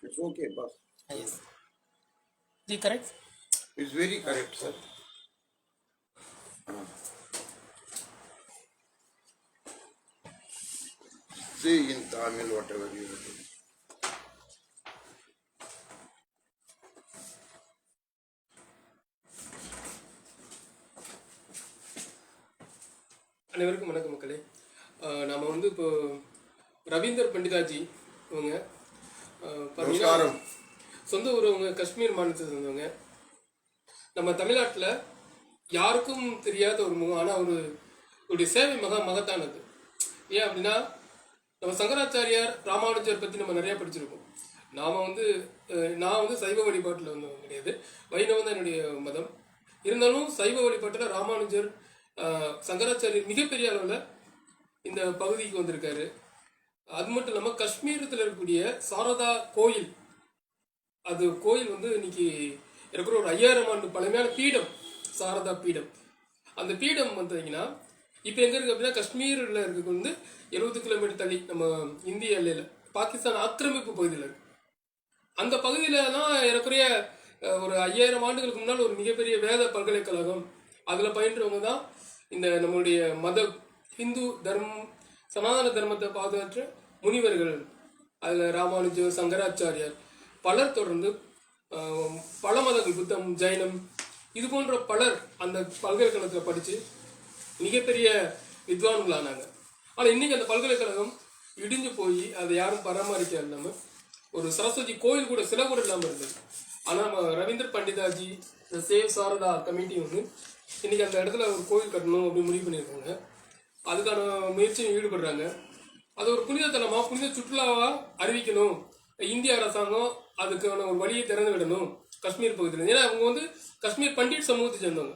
It's okay, boss. Yes. Is it correct? It's very correct, sir. Say in Tamil whatever you want to. அனைவருக்கும் வணக்கம் மக்களே. நாம் வந்து இப்போ ரவீந்தர் பண்டிதாஜி இவங்க பார்த்தீங்கன்னா சொந்த ஊர் அவங்க காஷ்மீர் மாநிலத்தை சேர்ந்தவங்க. நம்ம தமிழ்நாட்டில் யாருக்கும் தெரியாத ஒரு முகம், ஆனால் அவருடைய சேவை மகத்தானது. ஏன் அப்படின்னா நம்ம சங்கராச்சாரியார் ராமானுஜர் பற்றி நம்ம நிறையா படிச்சிருக்கோம். நான் வந்து சைவ வழிபாட்டில் வந்தவங்க கிடையாது, வைணவம் தான் என்னுடைய மதம். இருந்தாலும் சைவ வழிபாட்டில் ராமானுஜர் சங்கராச்சாரியர் மிகப்பெரிய அளவில் இந்த பகுதிக்கு வந்திருக்காரு. அது மட்டும் இல்லாமல் காஷ்மீரத்தில் இருக்கக்கூடிய சாரதா கோயில், அது கோயில் வந்து இன்னைக்கு இருக்கிற ஒரு 5000 ஆண்டு பழமையான பீடம், சாரதா பீடம். அந்த பீடம் பார்த்தீங்கன்னா இப்போ எங்கே இருக்குது அப்படின்னா காஷ்மீரில் இருக்கிறது வந்து 70 கிலோமீட்டர் தள்ளி நம்ம இந்திய எல்லையில் பாகிஸ்தான் ஆக்கிரமிப்பு பகுதியில் இருக்கு. அந்த பகுதியில் தான் ஏறக்குறைய ஒரு 5000 ஆண்டுகளுக்கு முன்னால் ஒரு மிகப்பெரிய வேத பல்கலைக்கழகம், அதில் பயின்றவங்க தான் இந்த நம்மளுடைய மத ஹிந்து தர்மம் சனாதன தர்மத்தை பாதுகாற்ற முனிவர்கள். அதில் ராமானுஜர், சங்கராச்சாரியார், பலர் தொடர்ந்து பல மதங்கள், புத்தம், ஜைனம், இது போன்ற பலர் அந்த பல்கலைக்கழகத்தில் படித்து மிகப்பெரிய வித்வான்களானாங்க. ஆனால் இன்னைக்கு அந்த பல்கலைக்கழகம் இடிஞ்சு போய் அதை யாரும் பராமரிக்க இல்லாமல் ஒரு சரஸ்வதி கோயில் கூட சில கூட இல்லாமல் இருந்தது. ஆனால் நம்ம ரவீந்தர் பண்டிதாஜி சேவ் சாரதா கமிட்டி வந்து இன்னைக்கு அந்த இடத்துல ஒரு கோயில் கட்டணும் அப்படின்னு முடிவு பண்ணியிருக்காங்க. அதுக்கான முயற்சியும் ஈடுபடுறாங்க. அது ஒரு புனிதத்தலமாக, புனித சுற்றுலாவாக அறிவிக்கணும். இந்திய அரசாங்கம் அதுக்கான ஒரு வழியை திறந்து விடணும் காஷ்மீர் பகுதியில். ஏன்னா அவங்க வந்து காஷ்மீர் பண்டிட் சமூகத்தை சேர்ந்தவங்க.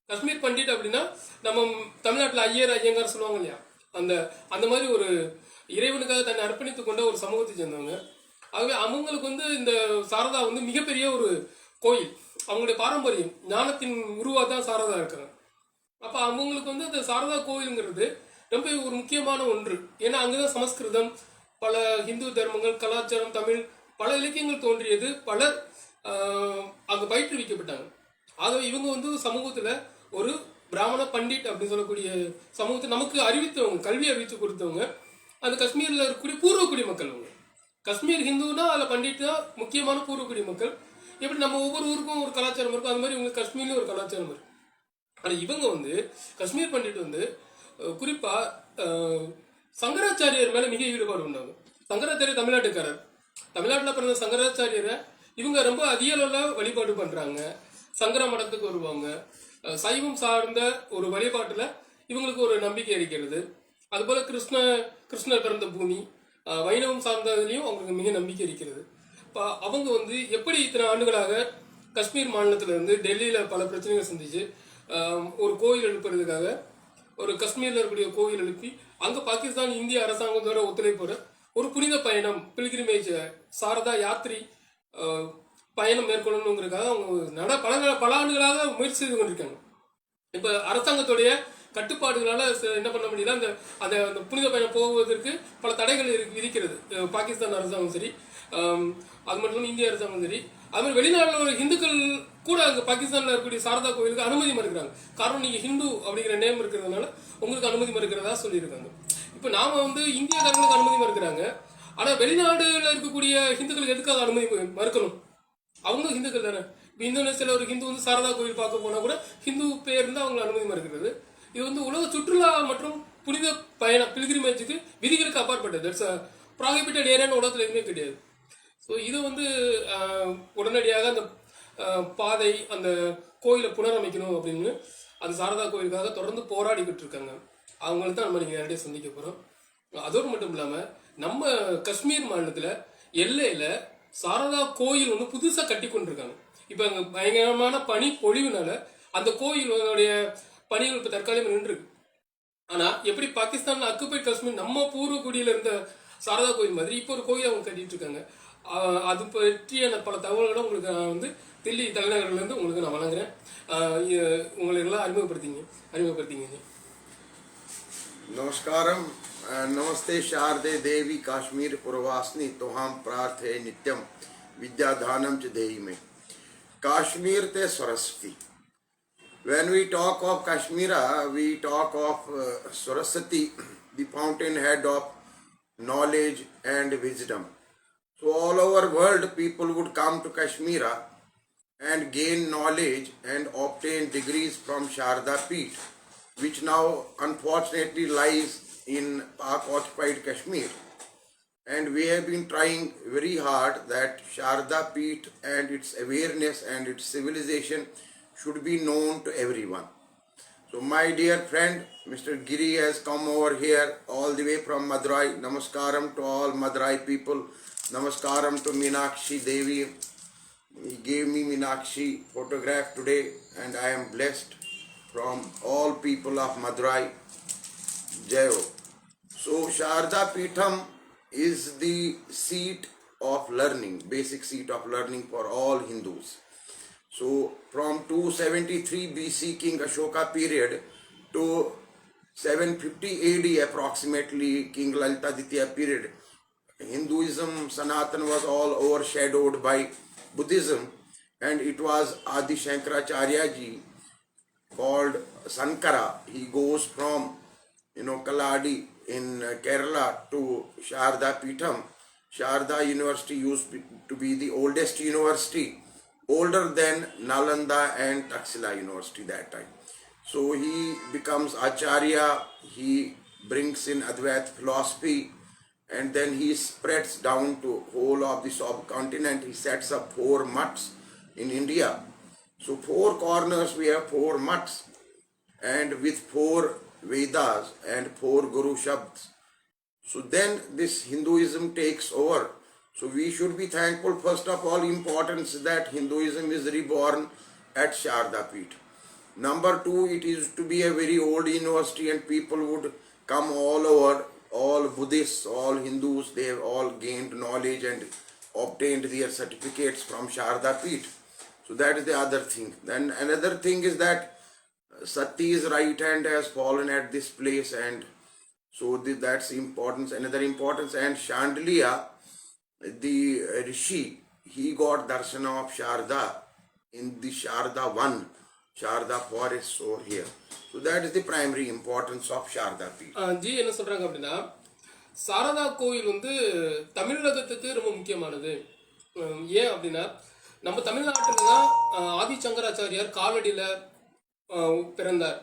காஷ்மீர் பண்டிட் அப்படின்னா நம்ம தமிழ்நாட்டில் ஐயங்கார் சொல்லுவாங்க இல்லையா, அந்த மாதிரி ஒரு இறைவனுக்காக தன்னை அர்ப்பணித்து கொண்ட ஒரு சமூகத்தை சேர்ந்தவங்க. ஆகவே அவங்களுக்கு வந்து இந்த சாரதா வந்து மிகப்பெரிய ஒரு கோயில். அவங்களுடைய பாரம்பரியம் ஞானத்தின் உருவாக தான் சாரதா இருக்காங்க. அப்போ அவங்களுக்கு வந்து அந்த சாரதா கோயிலுங்கிறது ரொம்ப ஒரு முக்கியமான ஒன்று. ஏன்னா அங்கேதான் சமஸ்கிருதம், பல ஹிந்து தர்மங்கள், கலாச்சாரம், தமிழ், பல இலக்கியங்கள் தோன்றியது. பலர் அங்கே பயிற்றுவிக்கப்பட்டாங்க. ஆகவே இவங்க வந்து சமூகத்தில் ஒரு பிராமண பண்டிட் அப்படின்னு சொல்லக்கூடிய சமூகத்தை நமக்கு அறிவித்தவங்க, கல்வி அறிவித்து கொடுத்தவங்க அந்த காஷ்மீரில் இருக்கக்கூடிய பூர்வக்குடி மக்கள். அவங்க காஷ்மீர் ஹிந்துனா அதில் பண்டிட் தான் முக்கியமான பூர்வக்குடி மக்கள். எப்படி நம்ம ஒவ்வொரு ஊருக்கும் ஒரு கலாச்சாரம் இருக்கும், அது மாதிரி இவங்க காஷ்மீர்லேயும் ஒரு கலாச்சாரம் இருக்கு. ஆனால் இவங்க வந்து காஷ்மீர் பண்டிட் வந்து குறிப்பாக சங்கராச்சாரியர் மேலே மிக ஈடுபாடு உண்டாங்க. சங்கராச்சாரியர் தமிழ்நாட்டுக்காரர், தமிழ்நாட்டில் பிறந்த சங்கராச்சாரியரை இவங்க ரொம்ப அதிக அளவில் வழிபாடு பண்ணுறாங்க. சங்கர மடத்துக்கு வருவாங்க. சைவம் சார்ந்த ஒரு வழிபாட்டில் இவங்களுக்கு ஒரு நம்பிக்கை இருக்கிறது. அதுபோல் கிருஷ்ணர் பிறந்த பூமி, வைணவம் சார்ந்ததுலேயும் அவங்களுக்கு மிக நம்பிக்கை இருக்கிறது. இப்போ அவங்க வந்து எப்படி இத்தனை ஆண்டுகளாக காஷ்மீர் மாநிலத்திலேருந்து டெல்லியில் பல பிரச்சனைகள் சந்திச்சு ஒரு கோயில் எழுப்புறதுக்காக ஒரு காஷ்மீரில் இருக்கக்கூடிய கோயில் எழுப்பி அங்கே பாகிஸ்தான் இந்திய அரசாங்கத்தோட ஒத்துழைப்போட ஒரு புனித பயணம், பில்கிரிமேஜ், சாரதா யாத்திரை பயணம் மேற்கொள்ளணுங்கிறதுக்காக அவங்க பல ஆண்டுகளாக முயற்சி செய்து கொண்டிருக்காங்க. இப்போ அரசாங்கத்துடைய கட்டுப்பாடுகளால் என்ன பண்ண முடியல, அந்த புனித பயணம் போவதற்கு பல தடைகள் விதிக்கிறது பாகிஸ்தான் அரசாங்கம் சரி, அது மட்டும் இல்லாமல் இந்திய அரசாங்கம் சரி. அது மாதிரி வெளிநாட்டில் ஒரு ஹிந்துக்கள் கூட அங்கே பாகிஸ்தானில் இருக்கக்கூடிய சாரதா கோயிலுக்கு அனுமதி மறுக்கிறாங்க. காரணம் நீங்கள் ஹிந்து அப்படிங்கிற நேம் இருக்கிறதுனால உங்களுக்கு அனுமதி மறுக்கிறதா சொல்லியிருக்காங்க. இப்போ நாம வந்து இந்தியாக்காரங்களுக்கு அனுமதி மறுக்கிறாங்க. ஆனால் வெளிநாடுல இருக்கக்கூடிய ஹிந்துக்களுக்கு எதுக்காக அனுமதி மறுக்கணும்? அவங்களும் ஹிந்துக்கள் தானே. இப்போ இந்தோனேசியாவில் ஒரு ஹிந்து வந்து சாரதா கோயில் பார்க்க போனால் கூட ஹிந்து பேர் இருந்தால் அவங்களை அனுமதி மறுக்கிறது. இது வந்து உலக சுற்றுலா மற்றும் புனித பயணம் பில்கிரிமேஜுக்கு விதிகளுக்கு அப்பாற்பட்டது. தட்ஸ் ப்ராஹிபிட்டட் ஏரியான்னு உலகத்தில் எதுவுமே கிடையாது. ஸோ இது வந்து உடனடியாக அந்த பாதை, அந்த கோயிலை புனரமைக்கணும் அப்படின்னு அந்த சாரதா கோயிலுக்காக தொடர்ந்து போராடிக்கிட்டு இருக்காங்க. அவங்களுக்கு தான் நம்ம நீங்கள் நேரடியாக சந்திக்க போகிறோம். அதோடு மட்டும் இல்லாமல் நம்ம காஷ்மீர் மாநிலத்தில் எல்லையில் சாரதா கோயில் ஒன்று புதுசாக கட்டி கொண்டிருக்காங்க. இப்போ அங்கே பயங்கரமான பனி பொழிவுனால அந்த கோயிலுடைய பணிகள் இப்போ தற்காலிகமாக நின்றுருக்கு. ஆனால் எப்படி பாகிஸ்தானில் அக்குபைட் காஷ்மீர் நம்ம பூர்வக்குடியில் இருந்த சாரதா கோயில் மாதிரி இப்போ ஒரு கோயில் அவங்க கட்டிட்டு இருக்காங்க. அது பற்றியான பல தகவல்களை உங்களுக்கு நான் வந்து தில்லி தலைநகர்லேருந்து உங்களுக்கு நான் வழங்குறேன். உங்களை எல்லாம் அறிமுகப்படுத்திங்க. नमस्कारम नमस्ते शारदे देवी काश्मीर पुरवासिनी तोहाम प्रार्थे नित्यम विद्याधानम च देहि में Kashmir te Saraswati. When we talk of Kashmira, we talk of Saraswati, the fountainhead of knowledge and wisdom. So all over world people would come to Kashmira and gain knowledge and obtain degrees from Sharda Peeth, which now unfortunately lies in Pak-occupied Kashmir. And we have been trying very hard that Sharda Peeth and its awareness and its civilization should be known to everyone. So my dear friend, Mr. Giri has come over here all the way from Madurai. Namaskaram to all Madurai people. Namaskaram to Meenakshi Devi. He gave me Meenakshi photograph today and I am blessed from all people of Madurai. Jayo. So Sharda Peetham is the seat of learning, basic seat of learning for all Hindus. So from 273 BC King Ashoka period to 750 AD approximately King Lalitaditya period, Hinduism, Sanatan was all overshadowed by Buddhism, and it was Adi Shankaracharya ji called Sankara. He goes from Kaladi in Kerala to Sharda Peetham. Sharda University used to be the oldest university, older than Nalanda and Taxila University that time. So he becomes Acharya, he brings in Advaita philosophy, and then he spreads down to whole of the subcontinent. He sets up 4 mutts in India. So 4 corners we have 4 mutts, and with 4 Vedas and 4 Guru Shabds. So then this Hinduism takes over. So we should be thankful first of all importance that Hinduism is reborn at Sharda Peeth. Number 2, it is to be a very old university and people would come all over, all Buddhists, all Hindus, they have all gained knowledge and obtained their certificates from Sharda Peeth. So that is the other thing. Then another thing is that Sati's right hand has fallen at this place, and so that's importance. Another importance, and Chandelier, the Rishi, he got darshana of Sharda in the Sharda 1, Sharda forest over here. So that is the primary importance of Sharda Peeth. G என்ன சொல்றாங்க அப்படின்னா, சாரதா கோயில் வந்து தமிழகத்துக்கு ரொம்ப முக்கியமானது. ஏன் அப்படின்னா, நம்ம தமிழ்நாட்டில் தான் ஆதி சங்கராச்சாரியார் காலடியில் பிறந்தார்.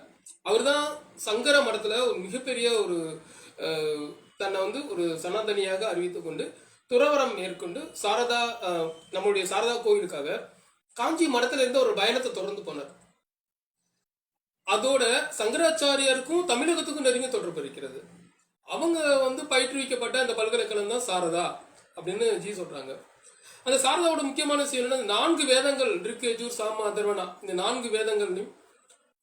அவர் தான் சங்கர மடத்தில் ஒரு மிகப்பெரிய ஒரு தன்னை வந்து ஒரு சனாதனியாக அறிவித்து கொண்டு துறவரம் மேற்கொண்டு சாரதா நம்முடைய சாரதா கோயிலுக்காக காஞ்சி மடத்துல இருந்து ஒரு பயணத்தை தொடர்ந்து போனார். அதோட சங்கராச்சாரியாருக்கும் தமிழகத்துக்கும் நெருங்கிய தொடர்பு இருக்கிறது. அவங்க வந்து பயிற்றுவிக்கப்பட்ட அந்த பல்கலைக்கழகம் தான் சாரதா அப்படின்னு ஜி சொல்றாங்க. அந்த சாரதாவோட முக்கியமான விஷயம் என்னன்னா, 4 வேதங்கள் ரிக், யஜுர், சாம, அதர்வனா, இந்த 4 வேதங்கள்லையும்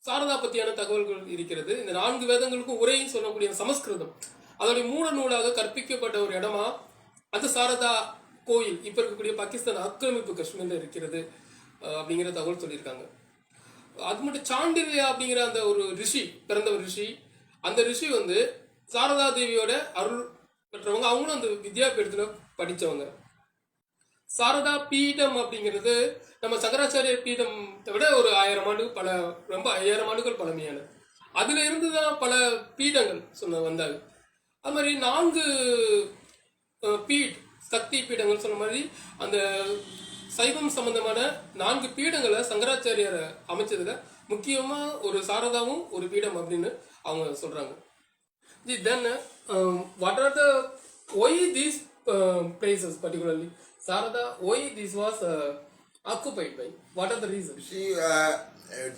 சாரதா பத்தியான தகவல்கள் இருக்கிறது. இந்த 4 வேதங்களுக்கும் உரையும் சொல்லக்கூடிய சமஸ்கிருதம் அதோடைய மூல நூலாக கற்பிக்கப்பட்ட ஒரு இடமா அந்த சாரதா கோயில் இப்ப இருக்கக்கூடிய பாகிஸ்தான் ஆக்கிரமிப்பு காஷ்மீர்ல இருக்கிறது அப்படிங்கிற தகவல் சொல்லியிருக்காங்க. அது மட்டும் சாண்டில்யா அப்படிங்கிற அந்த ஒரு ரிஷி, பிறந்த ஒரு ரிஷி, அந்த ரிஷி வந்து சாரதா தேவியோட அருள் பெற்றவங்க. அவங்களும் அந்த வித்யாபீடத்துல படிச்சவங்க. சாரதா பீடம் அப்படிங்கிறது நம்ம சங்கராச்சாரிய பீடத்தை விட ஒரு 1000 ஆண்டு ரொம்ப 1000 ஆண்டுகள் பழமையானது. அதுல இருந்துதான் பல பீடங்கள் வந்தாங்க. அது மாதிரி 4 சக்தி பீடங்கள் சொன்ன மாதிரி அந்த சைவம் சம்பந்தமான 4 பீடங்களை சங்கராச்சாரியார் அமைச்சதுல முக்கியமா ஒரு சாரதாவும் ஒரு பீடம் அப்படின்னு அவங்க சொல்றாங்க. Then what are the why these places particularly Sarada, why this was occupied by? What are the reasons? See,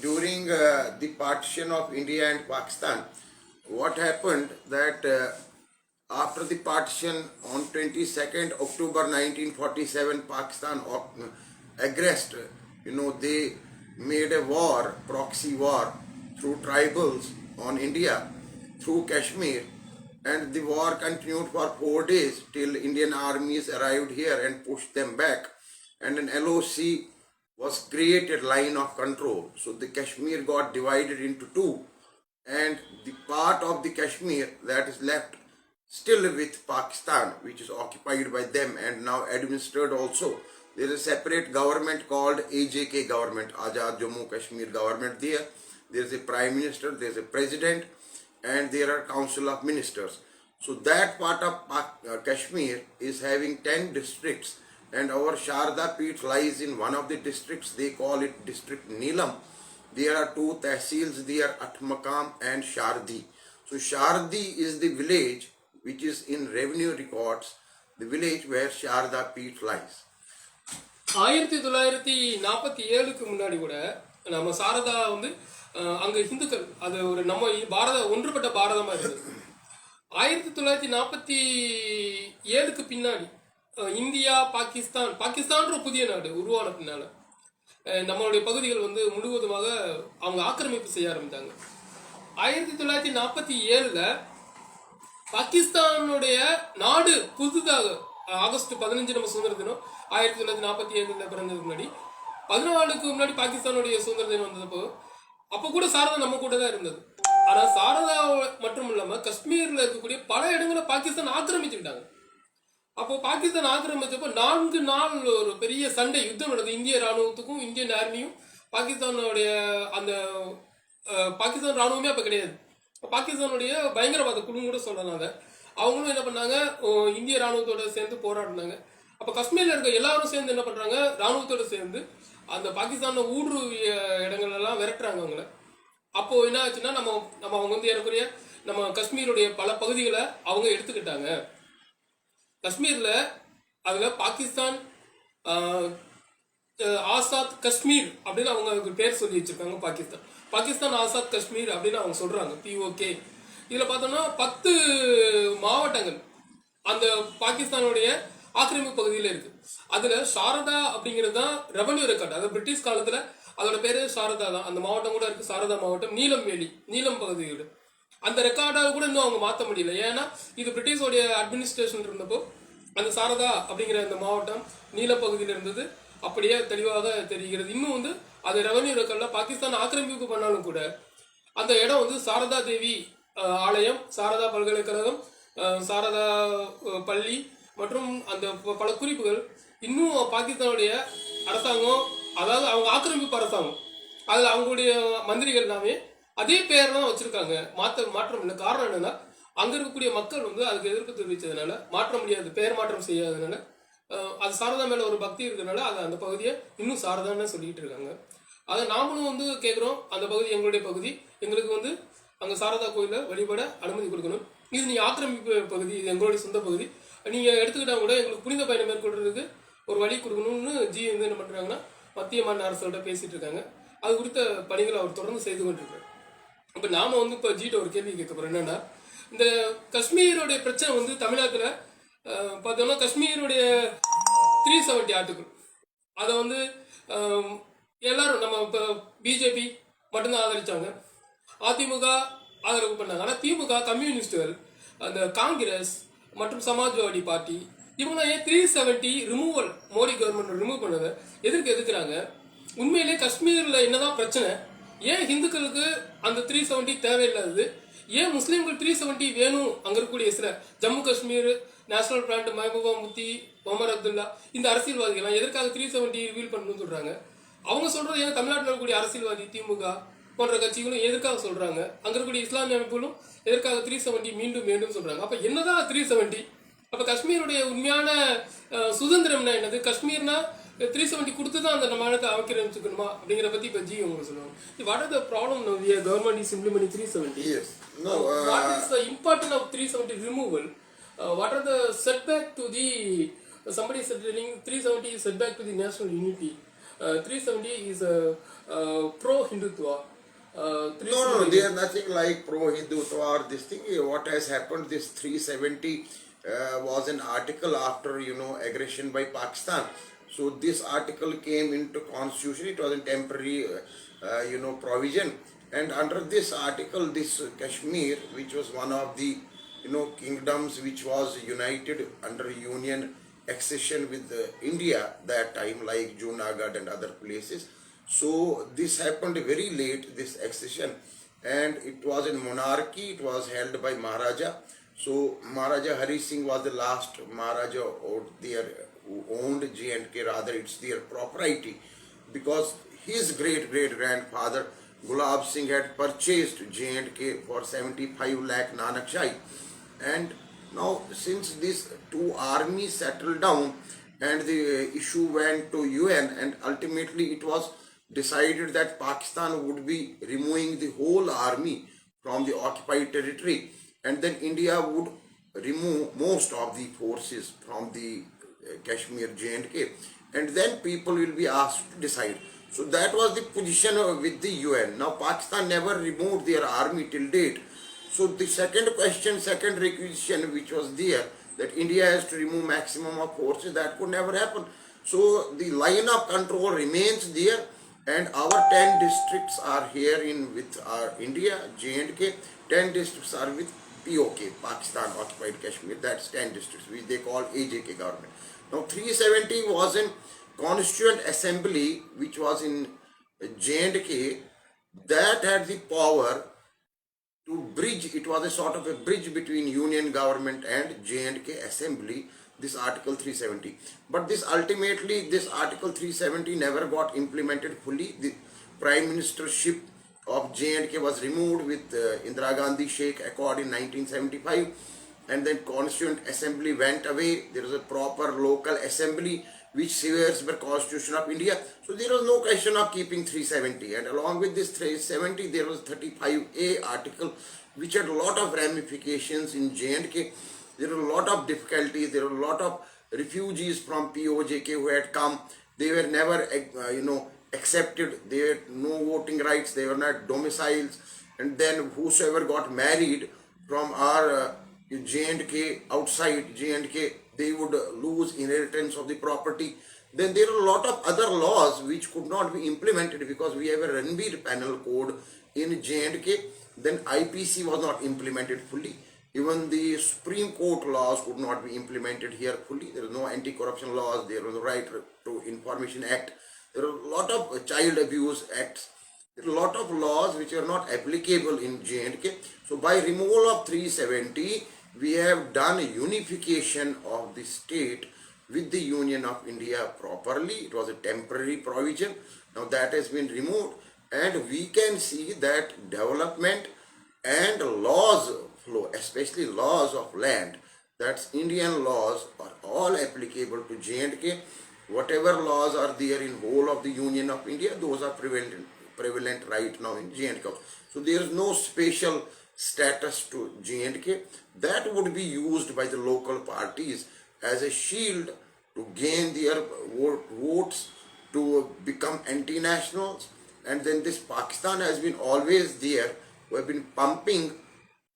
during the partition of India and Pakistan, what happened that after the partition on 22nd October 1947, Pakistan aggressed. They made a war, proxy war, through tribals on India, through Kashmir, and the war continued for 4 days till Indian armies arrived here and pushed them back, and an LOC was created, line of control. So the Kashmir got divided into 2. and the part of the Kashmir that is left still with Pakistan, which is occupied by them and now administered also. There is a separate government called AJK government, Azad Jammu Kashmir government there. There is a prime minister, there is a president, and there are council of ministers. So that part of Kashmir is having 10 districts, and our Sharda Peeth lies in one of the districts. They call it district Neelam. There are 2 tehsils there, Atmakam and Shardi. So Shardi is the village which is in revenue records, the village where Sharda Peeth lies. 1947க்கு முன்னாடி கூட நம்ம சாரதா வந்து அங்க இந்துக்கள் அது ஒரு நம்ம ஒன்றுபட்ட பாரதமா இருந்தது. 1947க்கு பின்னாடி இந்தியா பாகிஸ்தான்ற புதிய நாடு உருவான பின்னால நம்மளுடைய பகுதிகள் வந்து முழுவதுமாக அவங்க ஆக்கிரமிப்பு செய்ய ஆரம்பித்தாங்க. 1947ல பாகிஸ்தானுடைய நாடு புதுதாக ஆகஸ்ட் 15 நம்ம சுதந்திர தினம் 1947ல பிறந்ததுக்கு முன்னாடி 14க்கு முன்னாடி பாகிஸ்தானுடைய சுதந்திர தினம் வந்தப்போ அப்போ கூட சாரதா நம்ம கூட தான் இருந்தது. ஆனா சாரதா மட்டும் இல்லாம காஷ்மீர்ல இருக்கக்கூடிய பல இடங்களை பாகிஸ்தான் ஆக்கிரமிச்சுக்கிட்டாங்க. அப்போ பாகிஸ்தான் ஆக்கிரமிச்சப்போ 4 நாள் ஒரு பெரிய சண்டை யுத்தம் நடந்தது. இந்திய ராணுவத்துக்கும் இந்தியன் ஆர்மியும் பாகிஸ்தானுடைய அந்த பாகிஸ்தான் ராணுவமே அப்ப கிடையாது, பாகிஸ்தானுடைய பயங்கரவாத குழு கூட சொல்லலாங்க. அவங்களும் என்ன பண்ணாங்க, இந்திய ராணுவத்தோட சேர்ந்து போராடினாங்க. அப்ப காஷ்மீர்ல இருக்க எல்லாரும் சேர்ந்து என்ன பண்றாங்க, ராணுவத்தோட சேர்ந்து அந்த பாகிஸ்தான ஊடுருவிய இடங்கள் எல்லாம் விரட்டுறாங்க அவங்கள. அப்போ என்ன ஆச்சுன்னா நம்ம அவங்க வந்து ஏறக்குறைய நம்ம காஷ்மீருடைய பல பகுதிகளை அவங்க எடுத்துக்கிட்டாங்க. காஷ்மீர்ல அதுல பாகிஸ்தான் ஆசாத் காஷ்மீர் அப்படின்னு அவங்க பேர் சொல்லி வச்சிருக்காங்க. பாகிஸ்தான் ஆசாத் காஷ்மீர் அப்படின்னு அவங்க சொல்றாங்க, POK. இதுல பார்த்தோம்னா 10 மாவட்டங்கள் அந்த பாகிஸ்தானுடைய ஆக்கிரமிப்பு பகுதியில இருக்கு. அதுல சாரதா அப்படிங்கிறது தான் ரெவன்யூ ரெக்கார்டு. அது பிரிட்டிஷ் காலத்துல அதோட பேரு சாரதா தான். அந்த மாவட்டம் கூட இருக்கு, சாரதா மாவட்டம். நீலம் பகுதியோட அந்த ரெக்கார்டாக கூட இன்னும் அவங்க மாற்ற முடியல. ஏன்னா இது பிரிட்டிஷோடைய அட்மினிஸ்ட்ரேஷன் இருந்தப்போ அந்த சாரதா அப்படிங்கிற அந்த மாவட்டம் நீல பகுதியில் இருந்தது அப்படியே தெளிவாக தெரிகிறது. இன்னும் வந்து அது ரெவன்யூ ரெக்கார்ட்ல பாகிஸ்தான் ஆக்கிரமிப்பு பண்ணாலும் கூட அந்த இடம் வந்து சாரதா தேவி ஆலயம், சாரதா பல்கலைக்கழகம், சாரதா பள்ளி மற்றும் அந்த பல குறிப்புகள் இன்னும் பாகிஸ்தானுடைய அரசாங்கம், அதாவது அவங்க ஆக்கிரமிப்பு அரசாங்கம், அதுல அவங்களுடைய மந்திரிகள் எல்லாமே அதே பேர் தான் வச்சிருக்காங்க. மாற்றம் இல்லை. காரணம் என்னன்னா அங்க இருக்கக்கூடிய மக்கள் வந்து அதுக்கு எதிர்ப்பு தெரிவித்ததுனால மாற்ற முடியாது, பெயர் மாற்றம் செய்யாததுனால அது சாரதா மேல ஒரு பக்தி இருக்கிறதுனால அது அந்த பகுதியை இன்னும் சாரதான்னு சொல்லிட்டு இருக்காங்க. அதை நாமளும் வந்து கேட்குறோம், அந்த பகுதி எங்களுடைய பகுதி, எங்களுக்கு வந்து அங்கே சாரதா கோயில வழிபட அனுமதி கொடுக்கணும். இது நீ ஆக்கிரமிப்பு பகுதி, இது எங்களுடைய சொந்த பகுதி, நீங்க எடுத்துக்கிட்டா கூட எங்களுக்கு புனித பயணம் மேற்கொள்றதுக்கு ஒரு வழி கொடுக்கணும்னு ஜி வந்து என்ன பண்றாங்கன்னா மத்திய மாநில அரசோட பேசிட்டு இருக்காங்க. அது குறித்த பணிகளை அவர் தொடர்ந்து செய்து கொண்டிருக்காரு. இப்ப நாம வந்து இப்ப ஜிட்ட ஒரு கேள்வி கேட்க போறோம். என்னன்னா, இந்த காஷ்மீருடைய பிரச்சனை வந்து தமிழ்நாட்டுல பார்த்தோம்னா காஷ்மீருடைய 370 ஆர்டிகிள் அதை வந்து எல்லாரும் நம்ம இப்போ பிஜேபி மட்டும்தான் ஆதரிச்சாங்க, அதிமுக ஆதரவு பண்ணாங்க. ஆனால் திமுக, கம்யூனிஸ்டுகள், அந்த காங்கிரஸ் மற்றும் சமாஜ்வாடி பார்ட்டி இவங்க ஏன் 370 ரிமூவல் மோடி கவர்மெண்ட் ரிமூவ் பண்ணதை எதிர்க்கிறாங்க. உண்மையிலே காஷ்மீர்ல என்னதான் பிரச்சனை, ஏன் ஹிந்துக்களுக்கு அந்த 370 தேவையில்லாதது, ஏன் முஸ்லீம்கள் 370 வேணும், அங்க இருக்கக்கூடிய சில ஜம்மு காஷ்மீர் நேஷனல் பிராண்ட் மஹபூபா முஃப்தி, ஒமர் அப்துல்லா இந்த அரசியல்வாதிகள் எதற்காக 370 ரிவீல் பண்ணணும்னு சொல்றாங்க. அவங்க சொல்றது ஏன் தமிழ்நாட்டில் இருக்கக்கூடிய அரசியல்வாதி திமுக போன்ற கட்சிகளும் எதற்காக சொல்றாங்க, அங்க இருக்கக்கூடிய இஸ்லாமிய அமைப்புகளும் எதற்காக 370 மீண்டும் சொல்றாங்க. அப்ப என்னதான் 370? அப்ப காஷ்மீருடைய உண்மையான சுதந்திரம்னா என்னது, காஷ்மீர்னா 370 கொடுத்துதான் அந்த மாநிலத்தை ஆக்கிரமிச்சுக்கணுமா அப்படிங்கிற பத்தி இப்ப ஜி உங்களுக்கு சொல்லுவாங்க. What are the problem now we are government is implementing 370? Yes. No. What is the importance of 370 removal? What are the setback to the somebody is telling 370 is setback to the national unity. 370 is pro-Hindutva. No, there is nothing like pro-Hindutva or this thing. What has happened, this 370 was an article after, aggression by Pakistan. So this article came into constitution. It was a temporary, provision. And under this article, this Kashmir, which was one of the, kingdoms which was united under union accession with India that time, like Junagadh and other places. So this happened very late, this accession. and it was in monarchy. It was held by Maharaja. So Maharaja Hari Singh was the last Maharaja out there who owned J&K. Rather, it's their property, because his great grandfather Gulab Singh had purchased J&K for 75 lakh Nanakshahi. And now, since these two armies settled down and the issue went to UN, and ultimately it was decided that Pakistan would be removing the whole army from the occupied territory, and then India would remove most of the forces from the Kashmir J&K, and then people will be asked to decide. So that was the position with the UN. Now Pakistan never removed their army till date. So the second question, second requisition which was there, that India has to remove maximum of forces, that could never happen. So the line of control remains there, and our 10 districts are here in with our India, J&K. 10 districts are with POK, Pakistan Occupied Kashmir. That's 10 districts which they call AJK government. Now 370 was in Constituent Assembly, which was in J&K, that had the power to bridge. It was a sort of a bridge between Union government and J&K Assembly, this Article 370. But this ultimately, this Article 370 never got implemented fully. The Prime Ministership of J&K was removed with Indira Gandhi Sheikh Accord in 1975, and then Constituent Assembly went away. There was a proper local assembly which swears by Constitution of India. So there was no question of keeping 370, and along with this 370 there was 35A article which had a lot of ramifications in J&K. There were a lot of difficulties. There were a lot of refugees from POJK who had come. They were never accepted. They had no voting rights. They were not domiciles. And then whosoever got married from our J&K, outside J&K, they would lose inheritance of the property. Then there are a lot of other laws which could not be implemented because we have a Ranbir Panel Code in J&K. Then IPC was not implemented fully. Even the Supreme Court laws could not be implemented here fully. There was no anti-corruption laws. There was no Right to Information Act. There are a lot of child abuse acts. There are a lot of laws which are not applicable in J&K. So by removal of 370, we have done a unification of the state with the Union of India properly. It was a temporary provision. Now that has been removed, and we can see that development and laws flow, especially laws of land, that's Indian laws, are all applicable to J&K. Whatever laws are there in whole of the Union of India, those are prevalent right now in J&K. So there is no special status to J&K. That would be used by the local parties as a shield to gain their votes, to become anti-nationals. And then this Pakistan has been always there, who have been pumping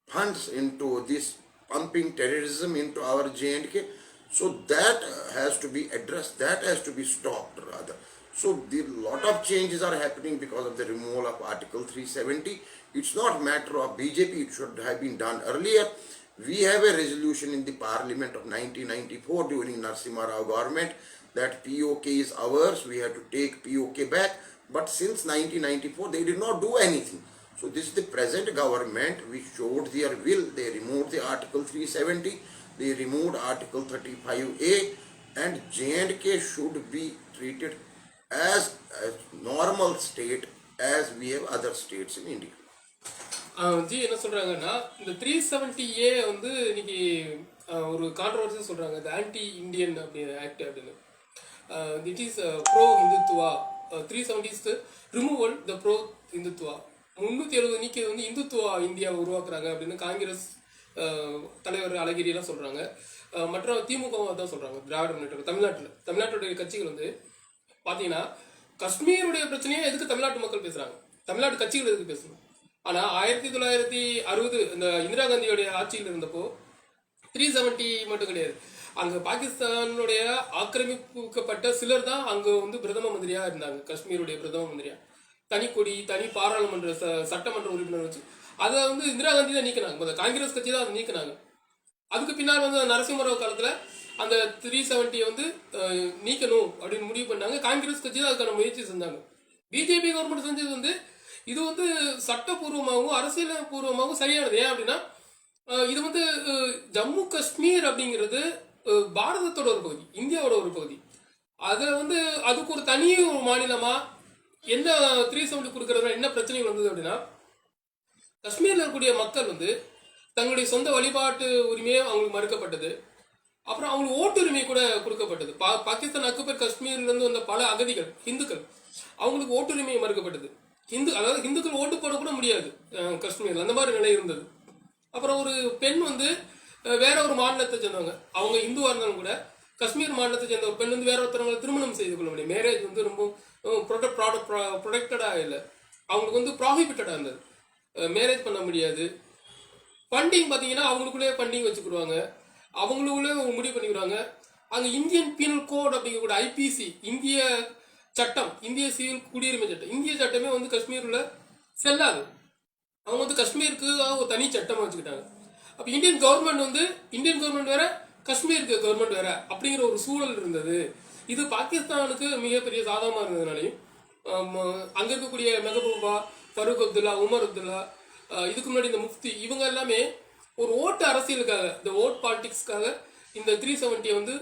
funds into this, pumping terrorism into our J&K. So that has to be addressed, that has to be stopped rather. So the lot of changes are happening because of the removal of Article 370. It's not a matter of BJP, it should have been done earlier. We have a resolution in the Parliament of 1994 during Narasimha Rao government that POK is ours, we have to take POK back. But since 1994, they did not do anything. So this is the present government which showed their will. They removed the Article 370, they removed Article 35A, and J&K should be treated as a normal state as we have other states in India. G என்ன சொல்கிறாங்கன்னா, இந்த 370A வந்து இன்னைக்கு ஒரு controversy சொல்கிறாங்க, இந்த anti Indian அப்படி act அப்படின்னு. It is bro Hindutva. 370 is removal the bro Hindutva. 370 நீக்கிறது வந்து இந்துத்துவா இந்தியாவை உருவாக்குறாங்க அப்படின்னு காங்கிரஸ் தலைவர் அழகிரியெல்லாம் சொல்கிறாங்க. மற்ற திமுகவும் தான் சொல்கிறாங்க. திராவிட முன்னேற்ற தமிழ்நாட்டுடைய கட்சிகள் வந்து பார்த்தீங்கன்னா, காஷ்மீருடைய பிரச்சனையே எதுக்கு தமிழ்நாட்டு மக்கள் பேசுகிறாங்க, தமிழ்நாட்டு கட்சிகள் எதுக்கு பேசணும். ஆனால் 1960 இந்த இந்திரா காந்தியோடைய ஆட்சியில் இருந்தப்போ 370 மட்டும் கிடையாது, அங்கே பாகிஸ்தானுடைய ஆக்கிரமிக்கப்பட்ட சிலர் தான் அங்கே வந்து பிரதம மந்திரியாக இருந்தாங்க. காஷ்மீருடைய பிரதம மந்திரியாக தனி கொடி, தனி பாராளுமன்ற சட்டமன்ற உறுப்பினர் வச்சு அதை வந்து இந்திரா காந்தி தான் நீக்கினாங்க. காங்கிரஸ் கட்சி தான் அதை நீக்கினாங்க. அதுக்கு பின்னால் வந்து நரசிம்மராவ் காலத்தில் அந்த 370 வந்து நீக்கணும் அப்படின்னு முடிவு பண்ணாங்க. காங்கிரஸ் கட்சி தான் அதுக்கான முயற்சி செஞ்சாங்க. பிஜேபி கவர்மெண்ட் செஞ்சது வந்து இது வந்து சட்டப்பூர்வமாகவும் அரசியல் பூர்வமாகவும் சரியானது. ஏன் அப்படின்னா இது வந்து ஜம்மு காஷ்மீர் அப்படிங்கிறது பாரதத்தோட ஒரு பகுதி, இந்தியாவோட ஒரு பகுதி. அதுல வந்து அதுக்கு ஒரு தனி ஒரு மாநிலமா என்ன 370 கொடுக்கறதுனா என்ன பிரச்சனைகள் வந்தது அப்படின்னா, காஷ்மீர்ல இருக்கக்கூடிய மக்கள் வந்து தங்களுடைய சொந்த வழிபாட்டு உரிமையை அவங்களுக்கு மறுக்கப்பட்டது. அப்புறம் அவங்களுக்கு ஓட்டு உரிமை கூட கொடுக்கப்பட்டது. பாகிஸ்தான் அக்குபர் காஷ்மீர்ல இருந்து வந்த பல அகதிகள் இந்துக்கள் அவங்களுக்கு ஓட்டுரிமை மறுக்கப்பட்டது. அதாவது இந்துக்கள் ஓட்டு போட கூட முடியாது காஷ்மீர்ல, அந்த மாதிரி நிலை இருந்தது. அப்புறம் ஒரு பெண் வந்து வேற ஒரு மாநிலத்தை சேர்ந்தவங்க, அவங்க இந்துவா இருந்தாலும் கூட காஷ்மீர் மாநிலத்தை சேர்ந்த ஒரு பெண் வந்து வேற ஒருத்தவங்களை திருமணம் செய்து கொள்ள முடியும். மேரேஜ் வந்து ரொம்ப ப்ரொடெக்டடா இல்லை, அவங்களுக்கு வந்து ப்ராஹிபிட்டடா இருந்தது, மேரேஜ் பண்ண முடியாது. ஃபண்டிங் பார்த்தீங்கன்னா அவங்களுக்குள்ளே ஃபண்டிங் வச்சுக்கிடுவாங்க, அவங்களுக்குள்ளே முடிவு பண்ணிக்கிறாங்க. அங்கே இந்தியன் பீனல் கோட் அப்படிங்கக்கூடிய ஐபிசி இந்திய சட்டம், இந்திய சிவில் குடியுரிமை சட்டம், இந்திய சட்டமே வந்து காஷ்மீரில் செல்லாது. அவங்க வந்து காஷ்மீருக்கு ஒரு தனி சட்டம் வச்சுக்கிட்டாங்க. அப்போ இந்தியன் கவர்மெண்ட் வேற, காஷ்மீருக்கு கவர்மெண்ட் வேற அப்படிங்கிற ஒரு சூழல் இருந்தது. இது பாகிஸ்தானுக்கு மிகப்பெரிய சாதகமாக இருந்ததுனாலையும் அங்கே இருக்கக்கூடிய மெஹபூபா, ஃபருக் அப்துல்லா, உமர் அப்துல்லா, இதுக்கு முன்னாடி இந்த முஃப்தி, இவங்க எல்லாமே ஒரு ஓட்டு அரசியலுக்காக, இந்த ஓட் பாலிடிக்ஸ்க்காக இந்த 370 வந்து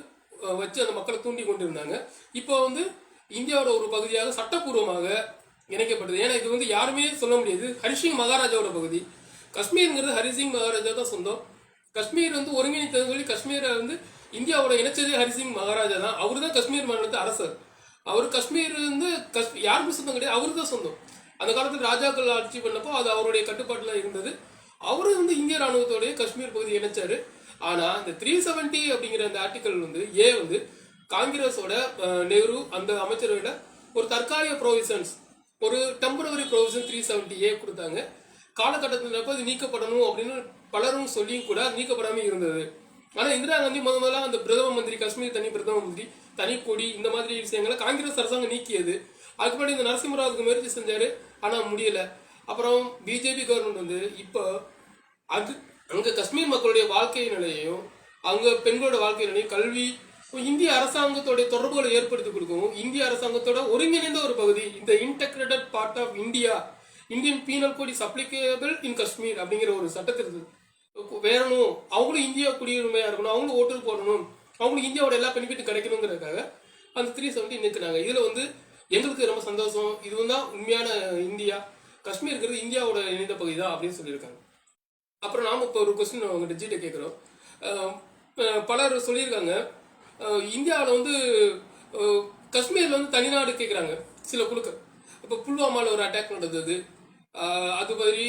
வச்சு அந்த மக்களை தூண்டி கொண்டு இருந்தாங்க. இப்போ வந்து இந்தியாவோட ஒரு பகுதியாக சட்டப்பூர்வமாக இணைக்கப்பட்டது. ஏன்னா இது வந்து யாருமே சொல்ல முடியாது, ஹரிசிங் மகாராஜாவோட பகுதி. காஷ்மீருங்கிறது ஹரிசிங் மகாராஜா தான் சொந்தம். காஷ்மீர் வந்து ஒருங்கிணைத்தது சொல்லி காஷ்மீரை வந்து இந்தியாவோட இணைச்சதே ஹரிசிங் மகாராஜா தான். அவரு தான் காஷ்மீர் மாநிலத்து அரசர். அவர் காஷ்மீர் வந்து யாருக்கும் சொந்தம் கிடையாது, அவரு தான் சொந்தம். அந்த காலத்தில் ராஜாக்கள் ஆட்சி பண்ணப்போ அது அவருடைய கட்டுப்பாட்டில் இருந்தது. அவரு வந்து இந்திய ராணுவத்தோடைய காஷ்மீர் பகுதி இணைச்சாரு. ஆனா இந்த 370 அப்படிங்கிற அந்த ஆர்டிக்கல் வந்து வந்து காங்கிரஸோட நெஹ்ரு அந்த அமைச்சரவையில ஒரு தற்காலிக ப்ரொவிஷன்ஸ், ஒரு டெம்பரவரி ப்ரொவிஷன் 370 கொடுத்தாங்க. காலகட்டத்தில் அது நீக்கப்படணும் அப்படின்னு பலரும் சொல்லியும் கூட நீக்கப்படாம இருந்தது. ஆனா இந்திரா காந்தி முதல்ல அந்த பிரதம மந்திரி, காஷ்மீர் தனி பிரதம மந்திரி, தனி கொடி, இந்த மாதிரி விஷயங்களை காங்கிரஸ் அரசாங்கம் நீக்கியது. அதுக்கு முன்னாடி இந்த நரசிம்மராவுக்கு முயற்சி செஞ்சாரு, ஆனா முடியல. அப்புறம் பிஜேபி கவர்மெண்ட் வந்து இப்போ அங்க காஷ்மீர் மக்களுடைய வாழ்க்கை நிலையையும் அவங்க பெண்களோட வாழ்க்கை நிலையும் கல்வி இந்திய அரசாங்கத்தோடைய தொடர்புகளை ஏற்படுத்தி கொடுக்கவும், இந்திய அரசாங்கத்தோட ஒருங்கிணைந்த ஒரு பகுதி, இந்த integrated part of India, Indian penal code is applicable in Kashmir அப்படிங்கிற ஒரு சட்டத்திற்கு வேறணும். அவங்களும் இந்தியா குடியுரிமையா இருக்கணும், அவங்களும் ஓட்டு போடணும், அவங்களுக்கு இந்தியாவோட எல்லா பெனிஃபிட் கிடைக்கணுங்கிறதுக்காக அந்த 370 நிற்கிறாங்க. இதுல வந்து எங்களுக்கு ரொம்ப சந்தோஷம், இது வந்து உண்மையான இந்தியா, காஷ்மீர் இருக்கிறது இந்தியாவோட இணைந்த பகுதி தான் அப்படின்னு சொல்லியிருக்காங்க. அப்புறம் நாம இப்போ ஒரு கொஸ்டின் அவங்ககிட்ட ஜிட்ட கேட்குறோம். பலர் சொல்லியிருக்காங்க இந்தியாவில் வந்து காஷ்மீரில் வந்து தனிநாடு கேட்குறாங்க சில குழுக்கள். இப்போ புல்வாமாவில் ஒரு அட்டாக் நடந்தது, அது மாதிரி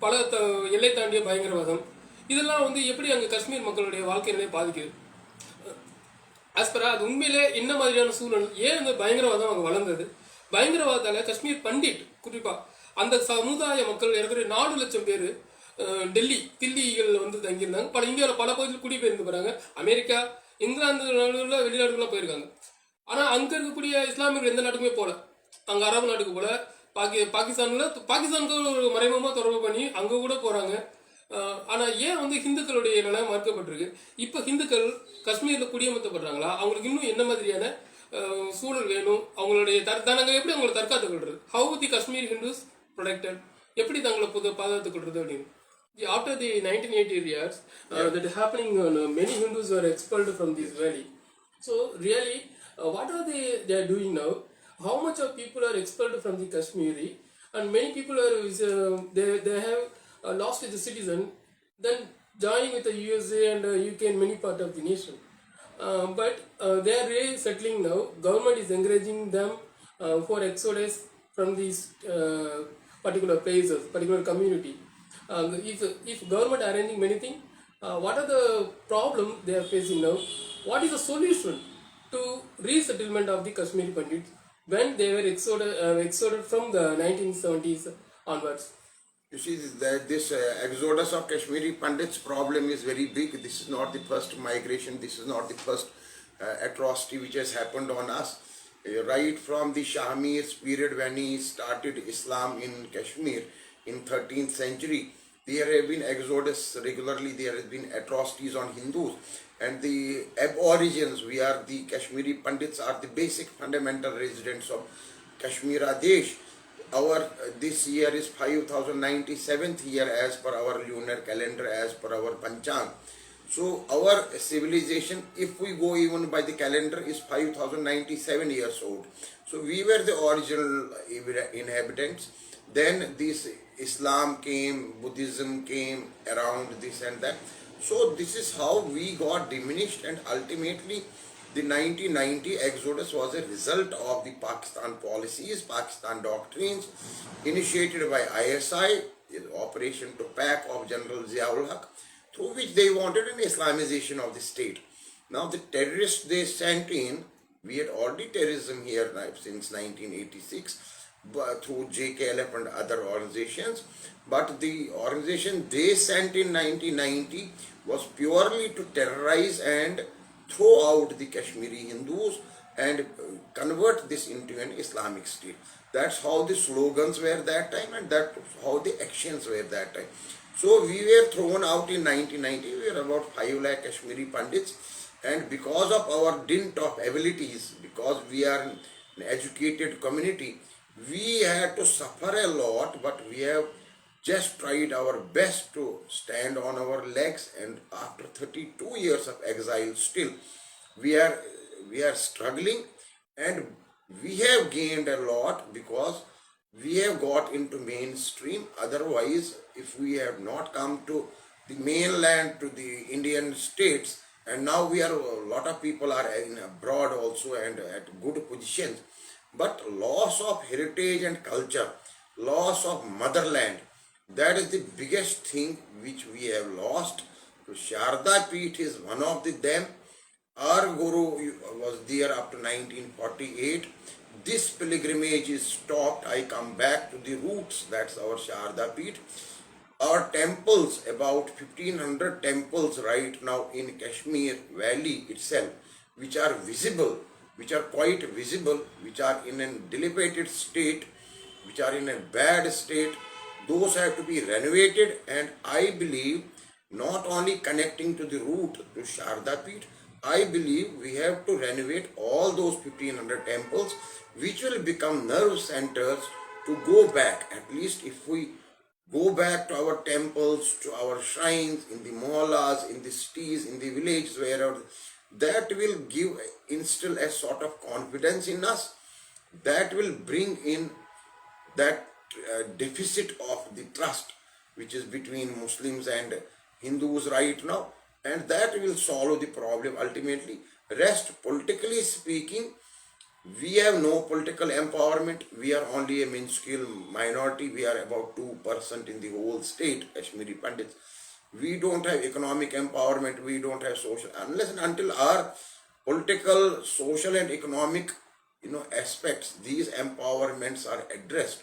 பல எல்லை தாண்டிய பயங்கரவாதம், இதெல்லாம் வந்து எப்படி அங்கே காஷ்மீர் மக்களுடைய வாழ்க்கை நிலையை பாதிக்குது? ஆஸ்பரா அது உண்மையிலே என்ன மாதிரியான சூழல், ஏன் அந்த பயங்கரவாதம் அங்கே வளர்ந்தது? பயங்கரவாதத்தால காஷ்மீர் பண்டிட் குறிப்பா அந்த சமுதாய மக்கள் இருக்கிற 4 லட்சம் பேர் தில்லிகள் வந்து தங்கியிருந்தாங்க. இந்தியாவில் பல பகுதியில் குடிபெயர்ந்து போறாங்க. அமெரிக்கா, இங்கிலாந்து வெளிநாடுகள்லாம் போயிருக்காங்க. ஆனா அங்க இருக்கக்கூடிய இஸ்லாமியர்கள் எந்த நாட்டுக்குமே போல, அங்க அரபு நாட்டுக்கு போல, பாகிஸ்தானுக்கு ஒரு மறைமுகமா தொடர்பு பண்ணி அங்க கூட போறாங்க. ஆனா ஏன் வந்து ஹிந்துக்களுடைய நிலம் மறுக்கப்பட்டிருக்கு? இப்ப ஹிந்துக்கள் காஷ்மீர்ல குடியமர்த்தப்படுறாங்களா? அவங்களுக்கு இன்னும் என்ன மாதிரியான சூழல் வேணும்? அவங்களுடைய தானங்க எப்படி அவங்களை தற்காத்துக் கொள்றது? How the Kashmir Hindus protected, எப்படி தங்களை பாதுகாத்துக் கொள்றது அப்படின்னு. After the 1980 years, that is happening, many Hindus were expelled from this valley. So really, what are they are doing now? How much of people are expelled from the Kashmiri, and many people are they have lost the citizen, then joining with the USA and UK and many part of the nation. But they are really settling now. Government is encouraging them for exodus from these particular places, particular community. If government arranging many things, what are the problem they are facing now? What is the solution to resettlement of the Kashmiri Pandits when they were exoded from the 1970s onwards? You see that this exodus of Kashmiri Pandits problem is very big. This is not the first migration. This is not the first atrocity which has happened on us. Right from the Shah Mir's period, when he started Islam in Kashmir in 13th century, there have been exodus regularly. There has been atrocities on Hindus and the aborigines. The Kashmiri Pandits are the basic fundamental residents of Kashmir Desh. our this year is 5097th year as per our lunar calendar, as per our Panchang. So our civilization, if we go even by the calendar, is 5097 years old. So we were the original inhabitants. Then this Islam came, Buddhism came around, this and that. So this is how we got diminished, and ultimately the 1990 exodus was a result of the Pakistan policies, Pakistan doctrines initiated by ISI, the Operation Tupac of General Ziaul Haq, through which they wanted an Islamization of the state. Now the terrorists they sent in, we had already terrorism here since 1986 through JKLF and other organizations, but the organization they sent in 1990 was purely to terrorize and throw out the Kashmiri Hindus and convert this into an Islamic state. That's how the slogans were that time, and that's how the actions were that time. So we were thrown out in 1990. We were about 5 lakh Kashmiri Pandits, and because of our dint of abilities, because we are an educated community, we had to suffer a lot, but we have just tried our best to stand on our legs, and after 32 years of exile still we are struggling, and we have gained a lot because we have got into mainstream. Otherwise, if we have not come to the mainland, to the Indian states, and now we are, a lot of people are in abroad also and at good positions, but loss of heritage and culture, loss of motherland, that is the biggest thing which we have lost. So Sharda Peeth is one of them. Our Guru was there up to 1948. This pilgrimage is stopped. I come back to the roots. That's our Sharda Peeth. Our temples, about 1500 temples right now in Kashmir Valley itself, which are visible, which are quite visible, which are in a dilapidated state, which are in a bad state, those have to be renovated. And I believe not only connecting to the root to Sharda Peeth, I believe we have to renovate all those 1500 temples, which will become nerve centers to go back. At least if we go back to our temples, to our shrines, in the mohallas, in the cities, in the villages, wherever, that will instill a sort of confidence in us, that will bring in that deficit of the trust which is between Muslims and Hindus right now, and that will solve the problem ultimately. Rest, politically speaking, we have no political empowerment. We are only a minuscule minority. We are about 2% in the whole state, Kashmiri Pandits. We don't have economic empowerment. We don't have social, unless and until our political, social and economic aspects, these empowerments are addressed.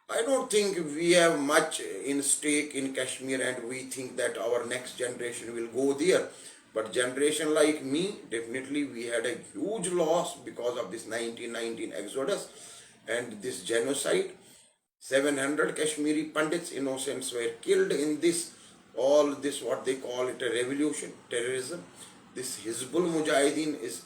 I don't think we have much in stake in Kashmir, and we think that our next generation will go there. But generation like me, definitely we had a huge loss because of this 1919 exodus and this genocide. 700 Kashmiri Pandits, innocents, were killed in this, all this, what they call it, a revolution, terrorism. This Hizbul Mujahideen is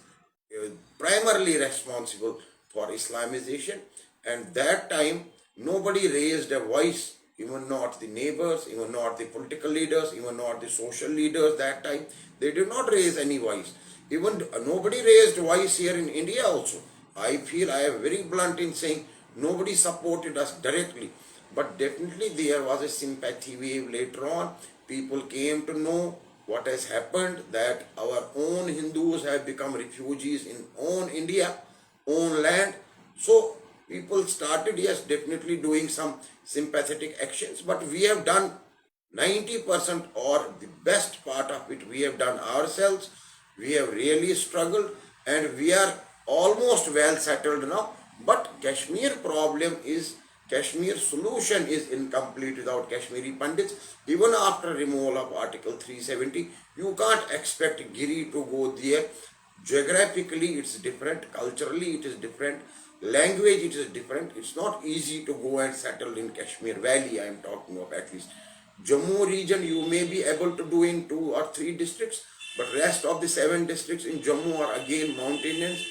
primarily responsible for Islamization, and that time nobody raised a voice, even not the neighbors, even not the political leaders, even not the social leaders that time. They did not raise any voice. Even nobody raised voice here in India also. I feel I am very blunt in saying nobody supported us directly. But definitely there was a sympathy wave later on. People came to know what has happened, that our own Hindus have become refugees in own India, own land. So people started, yes, definitely doing some sympathetic actions, but we have done 90% or the best part of it we have done ourselves. We have really struggled, and we are almost well settled now. But Kashmir problem is, Kashmir solution is incomplete without Kashmiri Pandits. Even after removal of Article 370, you can't expect Giri to go there. Geographically it's different, culturally it is different, language it is different. It's not easy to go and settle in Kashmir Valley. I am talking of at least Jammu region. You may be able to do in 2 or 3 districts, but rest of the 7 districts in Jammu are again mountainous,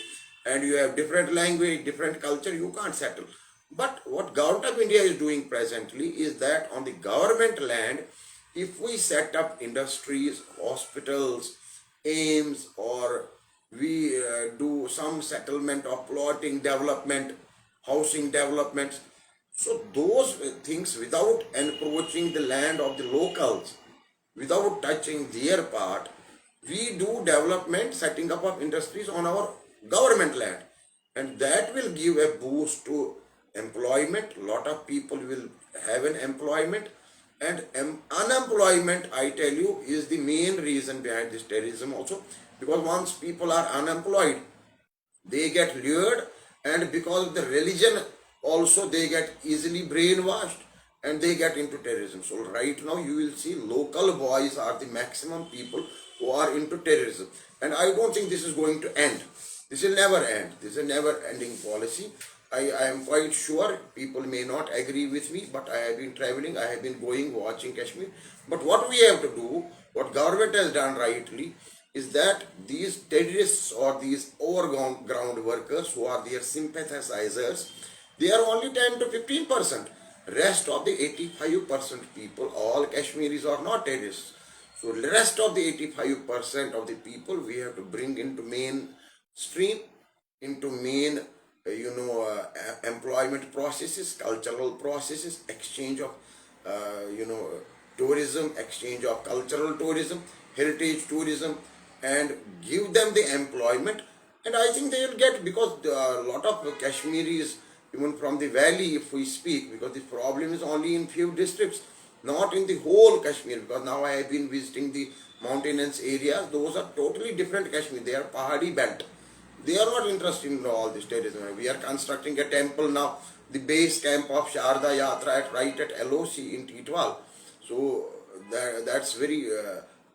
and you have different language, different culture. You can't settle. But what government of India is doing presently is that on the government land, if we set up industries, hospitals, aims, or we do some settlement of plotting development, housing developments, so those things without encroaching the land of the locals, without touching their part, we do development, setting up of industries on our government land, and that will give a boost to employment. Lot of people will have an employment, and unemployment, I tell you, is the main reason behind this terrorism also, because once people are unemployed, they get lured, and because of the religion also they get easily brainwashed and they get into terrorism. So right now you will see local boys are the maximum people who are into terrorism, and I don't think this is going to end. This will never end. This is a never ending policy. I am quite sure people may not agree with me, but I have been traveling, I have been going, watching Kashmir. But what we have to do, what government has done rightly, is that these terrorists or these overground workers who are their sympathizers, they are only 10 to 15%. Rest of the 85% people, all Kashmiris are not terrorists. So the rest of the 85% of the people we have to bring into mainstream, into main employment processes, cultural processes, exchange of tourism, exchange of cultural tourism, heritage tourism, and give them the employment. And I think they will get, because a lot of Kashmiris, even from the valley, if we speak, because the problem is only in few districts, not in the whole Kashmir, because now I have been visiting the mountainous areas. Those are totally different Kashmir. They are Pahadi belt. They are not interested in all this terrorism. We are constructing a temple now, the base camp of Sharda Yatra right at LOC in Titwal. So that's very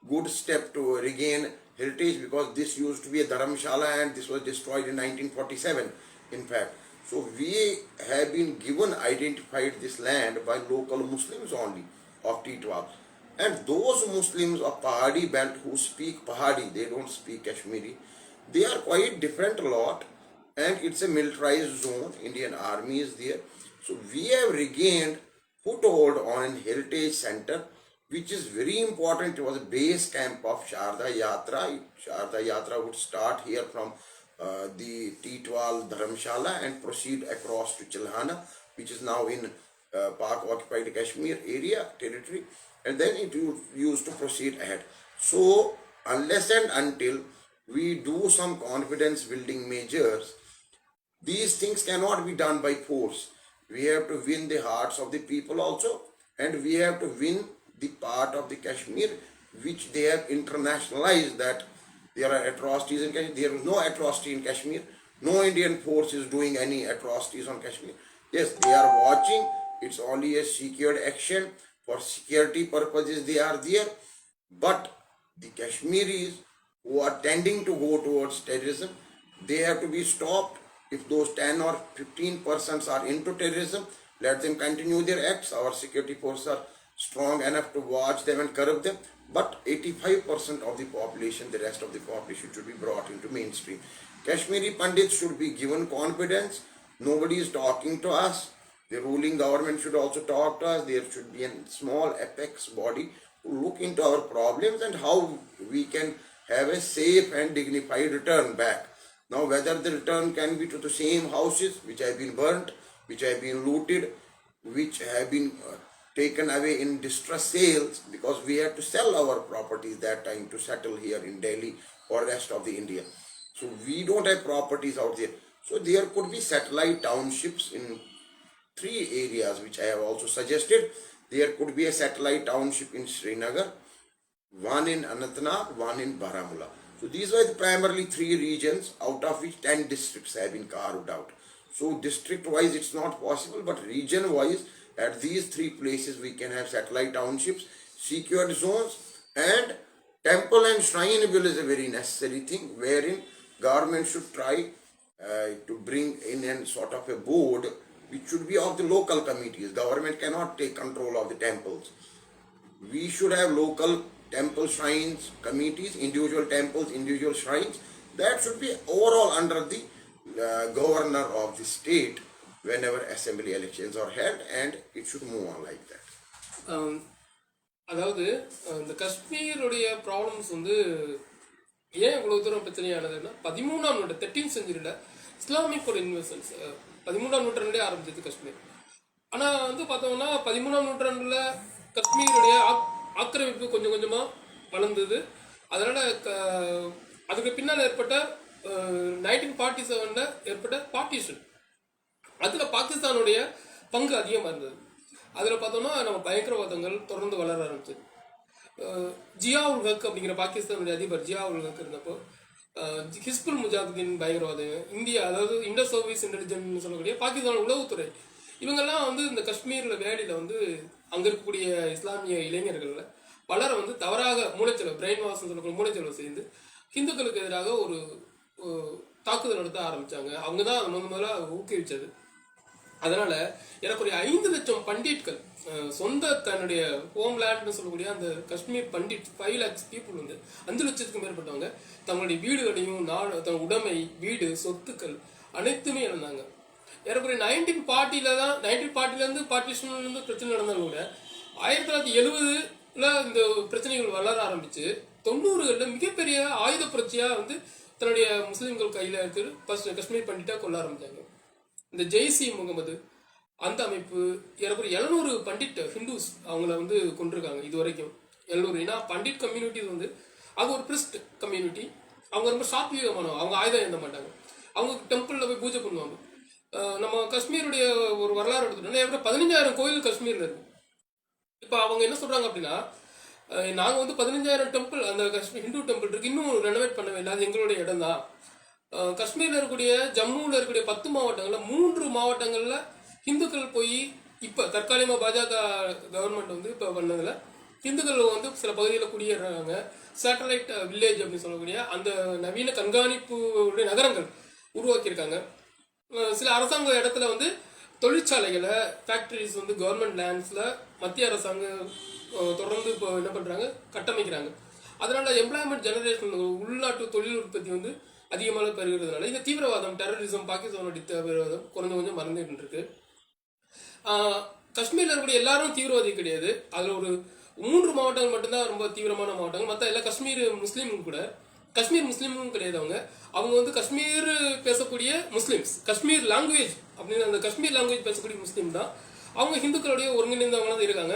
good step to regain heritage, because this used to be a dharamshala and this was destroyed in 1947, in fact. So we have been given, identified this land by local Muslims only of Titwal. And those Muslims of Pahadi belt who speak Pahadi, they don't speak Kashmiri, they are quite different a lot, and it's a militarized zone. Indian army is there. So we have regained foothold on a heritage center, which is very important. It was a base camp of Sharda Yatra. Sharda Yatra would start here from the Titwal Dharamshala and proceed across to Chilhana, which is now in Pak occupied Kashmir area territory, and then it used to proceed ahead. So unless and until we do some confidence building measures, these things cannot be done by force. We have to win the hearts of the people also, and we have to win the part of the Kashmir which they have internationalized, that there are atrocities in Kashmir. There is no atrocity in Kashmir. No Indian force is doing any atrocities on Kashmir. Yes, they are watching. It's only a secured action. For security purposes they are there. But the Kashmiris who are tending to go towards terrorism, they have to be stopped. If those 10 or 15% are into terrorism, let them continue their acts. Our security forces are strong enough to watch them and curb them. But 85% of the population, the rest of the population, should be brought into mainstream. Kashmiri Pandits should be given confidence. Nobody is talking to us. The ruling government should also talk to us. There should be a small apex body to look into our problems and how we can have a safe and dignified return back. Now, whether the return can be to the same houses which have been burnt, which have been looted, which have been taken away in distress sales, because we had to sell our properties that time to settle here in Delhi or rest of the India. So we don't have properties out there. So there could be satellite townships in 3 areas which I have also suggested. There could be a satellite township in Srinagar, one in Anantnag, one in Baramulla. So these were primarily 3 regions, out of which 10 districts have been carved out. So district wise it's not possible, but region wise at these 3 places we can have satellite townships, secured zones, and temple and shrine bill is a very necessary thing, wherein government should try to bring in a sort of a board which should be of the local committees. Government cannot take control of the temples. We should have local temple shrines committees, individual temples, individual shrines. That should be overall under the governor of the state. whenever assembly elections are held, and it should move on like that. அதாவது இந்த காஷ்மீருடைய problems வந்து ஏன் இவ்வளவு தூரம் பிரச்சனையானதுன்னா 13ஆம் நூற்றாண்டு 13th செஞ்சுரியில் Islamic ஒரு இன்வெஸ்டன்ஸ் 13ஆம் நூற்றாண்டுலேயே ஆரம்பிச்சது காஷ்மீர். ஆனால் வந்து பார்த்தோம்னா 13ஆம் நூற்றாண்டுல காஷ்மீருடைய ஆக்கிரமிப்பு கொஞ்சம் கொஞ்சமாக வளர்ந்தது. அதனால அதுக்கு பின்னால் ஏற்பட்ட 1947 ஏற்பட்ட பார்ட்டிஷன், அதில் பாகிஸ்தானுடைய பங்கு அதிகமாக இருந்தது. அதில் பார்த்தோம்னா நம்ம பயங்கரவாதங்கள் தொடர்ந்து வளர ஆரம்பிச்சது. ஜியா உல் ஹக் அப்படிங்கிற பாகிஸ்தானுடைய அதிபர் ஜியா உல் ஹக் இருந்தப்போ ஹிஸ்புல் முஜாஹிதீன் பயங்கரவாதம், இந்தியா அதாவது இண்டோ சர்வீஸ் இன்டெலிஜென்ஸ் சொல்லக்கூடிய பாகிஸ்தான் உளவுத்துறை, இவங்கெல்லாம் வந்து இந்த காஷ்மீரில் வேலியில் வந்து அங்கே இருக்கக்கூடிய இஸ்லாமிய இளைஞர்களில் பலரை வந்து தவறாக மூளைச்செலவு, பிரெயின் வாஷ் சொல்லக்கூடிய மூளைச்செலவு செய்து ஹிந்துக்களுக்கு எதிராக ஒரு தாக்குதல் நடத்த ஆரம்பித்தாங்க. அவங்க தான் முதல்ல ஊக்குவிச்சது. அதனால் எனக்கு ஒரு 5 லட்சம் பண்டிட்கள் சொந்த தன்னுடைய ஹோம்லேண்ட்னு சொல்லக்கூடிய அந்த காஷ்மீர் பண்டிட் 5 lakhs பீப்புள் வந்து 5 லட்சத்துக்கும் மேற்பட்டவங்க தங்களுடைய வீடுகளையும் தன் உடைமை, வீடு, சொத்துக்கள் அனைத்துமே இழந்தாங்க. ஏறக்குறைய 1940 பார்ட்டிஷன்லேருந்து பிரச்சனை நடந்தாலும் கூட 1970 இந்த பிரச்சனைகள் வளர ஆரம்பிச்சு 90களில் மிகப்பெரிய ஆயுத புரட்சியாக வந்து தன்னுடைய முஸ்லீம்கள் கையில் எடுத்து ஃபர்ஸ்ட் காஷ்மீர் பண்டிட்டாக கொள்ள ஆரம்பித்தாங்க. இந்த ஜெய்சி முகமது அந்த அமைப்பு ஏறக்குறைய 700 பண்டிட் ஹிந்துஸ் அவங்கள வந்து கொண்டிருக்காங்க இது வரைக்கும். 700. ஏன்னா பண்டிட் கம்யூனிட்டி வந்து அவங்க ஒரு பிரிஸ்ட் கம்யூனிட்டி, அவங்க ரொம்ப சாத்வீகமானவங்க, அவங்க ஆயுதம் ஏந்த மாட்டாங்க, அவங்க டெம்பிளில் போய் பூஜை பண்ணுவாங்க. நம்ம காஷ்மீருடைய ஒரு வரலாறு எடுத்துட்டோம்னா 15,000 கோயில் காஷ்மீரில் இருக்கு. இப்போ அவங்க என்ன சொல்கிறாங்க அப்படின்னா, நாங்கள் வந்து 15,000 டெம்பிள் அந்த காஷ்மீர் ஹிந்து டெம்பிள் இருக்கு, இன்னும் ரெனோவேட் பண்ணவே இல்லை, அது எங்களுடைய இடம் தான். காஷ்மீரில் இருக்கக்கூடிய ஜம்முவில் இருக்கக்கூடிய 10 மாவட்டங்களில் 3 மாவட்டங்களில் ஹிந்துக்கள் போய் இப்போ தற்காலிகமாக பாஜக கவர்மெண்ட் வந்து இப்போ பண்ணதில் ஹிந்துக்கள் வந்து சில பகுதியில் குடியேறாங்க. சேட்டலைட் வில்லேஜ் அப்படின்னு சொல்லக்கூடிய அந்த நவீன கண்காணிப்பு நகரங்கள் உருவாக்கியிருக்காங்க. சில அரசாங்க இடத்துல வந்து தொழிற்சாலைகளை, ஃபேக்டரிஸ் வந்து கவர்மெண்ட் லேண்ட்ஸில் மத்திய அரசாங்கம் தொடர்ந்து இப்போ என்ன பண்ணுறாங்க, கட்டமைக்கிறாங்க. அதனால் எம்ப்ளாய்மெண்ட் ஜெனரேஷன், உள்நாட்டு தொழில் உற்பத்தி வந்து அதிகமாக பெறுகிறதுனால இந்த தீவிரவாதம், டெரரிசம், பாகிஸ்தானுடைய தீவிரவாதம் கொஞ்சம் மறந்துட்டு இருக்கு. காஷ்மீரில் இருக்கக்கூடிய எல்லாரும் தீவிரவாதி கிடையாது. அதில் ஒரு 3 மாவட்டங்கள் மட்டும்தான் ரொம்ப தீவிரமான மாவட்டங்கள். மற்ற எல்லா காஷ்மீர் முஸ்லீமும் கூட காஷ்மீர் முஸ்லீமும் கிடையாது. அவங்க வந்து காஷ்மீர் பேசக்கூடிய முஸ்லீம்ஸ், காஷ்மீர் லாங்குவேஜ் அப்படின்னு அந்த காஷ்மீர் லாங்குவேஜ் பேசக்கூடிய முஸ்லீம் தான். அவங்க ஹிந்துக்களுடைய ஒருங்கிணைந்தவங்களாம் தான் இருக்காங்க.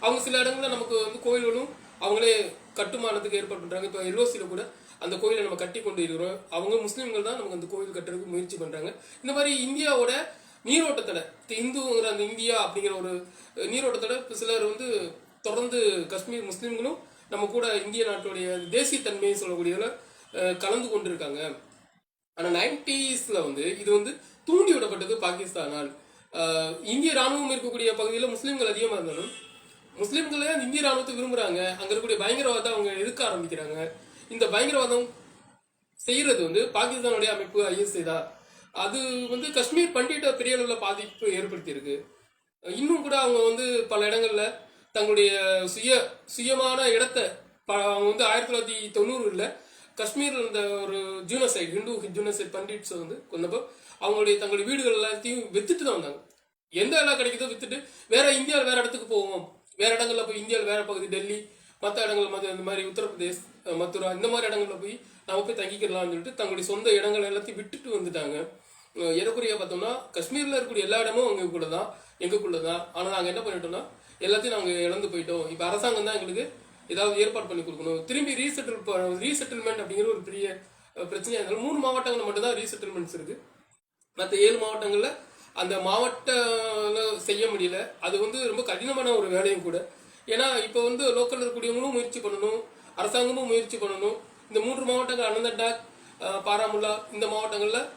அவங்க சில இடங்களில் நமக்கு வந்து கோயில்களும் அவங்களே கட்டுமானத்துக்கு ஏற்பாடு பண்ணுறாங்க. இப்போ எல்ஓசியில் கூட அந்த கோயிலை நம்ம கட்டி கொண்டு இருக்கிறோம். அவங்க முஸ்லீம்கள் தான் நமக்கு அந்த கோயில் கட்டுறதுக்கு முயற்சி பண்ணுறாங்க. இந்த மாதிரி இந்தியாவோட நீரோட்டத்தோட இந்துங்கிற அந்த இந்தியா அப்படிங்கிற ஒரு நீரோட்டத்தோட சிலர் வந்து தொடர்ந்து காஷ்மீர் முஸ்லீம்களும் நம்ம கூட இந்திய நாட்டுடைய தேசியத்தன்மையை சொல்லக்கூடியதில் கலந்து கொண்டு இருக்காங்க. ஆனால் 90s வந்து இது வந்து தூண்டி விடப்பட்டது பாகிஸ்தானால். இந்திய ராணுவம் இருக்கக்கூடிய பகுதியில் முஸ்லீம்கள் அதிகமாக இருந்தாலும் முஸ்லீம்களே அந்த இந்திய ராணுவத்தை விரும்புகிறாங்க. அங்கே இருக்கக்கூடிய பயங்கரவாதத்தை அவங்க எதிர்க்க ஆரம்பிக்கிறாங்க. இந்த பயங்கரவாதம் செய்யறது வந்து பாகிஸ்தானுடைய அமைப்பு ISI தான். அது வந்து காஷ்மீர் பண்டிட்டை பெரிய அளவில் பாதிப்பு ஏற்படுத்தியிருக்கு. இன்னும் கூட அவங்க வந்து பல இடங்கள்ல தங்களுடைய சுயமான இடத்தை அவங்க வந்து 1990 காஷ்மீரில் இருந்த ஒரு ஜூனசைட், ஹிந்து ஜூனசைட் பண்டிட்ஸை வந்து கொண்டப்போ தங்களுடைய வீடுகள் எல்லாத்தையும் வித்துட்டு தான் வந்தாங்க. எந்த இடம் கிடைக்குதோ வித்துட்டு வேற இந்தியாவில் வேற இடத்துக்கு போவோம், வேற இடங்கள்ல போய் இந்தியாவில் வேற பகுதி டெல்லி மற்ற இடங்கள் இந்த மாதிரி உத்தரப்பிரதேஷ், மதுரா இந்த மாதிரி இடங்கள்ல போய் நம்ம போய் தங்கிக்கலாம்னு சொல்லிட்டு தங்களுடைய சொந்த இடங்கள் எல்லாத்தையும் விட்டுட்டு வந்துட்டாங்க. எனக்குரிய பார்த்தோம்னா காஷ்மீரில் இருக்கக்கூடிய எல்லா இடமும் எங்களுக்குள்ள தான். ஆனால் நாங்கள் என்ன பண்ணிட்டோம்னா எல்லாத்தையும் நாங்கள் இழந்து போயிட்டோம். இப்போ அரசாங்கம் தான் எங்களுக்கு ஏதாவது ஏற்பாடு பண்ணி கொடுக்கணும். திரும்பி ரீசெட்டில்மெண்ட் அப்படிங்கிற ஒரு பெரிய பிரச்சனையாக இருந்தாலும் 3 மாவட்டங்கள் மட்டும்தான் ரீசெட்டில்மெண்ட்ஸ் இருக்கு. மற்ற 7 மாவட்டங்களில் அந்த மாவட்ட செய்ய முடியல. அது வந்து ரொம்ப கடினமான ஒரு வேலையும் கூட. ஏன்னா இப்போ வந்து லோக்கலில் இருக்கக்கூடியவங்களும் முயற்சி பண்ணணும், அரசாங்கமும் முயற்சி பண்ணணும். இந்த 3 மாவட்டங்கள் அனந்தநாக், பாராமுல்லா இந்த மாவட்டங்களில்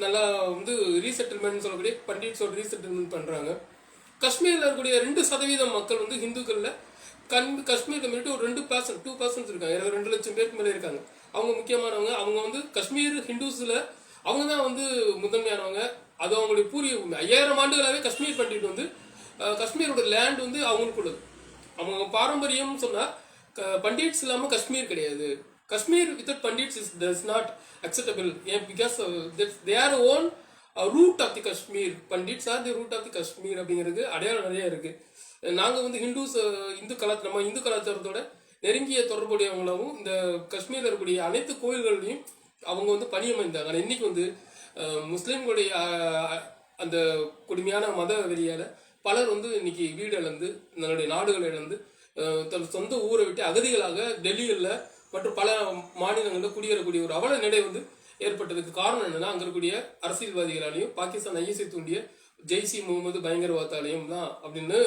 நல்லா வந்து ரீசெட்டில்மெண்ட் சொல்லக்கூடிய பண்டிட்ஸோட ரீசெட்டில்மெண்ட் பண்ணுறாங்க. காஷ்மீரில் இருக்கக்கூடிய 2% மக்கள் வந்து ஹிந்துக்களில் காஷ்மீர் கம்யூனிட்டி ஒரு 2% இருக்காங்க. 2 லட்சம் பேருக்கு மேலே இருக்காங்க. அவங்க முக்கியமானவங்க. அவங்க வந்து காஷ்மீர் ஹிந்துஸில் அவங்க தான் வந்து முதன்மையானவங்க. அது அவங்களுடைய பூர்வீக உண்மை. 5000 ஆண்டுகளாகவே காஷ்மீர் பண்டிட் வந்து காஷ்மீரோட லேண்ட் வந்து அவங்களுக்கு உள்ளது. அவங்க பாரம்பரியம் சொன்னால் பண்டிட்ஸ் இல்லாமல் காஷ்மீர் கிடையாது. Kashmir without Pandits is not acceptable. Because they are own root of the Kashmir, Pandits are the root of the Kashmir அப்படிங்கிறது அடையாளம் நிறைய இருக்கு. நாங்கள் வந்து ஹிந்துஸ், நம்ம இந்து கலாச்சாரத்தோட நெருங்கிய தொடர்புடையவங்களாகவும் இந்த காஷ்மீரில் இருக்கக்கூடிய அனைத்து கோயில்கள்லையும் அவங்க வந்து பணியமைந்தாங்க. ஆனால் இன்னைக்கு வந்து முஸ்லீம்களுடைய அந்த கொடுமையான மத வெறியால பலர் வந்து இன்னைக்கு வீடு இழந்து, தன்னுடைய நாடுகளை இழந்து, தன் சொந்த ஊரை விட்டு அகதிகளாக டெல்லியில் மற்றும் பல மாநிலங்களில் குடியேறக்கூடிய ஒரு அவல நிலை வந்து ஏற்பட்டதுக்கு காரணம் என்னன்னா, அங்க இருக்கக்கூடிய அரசியல்வாதிகளாலையும் பாகிஸ்தான் ஐஎஸ்ஐ தூண்டிய ஜெய்சி முகமது பயங்கரவாதாலையும் தான் அப்படின்னு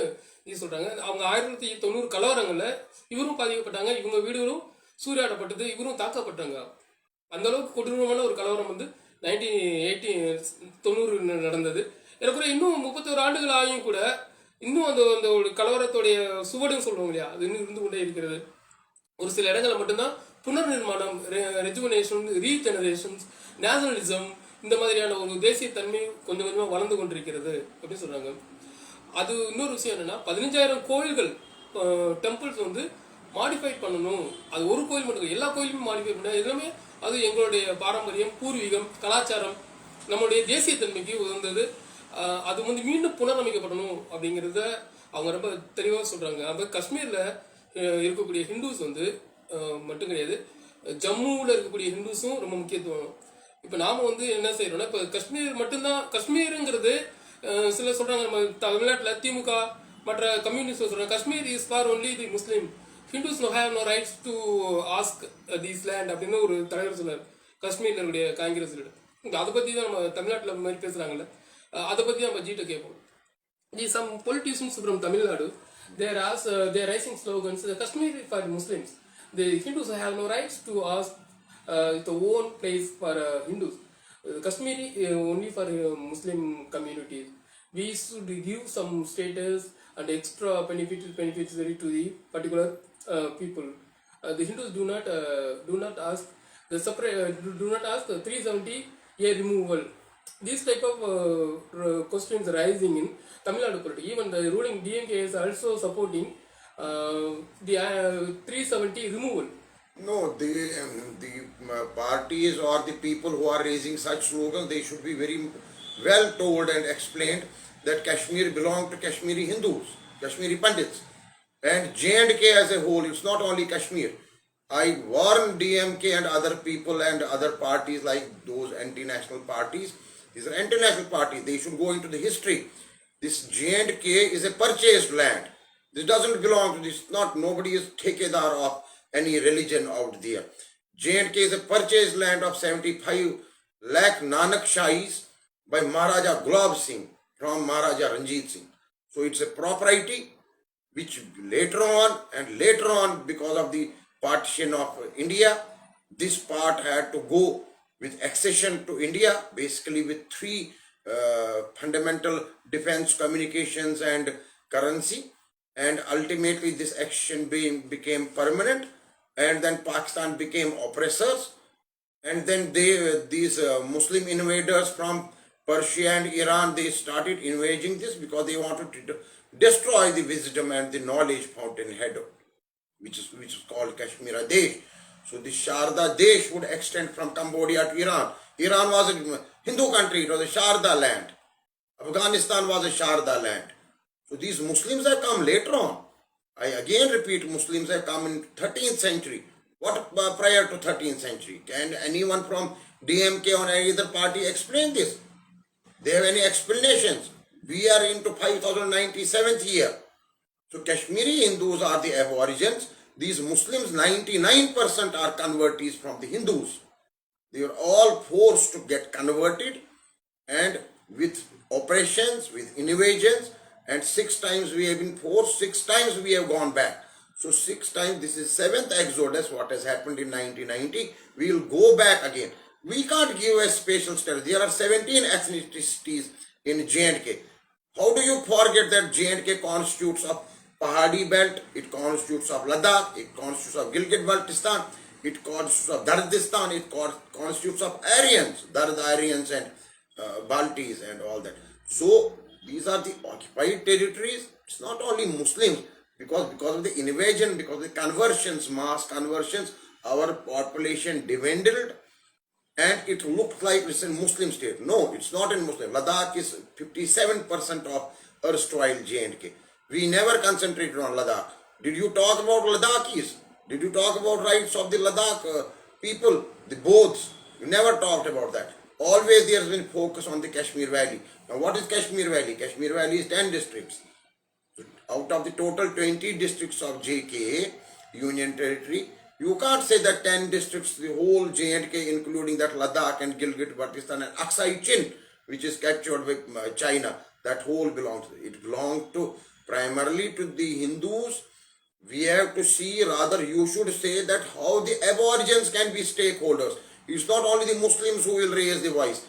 சொல்றாங்க. அவங்க 1990 கலவரங்கள்ல இவரும் பாதிக்கப்பட்டாங்க, இவங்க வீடுகளும் சூறையாடப்பட்டது, இவரும் தாக்கப்பட்டாங்க. அந்த அளவுக்கு கொடூரமான ஒரு கலவரம் வந்து 1990 நடந்தது. ஏறக்குறைய இன்னும் 31 ஆண்டுகள் ஆகியும் கூட இன்னும் அந்த அந்த ஒரு கலவரத்துடைய சுவடுன்னு சொல்றோம் இல்லையா, அது இன்னும் இருந்து கொண்டே இருக்கிறது. ஒரு சில இடங்களில் மட்டும்தான் புனர் நிர்மாணம், ரெஜுவனேஷன், ரீஜெனரேஷன்ஸ், நேஷனலிசம், இந்த மாதிரியான ஒரு தேசிய தன்மை கொஞ்சம் கொஞ்சமாக வளர்ந்து கொண்டிருக்கிறது அப்படின்னு சொல்றாங்க. அது இன்னொரு விஷயம் என்னன்னா, 15,000 கோயில்கள், டெம்பிள்ஸ் வந்து மாடிஃபைட் பண்ணணும். அது ஒரு கோயில் மட்டும், எல்லா கோயிலுமே மாடிஃபை பண்ண, எல்லாமே அது எங்களுடைய பாரம்பரியம், பூர்வீகம், கலாச்சாரம், நம்மளுடைய தேசிய தன்மைக்கு உகந்தது. அது வந்து மீண்டும் புனரமைக்கப்படணும் அப்படிங்கிறத அவங்க ரொம்ப தெளிவாக சொல்றாங்க. அப்போ காஷ்மீர்ல இருக்கக்கூடிய ஹிந்துஸ் வந்து மட்டும் கிடையாது, ஜம்முவில் இருக்கக்கூடிய ஹிந்துஸும் ரொம்ப முக்கியத்துவம். இப்போ நாம வந்து என்ன செய்யறோம்னா, இப்போ காஷ்மீர் மட்டும்தான், காஷ்மீருங்கிறது சில சொல்றாங்க, நம்ம தமிழ்நாட்டில் திமுக மற்ற கம்யூனிஸ்ட் சொல்றாங்க Kashmir is for only the Muslim, Hindus no have no rights to ask these land அப்படின்னு ஒரு தலைவர் சொன்னார் காஷ்மீர்ல இருக்கக்கூடிய காங்கிரஸ் லீடர். அதை பத்தி தான் நம்ம தமிழ்நாட்டில் மாதிரி பேசுறாங்கல்ல, அதை பத்தி நம்ம ஜீட்ட கேட்போம். Some politicians from Tamil Nadu, they are raising slogans. Kashmir is for Muslims. The Hindus have no rights to ask the own place for Hindus. Kashmir is only for Muslim communities. We should give some status and extra benefits to the particular people. The Hindus do not ask the separate, do not ask the 370A removal. These type of questions rising in Tamil Nadu politics. Even the ruling DMK is also supporting the 370 removal. No, the parties or the people who are raising such slogans, they should be very well told and explained that Kashmir belongs to Kashmiri Hindus, Kashmiri Pandits, and J&K as a whole. It's not only Kashmir. I warn DMK and other people and other parties like those anti-national parties. These are anti-national parties. They should go into the history. This J&K is a purchased land. This doesn't belong to this. Not nobody is takedar of any religion out there. J&K is a purchased land of 75 lakh Nanak Shahis by Maharaja Gulab Singh from Maharaja Ranjit Singh. So it's a property which later on because of the partition of India, this part had to go with accession to India, basically with 3 fundamental defense, communications and currency, and ultimately this action became permanent, and then Pakistan became oppressors, and then these Muslim invaders from Persia and Iran, they started invading this because they wanted to destroy the wisdom and the knowledge fountainhead, which is called Kashmir Desh. So the Sharda Desh would extend from Cambodia to Iran. Iran was a Hindu country, it was a Sharda land. Afghanistan was a Sharda land. So these Muslims have come later on. I again repeat, Muslims have come in 13th century. What prior to 13th century? Can anyone from DMK or any other party explain this? They have any explanations? We are into 5097th year. So Kashmiri Hindus are the aborigines. These Muslims, 99% are convertees from the Hindus. They were all forced to get converted, and with oppressions, with invasions, and 6 times we have been forced, 6 times we have gone back. So 6 times, this is 7th exodus, what has happened in 1990. We will go back again. We can't give a special status. There are 17 ethnicities in J&K. How do you forget that J&K constitutes of Pahadi belt, it constitutes of Ladakh, it constitutes of Gilgit-Baltistan, it constitutes of Dardistan, it constitutes of Aryans, Aryans and Baltis and all that. So these are the occupied territories. It's not only Muslims, because of the invasion, because of the conversions, mass conversions, our population dwindled, and it looked like it's a Muslim state. No, it's not in Muslim. Ladakh is 57% of erstwhile J&K. We never concentrated on Ladakh. Did you talk about Ladakhis? Did you talk about rights of the Ladakh people, the Bodhs? You never talked about that. Always there has been focus on the Kashmir Valley. Now what is Kashmir Valley? Kashmir Valley is 10 districts. Out of the total 20 districts of JK, Union Territory, you can't say that 10 districts, the whole J&K, including that Ladakh and Gilgit-Baltistan and Aksai Chin, which is captured by China, that whole belongs. It belongs to primarily to the Hindus. We have to see, rather you should say that how the aborigines can be stakeholders. It's not only the Muslims who will raise the voice.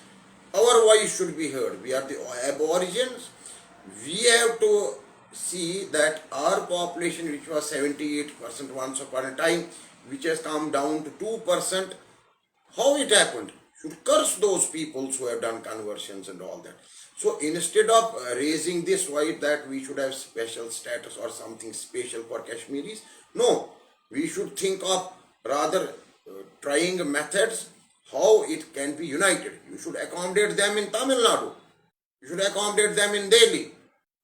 Our voice should be heard. We are the aborigines. We have to see that our population, which was 78% once upon a time, which has come down to 2%, how it happened? Should curse those people who have done conversions and all that. So instead of raising this voice that we should have special status or something special for Kashmiris, no, we should think of rather trying methods how it can be united. You should accommodate them in Tamil Nadu. You should accommodate them in Delhi.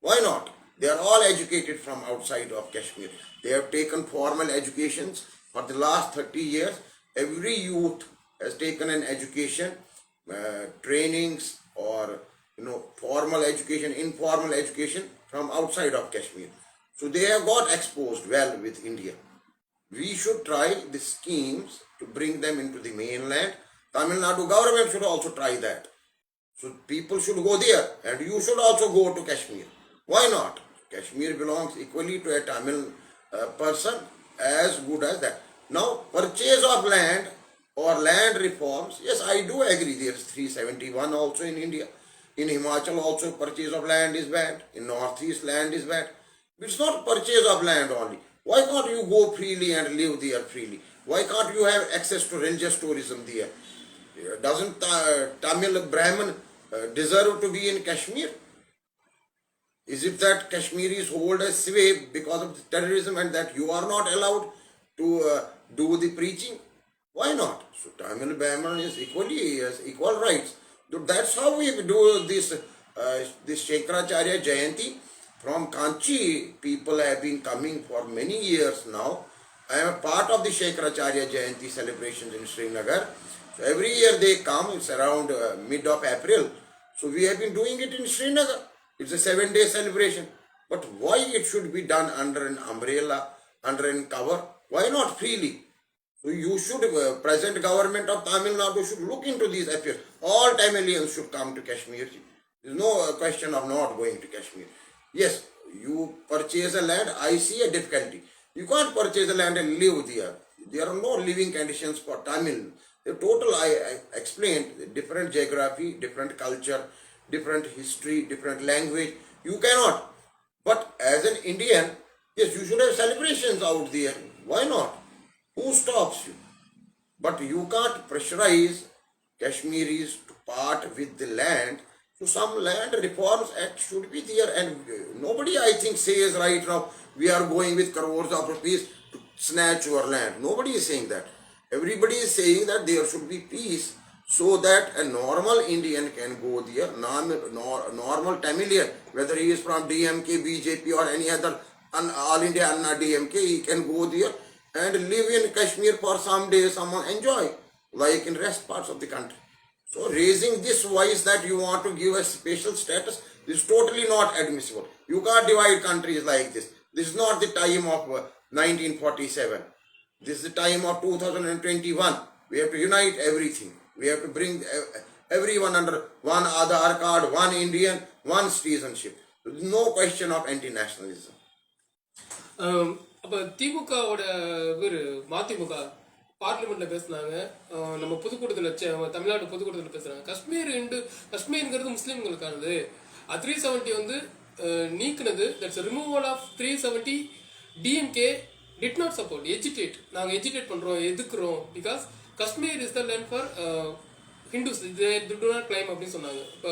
Why not? They are all educated from outside of Kashmir. They have taken formal educations for the last 30 years. Every youth has taken an education, trainings or formal education, informal education from outside of Kashmir. So they have got exposed well with India. We should try the schemes to bring them into the mainland. Tamil Nadu government should also try that. So people should go there and you should also go to Kashmir. Why not? Kashmir belongs equally to a Tamil person as good as that. Now, purchase of land or land reforms, yes, I do agree. There is 371 also in India. In Himachal also purchase of land is banned. In Northeast land is banned. It's not purchase of land only. Why can't you go freely and live there freely? Why can't you have access to religious tourism there? Doesn't Tamil Brahmin deserve to be in Kashmir? Is it that Kashmiris hold a sway because of terrorism and that you are not allowed to do the preaching? Why not? So Tamil Brahmin is equally has equal rights. So that's how we do this Shankaracharya Jayanti. From Kanchi, people have been coming for many years now. I am a part of the Shankaracharya Jayanti celebrations in Srinagar. So every year they come, it's around mid of April. So we have been doing it in Srinagar. It's a 7-day celebration. But why it should be done under an umbrella, under an cover? Why not freely? So you should, present government of Tamil Nadu should look into these affairs. All Tamilians should come to Kashmir. There is no question of not going to Kashmir. Yes, you purchase a land, I see a difficulty. You can't purchase a land and live there. There are no living conditions for Tamil. The total, I explained, different geography, different culture, different history, different language. You cannot. But as an Indian, yes, you should have celebrations out there. Why not? Who stops you? But you can't pressurize Kashmiris to part with the land. So some land reforms act should be there, and nobody, I think, says right now we are going with crores of rupees to snatch your land. Nobody is saying that. Everybody is saying that there should be peace so that a normal Indian can go there, normal Tamilian, whether he is from DMK, BJP or any other All India Anna DMK, he can go there and live in Kashmir for some days, someone enjoy, like in rest parts of the country. So raising this voice that you want to give a special status is totally not admissible. You can't divide countries like this. This is not the time of 1947. This is the time of 2021. We have to unite everything. We have to bring everyone under one Aadhaar card, one Indian, one citizenship. There is no question of anti-nationalism. அப்போ திமுகவோட இவர் மதிமுக பார்லிமெண்ட்டில் பேசுனாங்க, நம்ம பொதுக்கூட்டத்தில் தமிழ்நாடு பொதுக்கூட்டத்தில் பேசுகிறாங்க, காஷ்மீருங்கிறது முஸ்லீம்களுக்கானது. 370 வந்து நீக்கினது, that's removal of 370. DMK did not support, agitate, நாங்கள் எஜிடேட் பண்ணுறோம், எதுக்குறோம், because Kashmir is the land for Hindus, they do not claim அப்படின்னு சொன்னாங்க. இப்போ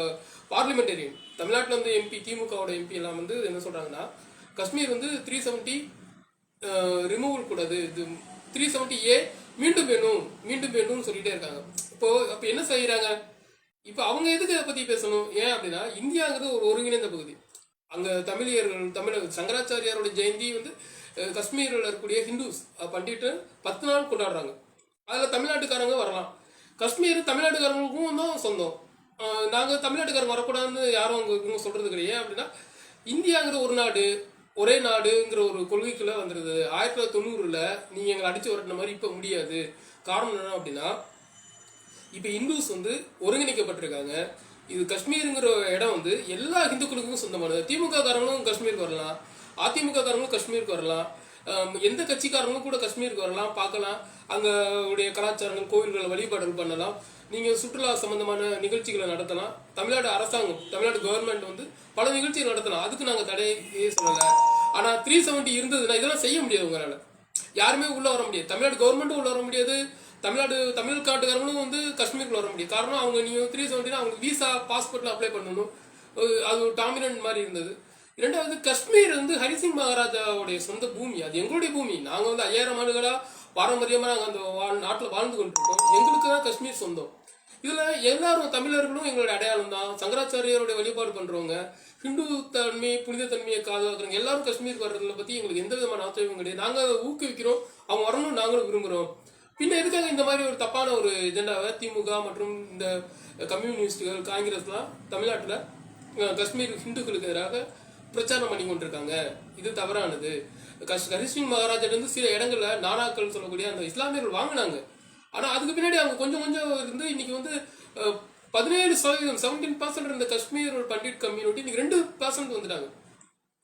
பார்லிமெண்டேரியன் தமிழ்நாட்டில் வந்து எம்பி, திமுகவோட எம்பி எல்லாம் வந்து என்ன சொல்கிறாங்கன்னா, காஷ்மீர் வந்து 370 ரிமூவல் கூடாது, இது 370A மீண்டும் வேணும் மீண்டும் வேணும்னு சொல்லிட்டே இருக்காங்க. அப்போ என்ன செய்யறாங்க? இப்போ அவங்க எதுக்கு இதை பத்தி பேசணும்? ஏன் அப்படின்னா இந்தியாங்கிறது ஒரு ஒருங்கிணைந்த பகுதி. அங்க தமிழ் சங்கராச்சாரியாரோட ஜெயந்தி வந்து காஷ்மீரில் இருக்கக்கூடிய ஹிந்துஸ் பண்டிட்டு 10 நாள் கொண்டாடுறாங்க. அதுல தமிழ்நாட்டுக்காரங்க வரலாம். காஷ்மீர் தமிழ்நாட்டுக்காரங்களுக்கும் தான் சொந்தம். நாங்கள் தமிழ்நாட்டுக்காரங்க வரக்கூடாதுன்னு யாரும் அங்கே சொல்றது கிடையாது. அப்படின்னா இந்தியாங்கிற ஒரு நாடு ஒரே நாடுங்கிற ஒரு கொள்கைக்குள்ள வந்துடுது. 1990 நீங்க எங்களை அடிச்சு வரட்டின மாதிரி இப்ப முடியாது. காரணம் என்ன அப்படின்னா இப்ப இந்துஸ் வந்து ஒருங்கிணைக்கப்பட்டிருக்காங்க. இது காஷ்மீருங்கிற இடம் வந்து எல்லா இந்துக்களுக்கும் சொந்தமானது. திமுக காரங்களும் காஷ்மீருக்கு வரலாம், அதிமுக காரங்களும் காஷ்மீருக்கு வரலாம், எந்த கட்சிக்காரங்களும் கூட காஷ்மீருக்கு வரலாம், பார்க்கலாம். அங்க உடைய கலாச்சாரங்கள், கோவில்கள், வழிபாடுகள் பண்ணலாம். நீங்க சுற்றுலா சம்பந்தமான நிகழ்ச்சிகளை நடத்தலாம். தமிழ்நாடு அரசாங்கம், தமிழ்நாடு கவர்மெண்ட் வந்து பல நிகழ்ச்சிகள் நடத்தலாம். அதுக்கு நாங்க தடையே சொல்லல. ஆனா 370 இருந்ததுன்னா இதெல்லாம் செய்ய முடியாது. உங்களால யாருமே உள்ள வர முடியாது. தமிழ்நாடு கவர்மெண்ட்டும் உள்ள வர முடியாது. தமிழ்நாட்டுக்காரங்களும் வந்து காஷ்மீருக்கு வர முடியாது. காரணம் அவங்க நீங்க 370 அவங்களுக்கு விசா பாஸ்போர்ட்ல அப்ளை பண்ணணும். அது ஒரு டாமினன்ட் மாதிரி இருந்தது. இரண்டாவது, காஷ்மீர் வந்து ஹரிசிங் மகாராஜாவுடைய சொந்த பூமி. அது எங்களுடைய பூமி. நாங்க வந்து 5000 ஆண்டுகளா பாரம்பரியமா நாங்க அந்த நாட்டில் வாழ்ந்து கொண்டிருக்கோம். எங்களுக்கு தான் காஷ்மீர் சொந்தம். இதுல எல்லாரும் தமிழர்களும் எங்களுடைய அடையாளம் தான். சங்கராச்சாரியாருடைய வழிபாடு பண்றவங்க, ஹிந்து தன்மை, புனித தன்மையை காதலிக்கிறவங்க எல்லாரும் காஷ்மீருக்கு வர்றதுல பத்தி எங்களுக்கு எந்த விதமான ஆச்சரியமும் கிடையாது. நாங்க அதை ஊக்குவிக்கிறோம். அவங்க வரணும், நாங்களும் விரும்புறோம். பின்ன எதுக்காக இந்த மாதிரி ஒரு தப்பான ஒரு எஜெண்டாவை திமுக மற்றும் இந்த கம்யூனிஸ்டுகள், காங்கிரஸ்லாம் தமிழ்நாட்டில் காஷ்மீர் ஹிந்துக்களுக்கு எதிராக பிரச்சாரம் பண்ணி கொண்டிருக்காங்க? இது தவறானது. ஹரிசிங் மகாராஜர் வந்து சில இடங்கள்ல நானாக்கள் சொல்லக்கூடிய அந்த இஸ்லாமியர்கள் வாங்கினாங்க. ஆனா அதுக்கு பின்னாடி அவங்க கொஞ்சம் கொஞ்சம் இருந்து இன்னைக்கு வந்து 17% 17% இருந்த காஷ்மீர் பண்டிட் கம்யூனிட்டி இன்னைக்கு 2% வந்துட்டாங்க.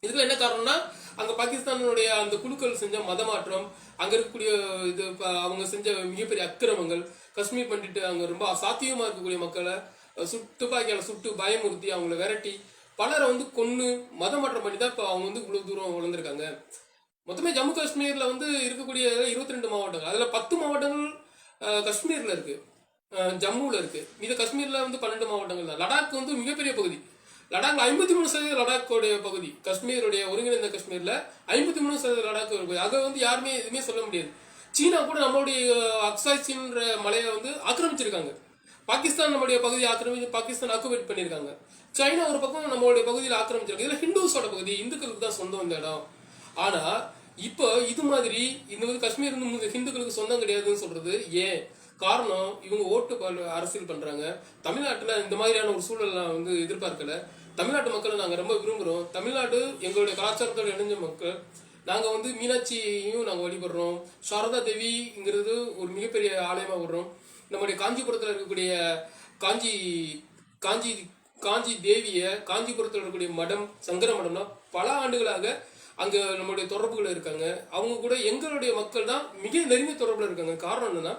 இதுக்கு என்ன காரணம்னா அங்க பாகிஸ்தானுடைய அந்த குழுக்கள் செஞ்ச மதமாற்றம், அங்க இருக்கக்கூடிய இது அவங்க செஞ்ச மிகப்பெரிய அக்கிரமங்கள், காஷ்மீர் பண்டிட்டு அங்க ரொம்ப அசாத்தியமா இருக்கக்கூடிய மக்களை துப்பாக்கியால சுட்டு பயமுறுத்தி அவங்கள விரட்டி பலரை வந்து கொன்னு மதமாற்றம் பண்ணி தான் இப்போ அவங்க வந்து இவ்வளவு தூரம் வளர்ந்துருக்காங்க. மொத்தமே ஜம்மு காஷ்மீர்ல வந்து இருக்கக்கூடிய 22 மாவட்டங்கள், அதுல 10 மாவட்டங்கள் காஷ்மீர்ல இருக்கு, ஜம்முல இருக்கு. இது காஷ்மீர்ல வந்து 12 மாவட்டங்கள் தான். லடாக் வந்து மிகப்பெரிய பகுதி. லடாக் 53% லடாக்கோடைய பகுதி. காஷ்மீருடைய ஒருங்கிணைந்த காஷ்மீர்ல 53% லடாக் பகுதி. அதை வந்து யாருமே எதுவுமே சொல்ல முடியாது. சீனா கூட நம்மளுடைய அக்சாய்சின்ற மலையை வந்து ஆக்கிரமிச்சிருக்காங்க. பாகிஸ்தான் நம்மளுடைய பகுதியை ஆக்கிரமிச்சு பாகிஸ்தான் ஆக்குபேட் பண்ணியிருக்காங்க. சைனா ஒரு பக்கம் நம்மளுடைய பகுதியில் ஆக்கிரமிச்சிருக்காங்க. இதுல ஹிந்துஸோட பகுதி, இந்துக்களுக்கு தான் சொந்தம் இந்த இடம். ஆனா இப்போ இது மாதிரி இந்த வந்து காஷ்மீர் ஹிந்துக்களுக்கு சொந்தம் கிடையாதுன்னு சொல்றது ஏன்? காரணம் இவங்க ஓட்டு அரசியல் பண்றாங்க. தமிழ்நாட்டுல இந்த மாதிரியான ஒரு சூழல்லாம் வந்து எதிர்பார்க்கல. தமிழ்நாட்டு மக்களை நாங்க ரொம்ப விரும்புறோம். தமிழ்நாடு எங்களுடைய கலாச்சாரத்தோட இணைஞ்ச மக்கள். நாங்க வந்து மீனாட்சியையும் நாங்க வழிபடுறோம். சாரதா தேவிங்கிறது ஒரு மிகப்பெரிய ஆலயமா வர்றோம். நம்முடைய காஞ்சிபுரத்துல இருக்கக்கூடிய காஞ்சி தேவிய காஞ்சிபுரத்தில் இருக்கக்கூடிய மடம், சங்கர மடம்னா பல ஆண்டுகளாக அங்க நம்மளுடைய தொடர்புகள் இருக்காங்க. அவங்க கூட எங்களுடைய மக்கள் தான் மிக நெருங்கிய தொடர்புல இருக்காங்க. காரணம் என்னன்னா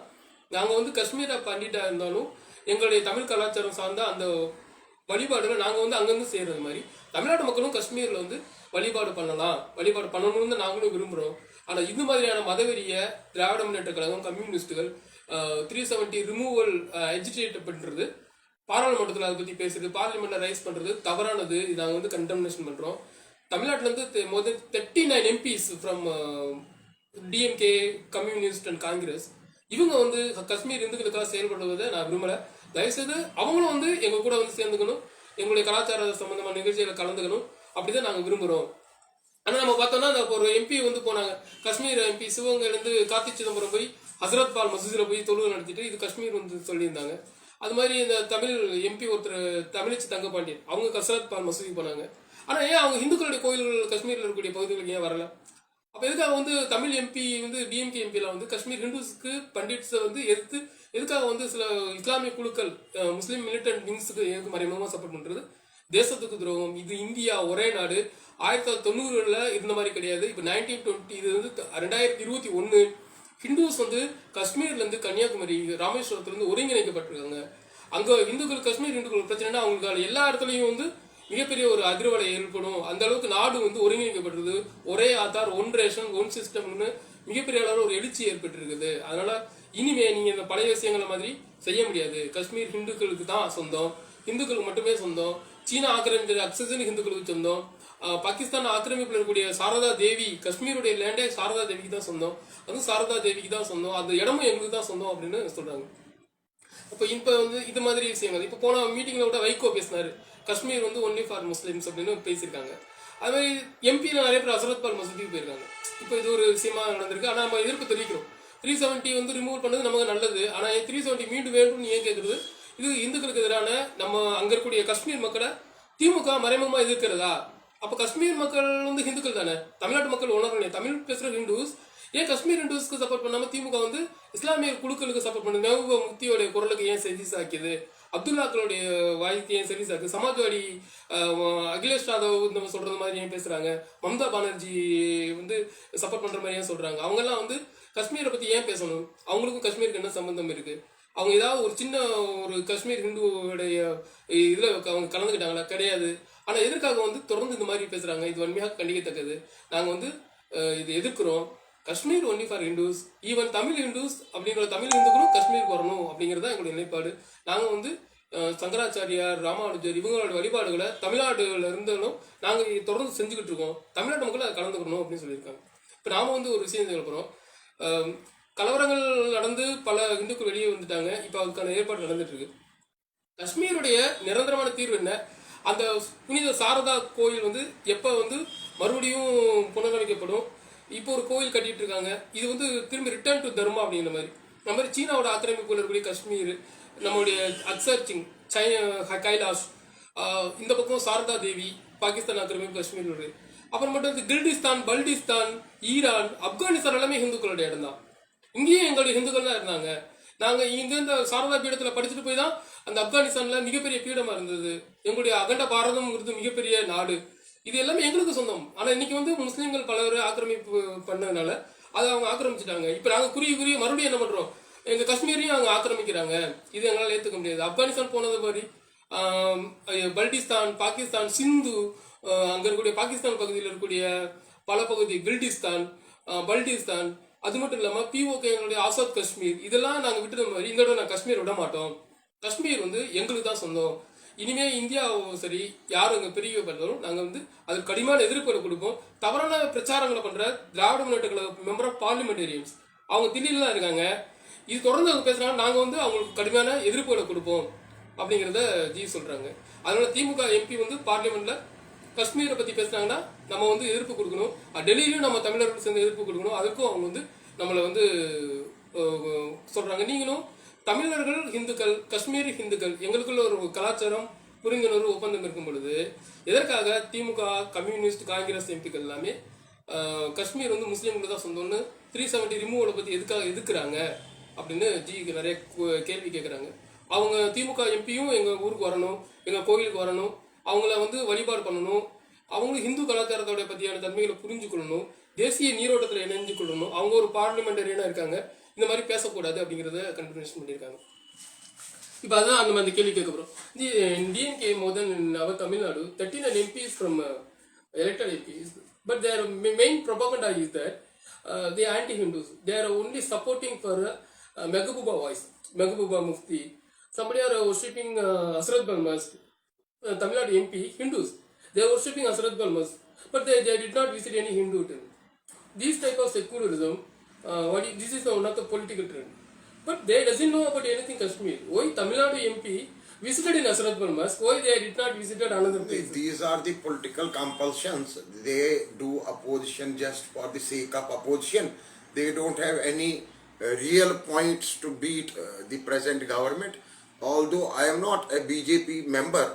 நாங்க வந்து காஷ்மீரை பண்டிட்டா இருந்தாலும் எங்களுடைய தமிழ் கலாச்சாரம் சார்ந்த அந்த வழிபாடுகள் நாங்க வந்து அங்கிருந்து செய்யறது மாதிரி தமிழ்நாட்டு மக்களும் காஷ்மீர்ல வந்து வழிபாடு பண்ணணும்னு நாங்களும் விரும்புறோம். ஆனா இது மாதிரியான மதவெறிய திராவிட முன்னேற்ற கழகம், கம்யூனிஸ்டுகள் 370 ரிமூவல் எஜிடேட் பண்றது, பாராளுமன்றத்தில் அதை பத்தி பேசுறது, பார்லிமெண்ட்ல ரைஸ் பண்றது தவறானது. இது நாங்க வந்து கண்டெம்னேஷன் பண்றோம். தமிழ்நாட்டில இருந்து 39 MPs from DMK, communist and Congress இவங்க வந்து காஷ்மீர் இந்துக்களுக்காக செயல்படுவதை நான் விரும்பல. தயவுசெய்து அவங்களும் வந்து எங்க கூட வந்து சேர்ந்துக்கணும், எங்களுடைய கலாச்சார சம்பந்தமான நிகழ்ச்சிகளை கலந்துக்கணும். அப்படிதான் நாங்க விரும்புறோம். ஆனா நம்ம பார்த்தோம்னா ஒரு MP வந்து போனாங்க, காஷ்மீர் MP சிவகங்கையில இருந்து கார்த்தி சிதம்பரம் போய் ஹசரத் பால் மசூதியில போய் தொழுகை நடத்திட்டு இது காஷ்மீர் வந்து சொல்லியிருந்தாங்க. அது மாதிரி இந்த தமிழ் MP ஒருத்தர் தமிழிச்சி தங்கபாண்டியன் அவங்க ஹசரத் பால் மசூதி போனாங்க. ஆனா ஏன் அவங்க இந்துக்களுடைய கோயில்கள் காஷ்மீர்ல இருக்கக்கூடிய பகுதிகளுக்கு ஏன் வரல? அப்ப எதுக்காக வந்து தமிழ் MP வந்து டிஎம்கே எம்பில வந்து காஷ்மீர் ஹிந்துஸ்க்கு பண்டிட்ஸை வந்து எதுக்காக வந்து சில இஸ்லாமிய குழுக்கள், முஸ்லீம் மிலிட்டன்ட் விங்ஸுக்கு எனக்கு மறைமுகமா சப்போர்ட் பண்றது தேசத்துக்கு துரோகம். இது இந்தியா ஒரே நாடு. 1990 இருந்த மாதிரி கிடையாது. இப்ப 1920 இது வந்து 2021 ஹிந்துஸ் வந்து காஷ்மீர்ல இருந்து கன்னியாகுமரி, ராமேஸ்வரத்துல இருந்து ஒருங்கிணைக்கப்பட்டிருக்காங்க. அங்க இந்துக்கள் காஷ்மீர் இந்துக்கள் பிரச்சனைனா அவங்களுக்கு எல்லா இடத்துலயும் வந்து மிகப்பெரிய ஒரு அதிர்வலை ஏற்படும். அந்த அளவுக்கு நாடு வந்து ஒருங்கிணைக்கப்பட்டிருக்கு. ஒரே ஆதார், ஒன் ரேஷன், ஒன் சிஸ்டம்னு மிகப்பெரிய அளவில் ஒரு எழுச்சி ஏற்பட்டிருக்குது. அதனால இனிமே நீங்க இந்த பழைய விஷயங்களை மாதிரி செய்ய முடியாது. காஷ்மீர் ஹிந்துக்களுக்கு தான் சொந்தம், இந்துக்களுக்கு மட்டுமே சொந்தம். சீனா ஆக்கிரமிச்சது அக்சசன் ஹிந்துக்களுக்கு சொந்தம். பாகிஸ்தான் ஆக்கிரமிப்பில் இருக்கக்கூடிய சாரதா தேவி, காஷ்மீருடைய லேண்டே சாரதா தேவிக்கு தான் சொந்தம், அதுவும் சாரதா தேவிக்கு தான் சொந்தம், அந்த இடமும் எங்களுக்கு தான் சொந்தம் அப்படின்னு சொல்றாங்க. அப்போ இப்போ வந்து இது மாதிரி விஷயங்கள் இப்போ போன மீட்டிங்ல கூட வைகோ பேசினாரு, காஷ்மீர் வந்து ஒன்லி ஃபார் முஸ்லிம்ஸ் அப்படின்னு பேசியிருக்காங்க. அது மாதிரி எம்பியில் நிறைய பேர் ஹசரத்பால் மசூதிக்கு போயிருக்காங்க. இப்போ இது ஒரு விஷயமா நடந்திருக்கு. ஆனால் நம்ம எதிர்ப்பு தெரிவிக்கிறோம். 370 வந்து ரிமூவ் பண்ணது நமக்கு நல்லது. ஆனால் 370 மீண்டும் வேண்டும்னு ஏன் கேட்குறது? இது இந்துக்களுக்கு எதிரான நம்ம அங்கே இருக்கக்கூடிய காஷ்மீர் மக்களை திமுக மறைமுகமாக எதிர்க்கிறதா? அப்போ காஷ்மீர் மக்கள் வந்து ஹிந்துக்கள் தானே, தமிழ்நாட்டு மக்கள் உணர்வு. தமிழ் பேசுகிற ஹிந்துஸ் ஏன் காஷ்மீர் ஹிந்துஸ்க்கு சப்போர்ட் பண்ணாம திமுக வந்து இஸ்லாமிய குழுக்களுக்கு சப்போர்ட் பண்ணுது? மெஹபூபா முஃப்தியோடைய குரலுக்கு ஏன் செவி சாக்கியது? அப்துல்லாக்களுடைய வாய்க்கு ஏன் செவி சாக்கு? சமாஜ்வாடி அகிலேஷ் யாதவ் நம்ம சொல்றது மாதிரி ஏன் பேசுறாங்க? மம்தா பானர்ஜி வந்து சப்போர்ட் பண்ற மாதிரி ஏன் சொல்றாங்க? அவங்க எல்லாம் வந்து காஷ்மீரை பத்தி ஏன் பேசணும்? அவங்களுக்கும் காஷ்மீருக்கு என்ன சம்பந்தம் இருக்கு? அவங்க ஏதாவது ஒரு சின்ன ஒரு காஷ்மீர் ஹிந்துவோடைய இதுல அவங்க கலந்துக்கிட்டாங்களா? கிடையாது. ஆனா எதற்காக வந்து தொடர்ந்து இந்த மாதிரி பேசுறாங்க? இது வன்மையாக கண்டிக்கத்தக்கது. நாங்க வந்து இது எதிர்க்கிறோம். Kashmir only for Hindus, even Tamil Hindus அப்படிங்கிற தமிழ் இந்துக்களும் காஷ்மீருக்கு வரணும் அப்படிங்கிறது தான் எங்களுடைய நிலைப்பாடு. நாங்கள் வந்து சங்கராச்சாரியார், ராமானுஜர் இவங்களோட வழிபாடுகளை தமிழ்நாடுல இருந்தாலும் நாங்கள் தொடர்ந்து செஞ்சுக்கிட்டு இருக்கோம். தமிழ்நாட்டு மக்கள் அதை கலந்துக்கணும் அப்படின்னு சொல்லியிருக்காங்க. இப்போ நாம வந்து ஒரு விஷயம் சொல்கிறோம், கலவரங்கள் நடந்து பல இந்துக்கள் வெளியே வந்துட்டாங்க. இப்போ அதுக்கான ஏற்பாடு நடந்துட்டு இருக்கு. காஷ்மீருடைய நிரந்தரமான தீர்வு என்ன? அந்த புனித சாரதா கோயில் வந்து எப்போ வந்து மறுபடியும் புனரமைக்கப்படும்? இப்போ ஒரு கோயில் கட்டிட்டு இருக்காங்க. இது வந்து திரும்பி ரிட்டர்ன் டு தர்மா அப்படிங்கிற மாதிரி. நம்ம மாதிரி சீனாவோட ஆக்கிரமிப்புல இருக்கக்கூடிய காஷ்மீர், நம்மளுடைய அக்சர் சிங், கைலாஷ், இந்த பக்கம் சாரதா தேவி, பாகிஸ்தான் ஆக்கிரமிப்பு காஷ்மீர் இருக்கு. அப்புறம் மட்டும் கில்டிஸ்தான், பல்டிஸ்தான், ஈரான், ஆப்கானிஸ்தான் எல்லாமே ஹிந்துக்களுடைய இடம் தான். இங்கேயும் எங்களுடைய ஹிந்துக்கள் தான் இருந்தாங்க. நாங்கள் இங்க இந்த சாரதா பீடத்தில் படிச்சுட்டு போய் தான் அந்த ஆப்கானிஸ்தான்ல மிகப்பெரிய பீடமா இருந்தது. எங்களுடைய அகண்ட பாரதம்ங்கிறது மிகப்பெரிய நாடு. இது எல்லாமே எங்களுக்கு சொந்தம். ஆனா இன்னைக்கு வந்து முஸ்லீம்கள் பலர் ஆக்கிரமிப்பு பண்ணதுனால அதை அவங்க ஆக்கிரமிச்சுட்டாங்க. இப்ப நாங்க குறுகிய மறுபடியும் என்ன பண்றோம்? எங்க காஷ்மீரையும் அவங்க ஆக்கிரமிக்கிறாங்க. இது எங்களால் ஏத்துக்க முடியாது. ஆப்கானிஸ்தான் போனது மாதிரி பல்டிஸ்தான், பாகிஸ்தான், சிந்து, அங்க இருக்கக்கூடிய பாகிஸ்தான் பகுதியில் இருக்கக்கூடிய பல பகுதி, கில்டிஸ்தான், பல்டிஸ்தான், அது மட்டும் இல்லாம பிஓகே எங்களுடைய ஆசாத் காஷ்மீர், இதெல்லாம் நாங்க விட்டுற மாதிரி இந்த நான் காஷ்மீர் விட மாட்டோம். காஷ்மீர் வந்து எங்களுக்கு தான் சொந்தம். இனிமே இந்தியாவும் சரி யாரும் எங்க பெரிய பண்ணாலும் நாங்க வந்து அதுக்கு கடுமையான எதிர்ப்புகளை கொடுப்போம். தவறான பிரச்சாரங்களை பண்ற திராவிட முன்னேற்ற கழக மெம்பர் ஆஃப் பார்லிமெண்டேரியன்ஸ் அவங்க தில்லியில தான் இருக்காங்க. இது தொடர்ந்து அவங்க பேசுறாங்க. நாங்க வந்து அவங்களுக்கு கடுமையான எதிர்ப்புகளை கொடுப்போம் அப்படிங்கிறத ஜி சொல்றாங்க. அதனால திமுக எம்பி வந்து பார்லிமெண்ட்ல காஷ்மீரை பத்தி பேசுனாங்கன்னா நம்ம வந்து எதிர்ப்பு கொடுக்கணும். டெல்லியிலும் நம்ம தமிழர்கள் சேர்ந்து எதிர்ப்பு கொடுக்கணும். அதுக்கும் அவங்க வந்து நம்மளை வந்து சொல்றாங்க. நீங்களும் தமிழர்கள் ஹிந்துக்கள், காஷ்மீர் ஹிந்துக்கள், எங்களுக்குள்ள ஒரு கலாச்சாரம் புரிந்துணர்வு ஒப்பந்தம் இருக்கும் பொழுது எதற்காக திமுக, கம்யூனிஸ்ட், காங்கிரஸ் எம்பிக்கள் எல்லாமே காஷ்மீர் வந்து முஸ்லீம்களுக்கு தான் சொந்தம்னு 370 ரிமூவலை பத்தி எதுக்காக எதுக்குறாங்க அப்படின்னு ஜிக்கு நிறைய கேள்வி கேட்குறாங்க. அவங்க திமுக எம்பியும் எங்க ஊருக்கு வரணும், எங்க கோயிலுக்கு வரணும், அவங்கள வந்து வழிபாடு பண்ணணும், அவங்களும் ஹிந்து கலாச்சாரத்தோட பத்தியான தன்மைகளை புரிஞ்சு கொள்ளணும், தேசிய நீரோட்டத்தில் இணைஞ்சு கொள்ளணும். அவங்க ஒரு பார்லிமெண்டரியனா இருக்காங்க, இந்த மாதிரி பேசக்கூடாது அப்படிங்கிறத கன்ஃபர்மேஷன் பண்ணியிருக்காங்க. இப்போ அதான் அந்த மாதிரி கேள்வி கேட்க போகிறோம். DMK more then in our Tamil Nadu 39 MPs from elected MPs, but their main propaganda is that they are anti-Hindus. They are only supporting for Mehbooba voice, Mehbooba Mufti. Somebody are worshipping Asrat Balmas, Tamil Nadu MP, Hindus. They are worshipping Asrat Balmas, but they did not visit any Hindu temple. This type of secularism, this is one of the political trend. But they doesn't know about anything Kashmir. Why Tamil Nadu MP visited in Asrat Balmas? Why they did not visited another place? These are the political compulsions. They do opposition just for the sake of opposition. They don't have any real points to beat the present government. Although I am not a BJP member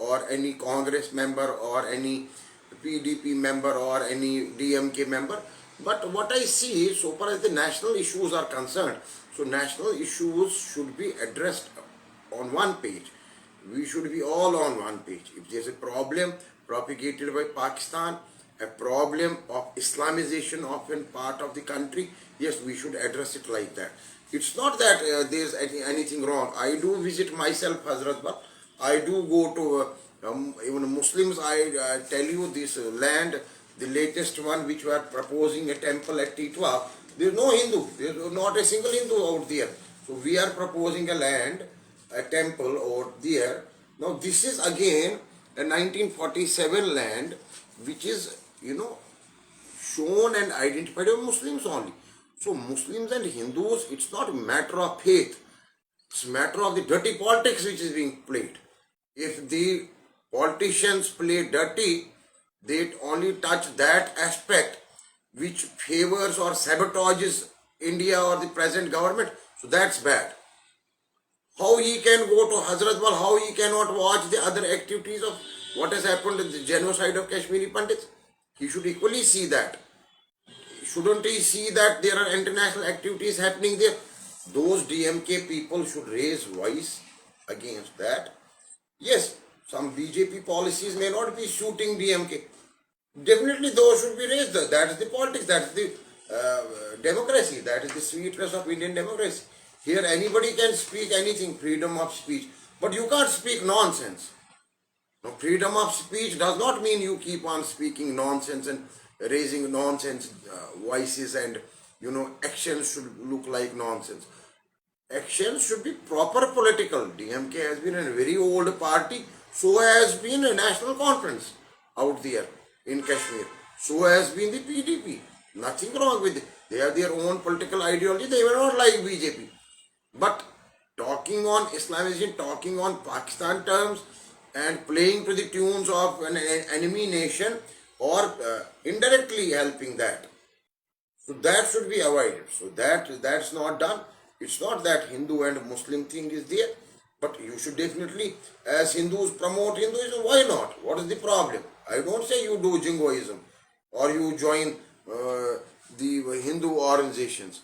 or any Congress member or any PDP member or any DMK member, but what I see, so far as the national issues are concerned, so national issues should be addressed on one page. We should be all on one page. If there's a problem propagated by Pakistan, a problem of Islamization of a part of the country, yes, we should address it like that. It's not that there's anything wrong. I do visit myself Hazrat Bal. I do go to even Muslims. I tell you this land, the latest one which were proposing a temple at Titwa, there is no Hindu. There is not a single Hindu out there. So we are proposing a land, a temple out there. Now this is again a 1947 land which is, shown and identified by Muslims only. So Muslims and Hindus, it's not a matter of faith. It's a matter of the dirty politics which is being played. If the politicians play dirty, they only touch that aspect which favors or sabotages India or the present government. So that's bad. How he can go to Hazratbal, how he cannot watch the other activities of what has happened in the genocide of Kashmiri Pandits? He should equally see that. Shouldn't he see that there are international activities happening there? Those DMK people should raise voice against that. Yes, some BJP policies may not be suiting DMK. Definitely those should be raised. That is the politics, that is the democracy, that is the sweetness of Indian democracy. Here anybody can speak anything, freedom of speech. But you can't speak nonsense. Now, freedom of speech does not mean you keep on speaking nonsense and raising nonsense voices and, actions should look like nonsense. Actions should be proper political. DMK has been a very old party. So has been a national conference out there in Kashmir. So has been the PDP. Nothing wrong with it. They have their own political ideology. They were not like BJP. But talking on Islamization, talking on Pakistan terms and playing to the tunes of an enemy nation or indirectly helping that. So that should be avoided. So that's not done. It's not that Hindu and Muslim thing is there. But you should definitely, as Hindus, promote Hinduism. Why not? What is the problem? I don't say you do Jingoism or you join the Hindu organizations.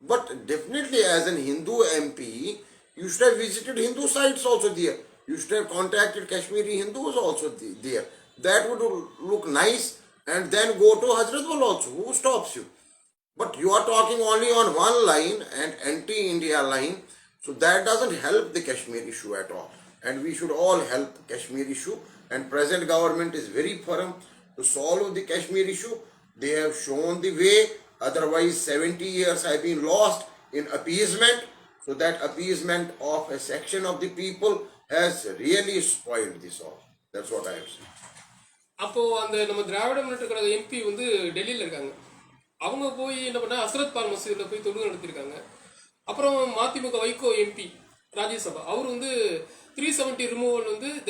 But definitely as an Hindu MP, you should have visited Hindu sites also there. You should have contacted Kashmiri Hindus also there. That would look nice, and then go to Hazratbal also. Who stops you? But you are talking only on one line and anti-India line. So that doesn't help the Kashmir issue at all. And we should all help the Kashmir issue. And present government is very firm to solve the Kashmir issue. They have shown the way. Otherwise 70 years have been lost in appeasement. So that appeasement of a section of the people has really spoiled this all. That's what I have said. அப்போ அந்த நம்ம திராவிட முன்னேற்ற கழக MP வந்து டெல்லியில் இருக்காங்க. அவங்க போய் என்ன பண்ணா ஹஸ்ரத் பால் மசூதியில் போய் தொழுகை நடத்திருக்காங்க. அப்புறம் மதிமுக வைகோ எம்பி ராஜ்யசபா அவர் வந்து 370 ரிமூவல் வந்து த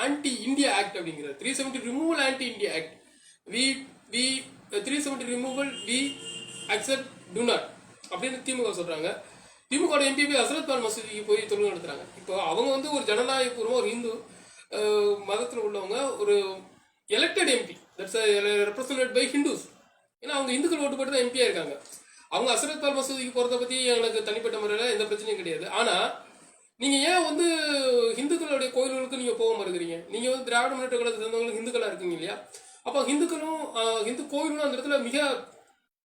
ஆன்டி இந்தியா ஆக்ட் அப்படிங்கிறார். 370 removal anti India act. We 370 removal we accept do not அப்படின்னு திமுக சொல்றாங்க. திமுக எம்பி போய் ஹஸ்ரத் பால் மசூதிக்கு போய் தொழுகை நடத்துறாங்க. இப்போ அவங்க வந்து ஒரு ஜனநாயக பூர்வம் ஒரு இந்து மதத்தில் உள்ளவங்க ஒரு elected MP that's represented by Hindus. ஏன்னா அவங்க இந்துக்கள் ஓட்டு போட்டு தான் எம்பியா இருக்காங்க. அவங்க ஹஸ்ரத் பால் மசூதிக்கு போகிறத பற்றி எனக்கு தனிப்பட்ட முறையில் எந்த பிரச்சனையும் கிடையாது. ஆனால் நீங்கள் ஏன் வந்து ஹிந்துக்களுடைய கோயில்களுக்கு நீங்கள் போக மறுக்கிறீங்க? நீங்கள் வந்து திராவிட முன்னேற்ற கழகத்தை சேர்ந்தவங்களுக்கு ஹிந்துக்களாக இருக்கீங்க இல்லையா? அப்போ ஹிந்துக்களும் ஹிந்து கோயில்களும் அந்த இடத்துல மிக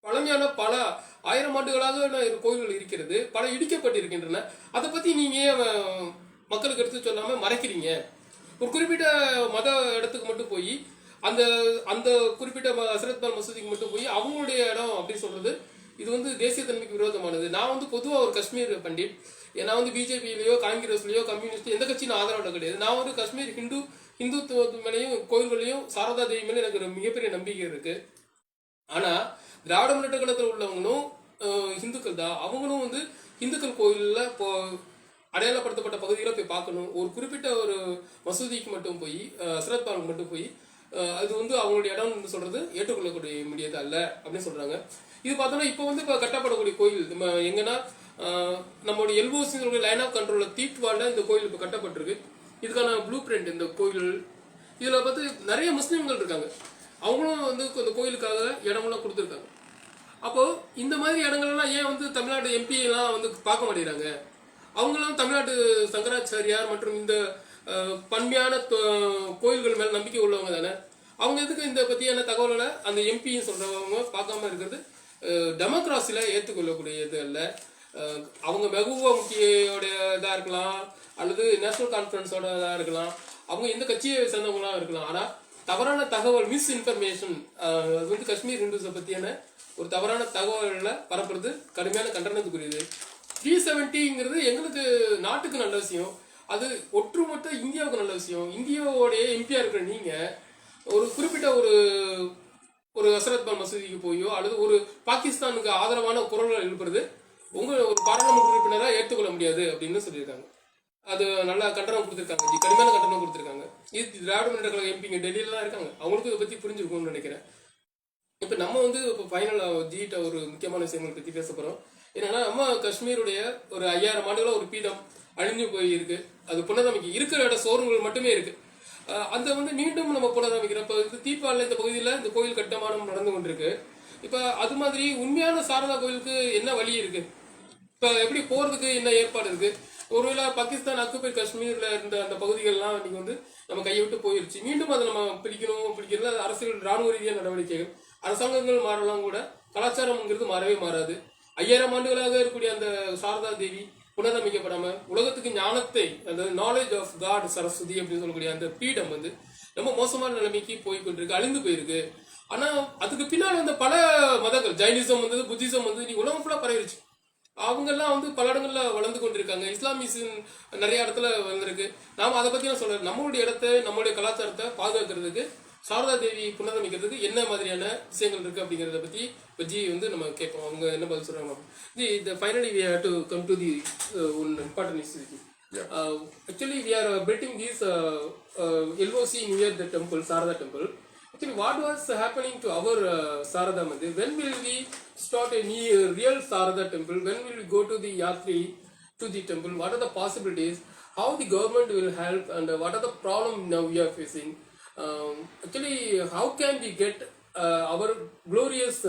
பழமையான பல 1000 ஆண்டுகளாக கோயில்கள் இருக்கிறது, பல இடிக்கப்பட்டிருக்கின்றன. அதை பற்றி நீங்கள் மக்களுக்கு எடுத்து சொல்லாமல் மறைக்கிறீங்க. ஒரு குறிப்பிட்ட மத இடத்துக்கு மட்டும் போய் அந்த அந்த குறிப்பிட்ட ஹஸ்ரத் பால் மசூதிக்கு மட்டும் போய் அவங்களுடைய இடம் அப்படின்னு சொல்றது இது வந்து தேசிய தன்மைக்கு விரோதமானது. நான் வந்து பொதுவாக ஒரு காஷ்மீர் பண்டிட். நான் வந்து பிஜேபியிலையோ காங்கிரஸ்லையோ கம்யூனிஸ்ட் எந்த கட்சியும் ஆதரவு கிடையாது. நான் ஒரு காஷ்மீர் இந்துத்துவத்து மேலேயும் கோயில்களையும் சாரதா தேவி மேலே எனக்கு ஒரு மிகப்பெரிய நம்பிக்கை இருக்கு. ஆனால் திராவிட முன்னேற்ற கழகத்தில் உள்ளவங்களும் இந்துக்கள் தான். அவங்களும் வந்து இந்துக்கள் கோயிலில் அடையாளப்படுத்தப்பட்ட பகுதிகளை போய் பார்க்கணும். ஒரு குறிப்பிட்ட ஒரு மசூதிக்கு மட்டும் போய் ஹஸ்ரத் பாலுக்கு மட்டும் போய் அது வந்து அவங்களுடைய இடம்னு சொல்றது ஏற்றுக்கொள்ளக்கூடிய முடியாது அல்ல அப்படின்னு சொல்றாங்க. இது பார்த்தோம்னா இப்போ வந்து இப்போ கட்டப்படக்கூடிய கோயில் எங்கன்னா நம்மளுடைய எல்ஓசி லைன் ஆஃப் கண்ட்ரோல தீட்வால இந்த கோயில் இப்போ கட்டப்பட்டிருக்கு. இதுக்கான ப்ளூ பிரிண்ட் இந்த கோயில். இதுல பார்த்து நிறைய முஸ்லீம்கள் இருக்காங்க. அவங்களும் வந்து இந்த கோயிலுக்காக இடமெல்லாம் கொடுத்துருக்காங்க. அப்போ இந்த மாதிரி இடங்கள்லாம் ஏன் வந்து தமிழ்நாடு எம்பி எல்லாம் வந்து பார்க்க மாட்டேங்கிறாங்க? அவங்களும் தமிழ்நாட்டு சங்கராச்சாரியார் மற்றும் இந்த பன்மையான கோயில்கள் மேல நம்பிக்கை உள்ளவங்க தானே. அவங்க எதுக்கு இந்த பத்தியான தகவல்களை அந்த எம்பின்னு சொல்றவங்க பார்க்காம இருக்கிறது டெமோக்ராசியில ஏற்றுக்கொள்ளக்கூடியது அல்ல. அவங்க மெகுவா முக்கியோட இதாக இருக்கலாம் அல்லது நேஷனல் கான்ஃபரன்ஸோட இதாக இருக்கலாம், அவங்க எந்த கட்சியை சேர்ந்தவங்களாம் இருக்கலாம். ஆனால் தவறான தகவல் மிஸ்இன்ஃபர்மேஷன் அது வந்து காஷ்மீர் ஹிந்துஸை பற்றியான ஒரு தவறான தகவல்களை பரப்புறது கடுமையான கண்டனத்துக்குரியது. 370ங்கிறது எங்களுக்கு நாட்டுக்கு நல்ல விஷயம், அது ஒட்டுமொத்த இந்தியாவுக்கு நல்ல நல்ல விஷயம். இந்தியாவோடைய எம்பியா இருக்கிற நீங்க ஒரு குறிப்பிட்ட ஒரு ஒரு ஹசரத்பால் மசூதிக்கு போயோ அல்லது ஒரு பாகிஸ்தானுக்கு ஆதரவான குரல்கள் எழுப்புறது உங்க ஒரு பாராளுமன்ற உறுப்பினராக ஏற்றுக்கொள்ள முடியாது அப்படின்னு சொல்லியிருக்காங்க. அது நல்லா கண்டனம் கொடுத்துருக்காங்க, கடுமையான கண்டனம் கொடுத்துருக்காங்க. இது திராவிட முன்னேற்ற கழக எம்பிங்க டெல்லியில தான் இருக்காங்க, அவங்களுக்கு இதை பத்தி புரிஞ்சிருக்கும்னு நினைக்கிறேன். இப்போ நம்ம வந்து இப்போ ஃபைனலாக ஜிகிட்ட ஒரு முக்கியமான விஷயங்களை பற்றி பேச போகிறோம். என்னன்னா, நம்ம காஷ்மீருடைய ஒரு 5000 ஆண்டுகள ஒரு பீடம் அழிஞ்சு போயிருக்கு. அது புனரமைக்க இருக்கிற இட சோறுகள் மட்டுமே இருக்கு. அந்த வந்து மீண்டும் நம்ம புனரமைக்கிறோம். இப்போ இது தீபாவளி இந்த பகுதியில் இந்த கோயில் கட்டுமானம் நடந்து கொண்டிருக்கு. இப்போ அது மாதிரி உண்மையான சாரதா கோயிலுக்கு என்ன வழி இருக்கு, இப்போ எப்படி போறதுக்கு என்ன ஏற்பாடு இருக்கு? ஒருவேளை பாகிஸ்தான் அக்குபை காஷ்மீர்ல இருந்த அந்த பகுதிகள்லாம் இன்னைக்கு வந்து நம்ம கையை விட்டு போயிருச்சு. மீண்டும் அதை நம்ம பிடிக்கிறது அரசியல் ராணுவ ரீதியான நடவடிக்கைகள், அரசாங்கங்கள் மாறலாம் கூட கலாச்சாரம்ங்கிறது மாறவே மாறாது. 5000 ஆண்டுகளாக இருக்கக்கூடிய அந்த சாரதா தேவி புனரமைக்கப்படாம உலகத்துக்கு ஞானத்தை, அந்த நாலேஜ் ஆஃப் காட் சரஸ்வதி அப்படின்னு சொல்லக்கூடிய அந்த பீடம் வந்து ரொம்ப மோசமான நிலைமைக்கு போய் கொண்டிருக்கு, அழிந்து போயிருக்கு. ஆனா அதுக்கு பின்னால் வந்த பல மதங்கள், ஜைனிசம் வந்தது, புத்திசம் வந்து நீ உலகம் ஃபுல்லா பரவிருச்சு. அவங்கெல்லாம் வந்து பல இடங்கள்ல வளர்ந்து கொண்டிருக்காங்க. இஸ்லாமியம் நிறைய இடத்துல வந்திருக்கு. நாம அதை பத்தி நான் சொல்றேன். நம்மளுடைய இடத்தை, நம்மளுடைய கலாச்சாரத்தை பாதுகாக்கிறதுக்கு, சாரதா தேவி புனரமைக்கிறதுக்கு என்ன மாதிரியான விஷயங்கள் இருக்கு அப்படிங்கறத பத்தி இப்போ ஜி வந்து நம்ம கேட்போம். அவங்க என்ன பதில் சொல்றாங்க. G, finally we have to come to the one important issue. Actually we are building this LOC near the temple, Sarada temple. Actually, what was happening to our Sarada Mandir? When will we start a real Sarada temple? When will we go to the Yatri to the temple? What are the possibilities? How the government will help, and what are the problems now we are facing? Actually, how can we get our glorious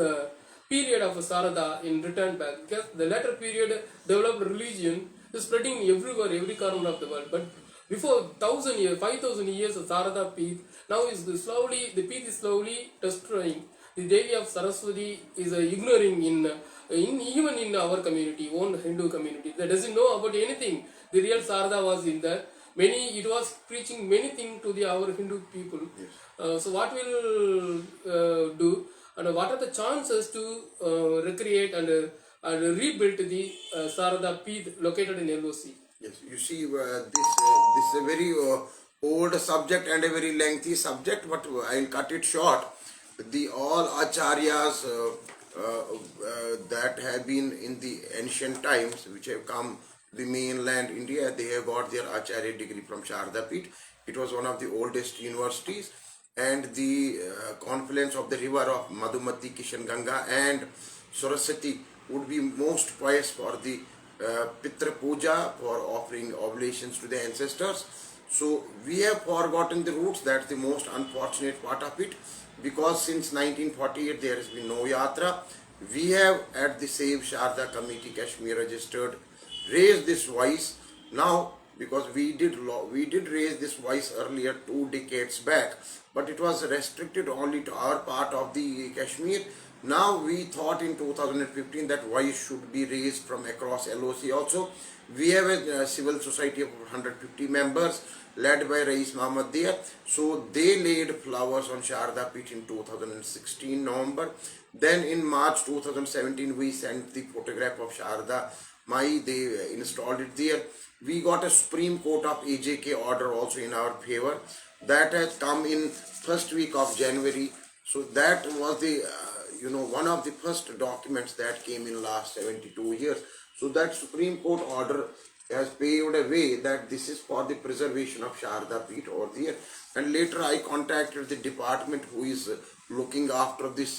period of Sarada in return back? Because the latter period developed religion is spreading everywhere, every corner of the world. But before 1000 years, 5000 years of Sarada Peeth, now is the Peeth is slowly destroying. The Devi of Saraswati is ignoring in even in our community, own Hindu community, that doesn't know about anything. The real Sarada was in there. It was preaching many things to our Hindu people. Yes. So what will do, and what are the chances to recreate and rebuild the Sarada Peeth located in LOC? Yes, you see, this is a very old subject and a very lengthy subject, but I'll cut it short. All acharyas that have been in the ancient times, which have come the mainland India, they have got their acharya degree from Sharda Peeth. It was one of the oldest universities, and the confluence of the river of Madhumati, Kishanganga and Saraswati would be most pious for the Pitra Puja, for offering oblations to the ancestors. So we have forgotten the roots. That's the most unfortunate part of it, because since 1948 there has been no yatra. We have at the Save Sharda Committee Kashmir registered raised this voice now, because we did raise this voice earlier 2 decades back, but it was restricted only to our part of the Kashmir. Now we thought in 2015 that voice should be raised from across LOC also. We have a civil society of 150 members led by Rais Muhammad there. So they laid flowers on Sharda Peeth in 2016 November. Then in March 2017 we sent the photograph of Sharda Mai. They installed it there. We got a Supreme Court of AJK order also in our favor. That has come in first week of January. So that was the one of the first documents that came in last 72 years. So that Supreme Court order has paved a way that this is for the preservation of Sharda Peeth over there. And later I contacted the department who is looking after this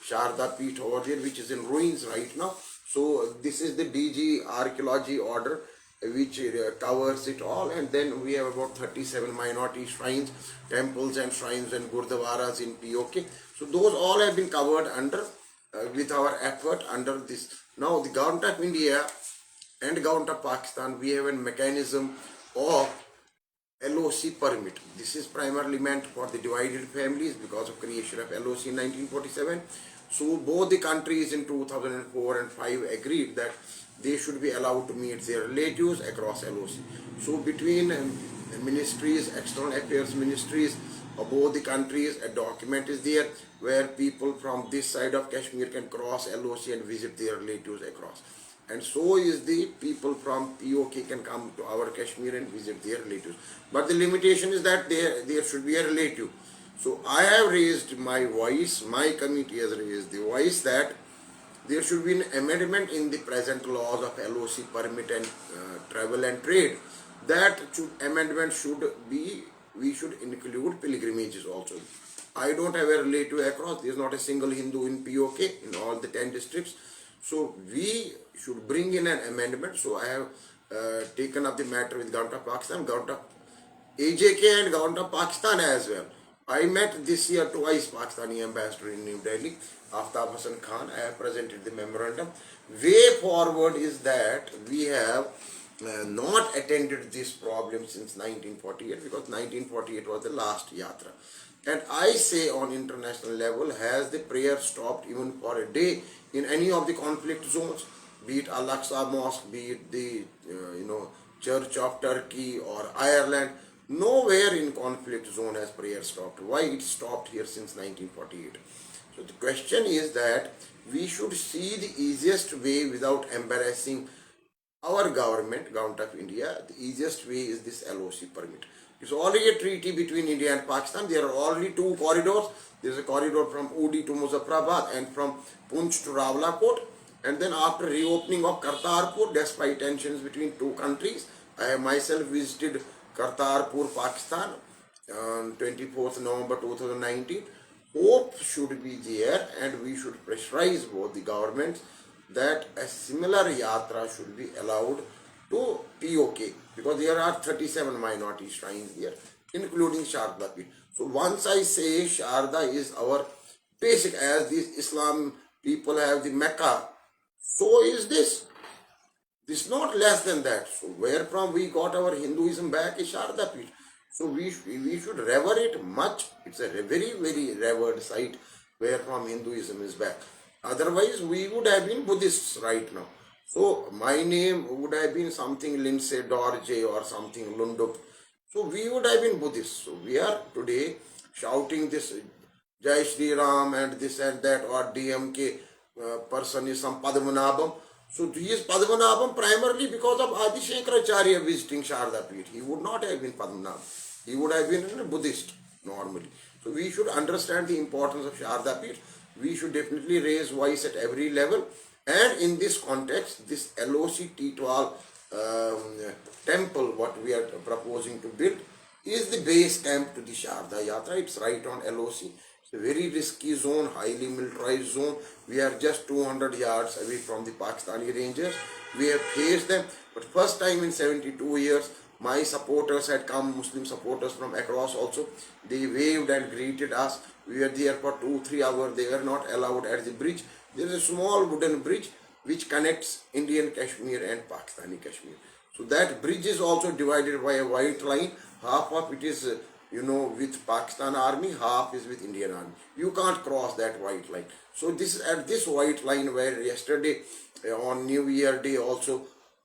Sharda Peeth over there, which is in ruins right now. So this is the DG archaeology order which covers it all. And then we have about 37 minority shrines, temples and shrines and gurdwaras in POK. So those all have been covered under with our effort under this. Now the government of India and government of Pakistan, we have a mechanism of LOC permit. This is primarily meant for the divided families because of creation of LOC in 1947. So both the countries in 2004 and 5 agreed that they should be allowed to meet their relatives across LOC. So between ministries, external affairs ministries of both the countries, a document is there where people from this side of Kashmir can cross LOC and visit their relatives across. and so is the people from POK can come to our Kashmir and visit their relatives. But the limitation is that there should be a relative. So I have raised my voice, my committee has raised the voice that there should be an amendment in the present laws of LOC permit and travel and trade. That amendment should be, we should include pilgrimages also. I don't have a relative across, there is not a single Hindu in POK in all the 10 districts. So we should bring in an amendment. So I have taken up the matter with Government of Pakistan, Government of AJK and Government of Pakistan as well. I met this year twice Pakistani ambassador in New Delhi, Aftab Hassan Khan. I have presented the memorandum. Way forward is that we have not attended this problem since 1948 because 1948 was the last yatra. And I say on international level, has the prayer stopped even for a day in any of the conflict zones, be it Al-Aqsa Mosque, be it the Church of Turkey or Ireland? Nowhere in conflict zone has prayer stopped. Why it stopped here since 1948? So the question is that we should see the easiest way without embarrassing our government of India. The easiest way is this LOC permit. It's already a treaty between India and Pakistan. There are already 2 corridors. There's a corridor from Udi to Muzaffarabad and from Punch to Rawalakot. And then after reopening of Kartarpur, despite tensions between 2 countries, I have myself visited Kartarpur, Pakistan on 24th November 2019. Hope should be there and we should pressurize both the governments that a similar yatra should be allowed to POK because there are 37 minority shrines there, including Sharda Peeth. So once I say Sharda is our basic, as these Islam people have the Mecca, so is this. This is not less than that. So where from we got our Hinduism back is Sharda Peeth. So we should revere it much. It's a very, very revered site where from Hinduism is back. Otherwise, we would have been Buddhists right now. So my name would have been something Lindsay Dorje or something Lundup. So we would have been Buddhists. So we are today shouting this Jai Shri Ram and this and that, or DMK person is some Padmanabham. So he is Padmanabham primarily because of Adi Shankaracharya visiting Sharda Peeth. He would not have been Padmanabham. He would have been a Buddhist normally. So we should understand the importance of Sharda Peeth. We should definitely raise voice at every level. And in this context, this LOC Titwal temple, what we are proposing to build, is the base camp to the Sharda Yatra. It's right on LOC. It's a very risky zone, highly militarized zone. We are just 200 yards away from the Pakistani Rangers. We have faced them, but first time in 72 years, my supporters had come, Muslim supporters from across also. They waved and greeted us. We were there for 2-3 hours. They were not allowed at the bridge. There is a small wooden bridge which connects Indian Kashmir and Pakistani Kashmir. So that bridge is also divided by a white line. Half of it is, with Pakistan army, half is with Indian army. You can't cross that white line. So this at this white line where yesterday on New Year Day also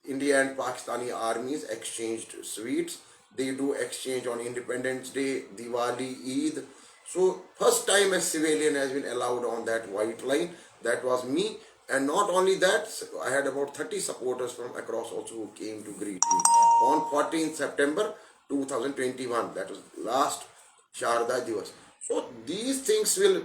India and Pakistani armies exchanged sweets. They do exchange on Independence Day, Diwali, Eid. So first time a civilian has been allowed on that white line. That was me. And not only that, I had about 30 supporters from across also who came to greet me. On 14th September 2021, that was last Sharda Divas. So these things will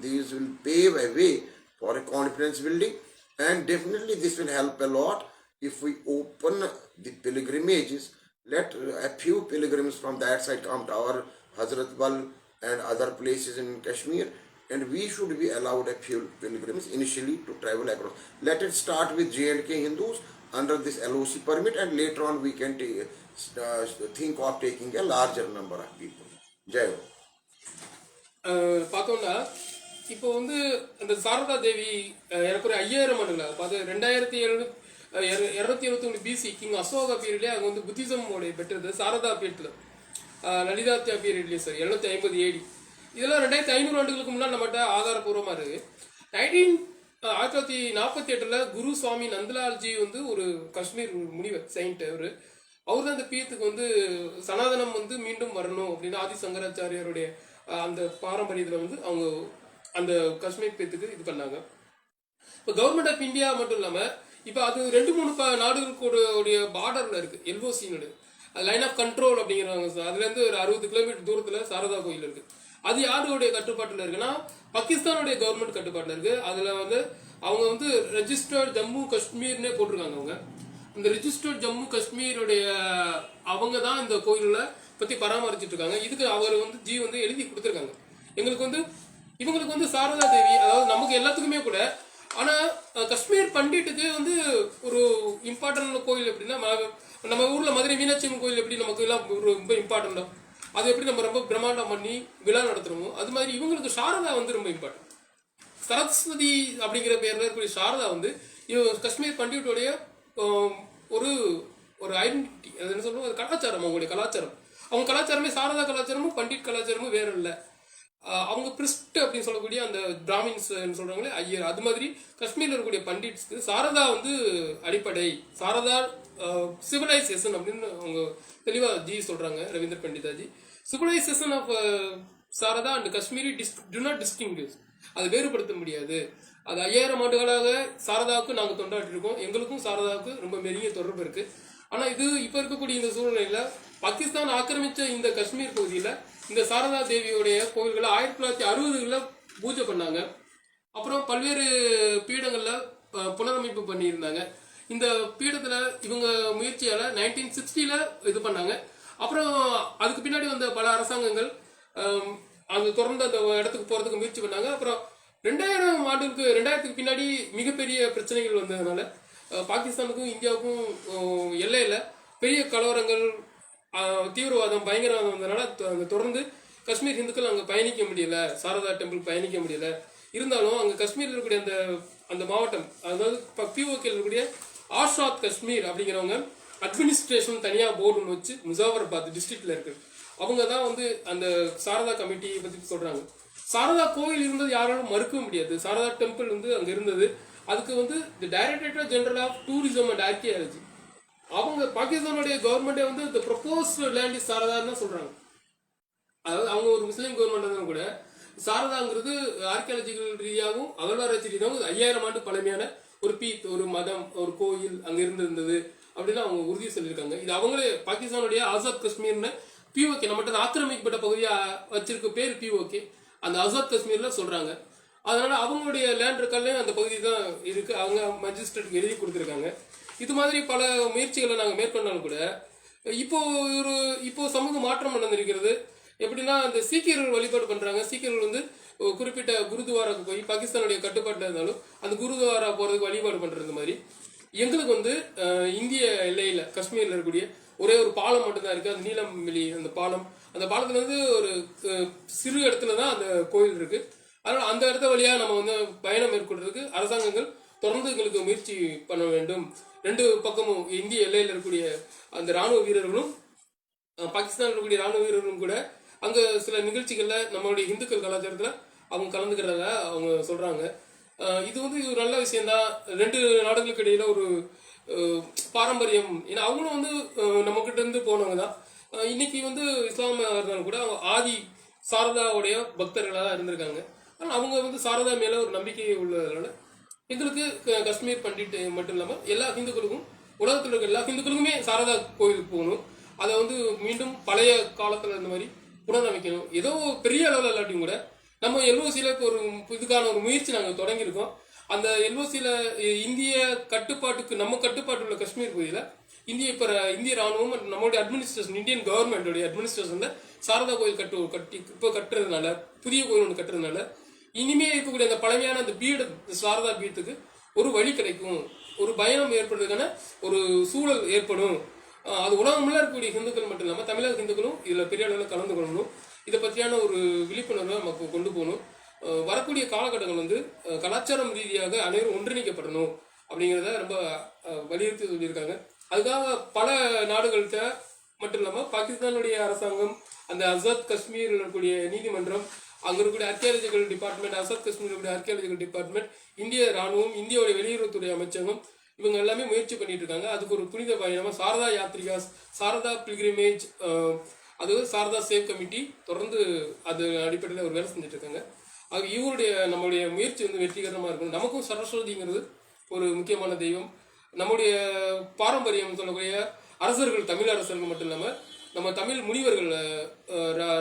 these will pave a way for a confidence building. And definitely this will help a lot if we open the pilgrimages. Let a few pilgrims from that side come to our Hazrat Bal and other places in Kashmir, and we should be allowed a few pilgrims initially to travel across. Let it start with J&K Hindus under this LOC permit, and later on we can think of taking a larger number of people. Jai Ho. பார்த்தோம்னா இப்போ வந்து அந்த சாரதா தேவி ஏறக்குறைய 5000 ஆண்டுகளா பார்த்து 2771 PC king Ashoka பீரியட்லேயே அங்கே வந்து புத்திசமோடைய பெற்றது சாரதா பீரியட்ல லலிதாத்யா பீரியட்லேயே சார் 750 AD. இதெல்லாம் 2500 ஆண்டுகளுக்கு முன்னாடி நம்மகிட்ட ஆதாரபூர்வமாக இருக்குது. 1948 குரு சுவாமி நந்தலால்ஜி வந்து ஒரு காஷ்மீர் முனிவர் செயின்ட். அவர் தான் அந்த பீத்துக்கு வந்து சனாதனம் வந்து மீண்டும் வரணும் அப்படின்னு ஆதி சங்கராச்சாரியாருடைய அந்த பாரம்பரியத்தில் வந்து அவங்க அந்த காஷ்மீர் பீத்துக்கு இது பண்ணாங்க. இப்போ கவர்மெண்ட் ஆஃப் இந்தியா மட்டும் இல்லாமல் இப்போ அது 2-3 நாடுகளுடைய பார்டர்ல இருக்கு, எல்ஓசின்னு லைன் ஆஃப் கண்ட்ரோல் அப்படிங்கிறாங்க சார். அதுலேருந்து ஒரு 60 கிலோமீட்டர் தூரத்தில் சாரதா கோயில் இருக்கு. அது யாருடைய கட்டுப்பாட்டில் இருக்குன்னா பாகிஸ்தானுடைய கவர்மெண்ட் கட்டுப்பாட்டில் இருக்கு. அதுல வந்து அவங்க வந்து ரெஜிஸ்டர்ட் ஜம்மு காஷ்மீர்னே போட்டிருக்காங்க. அவங்க இந்த ரெஜிஸ்டர்ட் ஜம்மு காஷ்மீருடைய அவங்க தான் இந்த கோயிலை பத்தி பராமரிச்சுட்டு இருக்காங்க. இதுக்கு அவர் வந்து வந்து எழுதி கொடுத்துருக்காங்க. எங்களுக்கு வந்து இவங்களுக்கு வந்து சாரதா தேவி, அதாவது நமக்கு எல்லாத்துக்குமே கூட. ஆனா காஷ்மீர் பண்டிட்டுக்கு வந்து ஒரு இம்பார்ட்டன்ட் கோயில் எப்படின்னா, நம்ம ஊர்ல மதுரை மீனாட்சி அம்மன் கோயில் எப்படி நமக்கு எல்லாம் ரொம்ப இம்பார்ட்டன்டோ, அது எப்படி நம்ம ரொம்ப பிரம்மாண்டம் பண்ணி விழா நடத்துறோமோ, அது மாதிரி இவங்களுக்கு சாரதா வந்து ரொம்ப இம்பார்ட்டன்ட். சரஸ்வதி அப்படிங்கிற பேர்ல இருக்கக்கூடிய சாரதா வந்து காஷ்மீர் பண்டிட்டுடைய ஒரு ஒரு ஐடென்டிட்டி. அது என்ன சொல்லுவோம், அது கலாச்சாரம், அவங்களுடைய கலாச்சாரம். அவங்க கலாச்சாரமே சாரதா கலாச்சாரமும் பண்டிட் கலாச்சாரமும் வேற இல்லை. அவங்க பிரிஸ்ட் அப்படின்னு சொல்லக்கூடிய அந்த பிராமின்ஸ் சொல்றாங்களே ஐயர், அது மாதிரி காஷ்மீர்ல இருக்கக்கூடிய பண்டிட்ஸ்க்கு சாரதா வந்து அடிப்படை. சாரதா சிவிலைசேஷன் அப்படின்னு அவங்க தெளிவா சொல்றாங்க, Ravindra Panditaji. Civilisation of Sharada and Kashmiri do not distinguish, அது வேறுபடுத்த முடியாது. அது 5000 ஆண்டுகளாக சாரதாவுக்கு நாங்கள் கொண்டாடி இருக்கோம். எங்களுக்கும் சாரதாவுக்கு ரொம்ப பெரிய தொடர்பு இருக்கு. ஆனா இது இப்ப இருக்கக்கூடிய இந்த சூழ்நிலையில பாகிஸ்தான் ஆக்கிரமிச்ச இந்த காஷ்மீர் பகுதியில இந்த சாரதா தேவியோடைய கோயில்களை 1960களில் பூஜை பண்ணாங்க. அப்புறம் பல்வேறு பீடங்கள்ல புனரமைப்பு பண்ணியிருந்தாங்க. இந்த பீடத்துல இவங்க முயற்சியால 1960ல இது பண்ணாங்க. அப்புறம் அதுக்கு பின்னாடி வந்த பல அரசாங்கங்கள் அது தொடர்ந்து அந்த இடத்துக்கு போறதுக்கு முயற்சி பண்ணாங்க. அப்புறம் 2000க்கு பின்னாடி மிகப்பெரிய பிரச்சனைகள் வந்ததுனால பாகிஸ்தானுக்கும் இந்தியாவுக்கும் எல்லையில பெரிய கலவரங்கள், தீவிரவாதம், பயங்கரவாதம் வந்ததுனால தொடர்ந்து காஷ்மீர் இந்துக்கள் அங்க பயணிக்க முடியல, சாரதா டெம்பிள் பயணிக்க முடியல. இருந்தாலும் அங்க காஷ்மீர்ல இருக்கக்கூடிய அந்த அந்த மாவட்டம், அதாவது பிஓகே இருக்கக்கூடிய ஆஷாத் காஷ்மீர் அப்படிங்கிறவங்க அட்மினிஸ்ட்ரேஷன் தனியா போர்டுன்னு வச்சு முசாஃபராபாத் டிஸ்ட்ரிக்ட்ல இருக்கு. அவங்க தான் வந்து அந்த சாரதா கமிட்டியை பத்தி சொல்றாங்க. சாரதா கோயில் இருந்தது யாராலும் மறுக்க முடியாது. சாரதா டெம்பிள் வந்து அங்க இருந்தது. அதுக்கு வந்து the directorate general of tourism and archaeology, அவங்க பாகிஸ்தானுடைய கவர்மெண்டே வந்து இந்த ப்ரொபோஸ்ட் லேண்ட் இஸ் சாரதான்னு தான் சொல்றாங்க. அதாவது அவங்க ஒரு முஸ்லீம் கவர்மெண்ட் இருந்தாலும் கூட சாரதாங்கிறது ஆர்கியாலஜிக்கல் ரீதியாகவும் அகழ்வாராய்ச்சி ரீதியாகவும் 5000 ஆண்டு பழமையான ஒரு மதம், ஒரு கோயில் அங்க இருந்திருந்தது அப்படின்னு அவங்க உறுதி சொல்லியிருக்காங்க. இது அவங்களே பாகிஸ்தானுடைய ஆசாத் காஷ்மீர்னு பிஓகே நம்மகிட்ட ஆக்கிரமிக்கப்பட்ட பகுதியா வச்சிருக்க பேர் பிஓகே, அந்த ஆசாத் காஷ்மீர்ல சொல்றாங்க. அதனால அவங்களுடைய லேண்ட் ரெக்கார்ட்ல அந்த பகுதி தான் இருக்கு. அவங்க மஜிஸ்ட்ரேட்டுக்கு எழுதி கொடுத்துருக்காங்க. இது மாதிரி பல முயற்சிகளை நாங்கள் மேற்கொண்டாலும் கூட இப்போ சமூக மாற்றம் நடந்திருக்கிறது. எப்படின்னா அந்த சீக்கியர்கள் வழிபாடு பண்றாங்க. சீக்கியர்கள் வந்து குறிப்பிட்ட குருத்வாராக்கு போய் பாகிஸ்தானுடைய கட்டுப்பாட்டில் இருந்தாலும் அந்த குருத்வாரா போறதுக்கு வழிபாடு பண்றது மாதிரி. எங்களுக்கு வந்து இந்திய எல்லையில காஷ்மீர்ல இருக்கக்கூடிய ஒரே ஒரு பாலம் மட்டும்தான் இருக்கு, அது நீலம்வெளி அந்த பாலம். அந்த பாலத்துல இருந்து ஒரு சிறு இடத்துலதான் அந்த கோயில் இருக்கு. அதனால அந்த இடத்த வழியா நம்ம வந்து பயணம் மேற்கொள்றதுக்கு அரசாங்கங்கள் தொடர்ந்து எங்களுக்கு முயற்சி பண்ண வேண்டும். 2 பக்கமும் இந்திய எல்லையில் இருக்கக்கூடிய அந்த ராணுவ வீரர்களும் பாகிஸ்தான் இருக்கக்கூடிய ராணுவ வீரர்களும் கூட அங்க சில நிகழ்ச்சிகள்ல நம்மளுடைய இந்துக்கள் கலாச்சாரத்துல அவங்க கலந்துக்கிறதா அவங்க சொல்றாங்க. இது வந்து ஒரு நல்ல விஷயம்தான். 2 நாடுகளுக்கு இடையில ஒரு பாரம்பரியம். ஏன்னா அவங்களும் வந்து நம்ம கிட்ட இருந்து போனவங்க தான். இன்னைக்கு வந்து இஸ்லாமியா இருந்தாலும் கூட ஆதி சாரதாவுடைய பக்தர்களாக தான் இருந்திருக்காங்க. ஆனால் அவங்க வந்து சாரதா மேல ஒரு நம்பிக்கை உள்ளதுனால எங்களுக்கு காஷ்மீர் பண்டிட் மட்டும் இல்லாமல் எல்லா ஹிந்துக்களுக்கும், உலகத்தில் இருக்க எல்லா ஹிந்துக்களுக்குமே சாரதா கோயிலுக்கு போகணும். அதை வந்து மீண்டும் பழைய காலத்தில் இருந்த மாதிரி புனரமைக்கணும். ஏதோ பெரிய அளவில் இல்லாட்டியும் கூட நம்ம எல்ஓசியில் இப்போ ஒரு இதுக்கான ஒரு முயற்சி நாங்கள் தொடங்கியிருக்கோம். அந்த எல்ஓசியில் இந்திய கட்டுப்பாட்டுக்கு, நம்ம கட்டுப்பாட்டு உள்ள காஷ்மீர் பகுதியில் இந்திய ராணுவம் நம்மளுடைய அட்மினிஸ்ட்ரேஷன், இந்தியன் கவர்மெண்டோடைய அட்மினிஸ்ட்ரேஷன்ல சாரதா கோயில் இப்போ கட்டுறதுனால, புதிய கோயில் ஒன்று கட்டுறதுனால இனிமே இருக்கக்கூடிய அந்த பழமையான அந்த சாரதா பீடத்துக்கு ஒரு வழி கிடைக்கும், ஒரு பயணம் ஏற்படுறதுக்கான ஒரு சூழல் ஏற்படும். அது உலகமுள்ள இருக்கக்கூடிய ஹிந்துக்கள் மட்டும் இல்லாமல் தமிழக ஹிந்துக்களும் இதில் பெரிய அளவில் கலந்து கொள்ளணும். இதை பற்றியான ஒரு விழிப்புணர்வை நமக்கு கொண்டு போகணும். வரக்கூடிய காலகட்டங்கள் வந்து கலாச்சாரம் ரீதியாக அனைவரும் ஒன்றிணைக்கப்படணும் அப்படிங்கிறத ரொம்ப வலியுறுத்தி சொல்லியிருக்காங்க. அதுக்காக பல நாடுகள்கிட்ட மட்டும் இல்லாமல் பாகிஸ்தானுடைய அரசாங்கம், அந்த ஆசாத் காஷ்மீர் இருக்கக்கூடிய நீதிமன்றம், அங்கே இருக்கக்கூடிய ஆர்கியாலஜிக்கல் டிபார்ட்மெண்ட், ஆசாத் காஷ்மீர் இருக்கக்கூடிய ஆர்கியாலஜிக்கல் டிபார்ட்மெண்ட், இந்திய ராணுவம், இந்தியாவுடைய வெளியுறவுத்துறை அமைச்சகம், இவங்க எல்லாமே முயற்சி பண்ணிட்டு இருக்காங்க. அதுக்கு ஒரு புனித பயணமா சாரதா யாத்ரிகாஸ், சாரதா பில்கிரிமேஜ், அது சாரதா சேவ் கமிட்டி தொடர்ந்து அது அடிப்படையில் ஒரு வேலை செஞ்சுட்டு இருக்காங்க. நம்மளுடைய முயற்சி வந்து வெற்றிகரமாக இருக்கணும். நமக்கும் சரஸ்வதிங்கிறது ஒரு முக்கியமான தெய்வம். நம்முடைய பாரம்பரியம் சொல்லக்கூடிய அரசர்கள், தமிழ் அரசர்கள் மட்டும் இல்லாமல் நம்ம தமிழ் முனிவர்கள்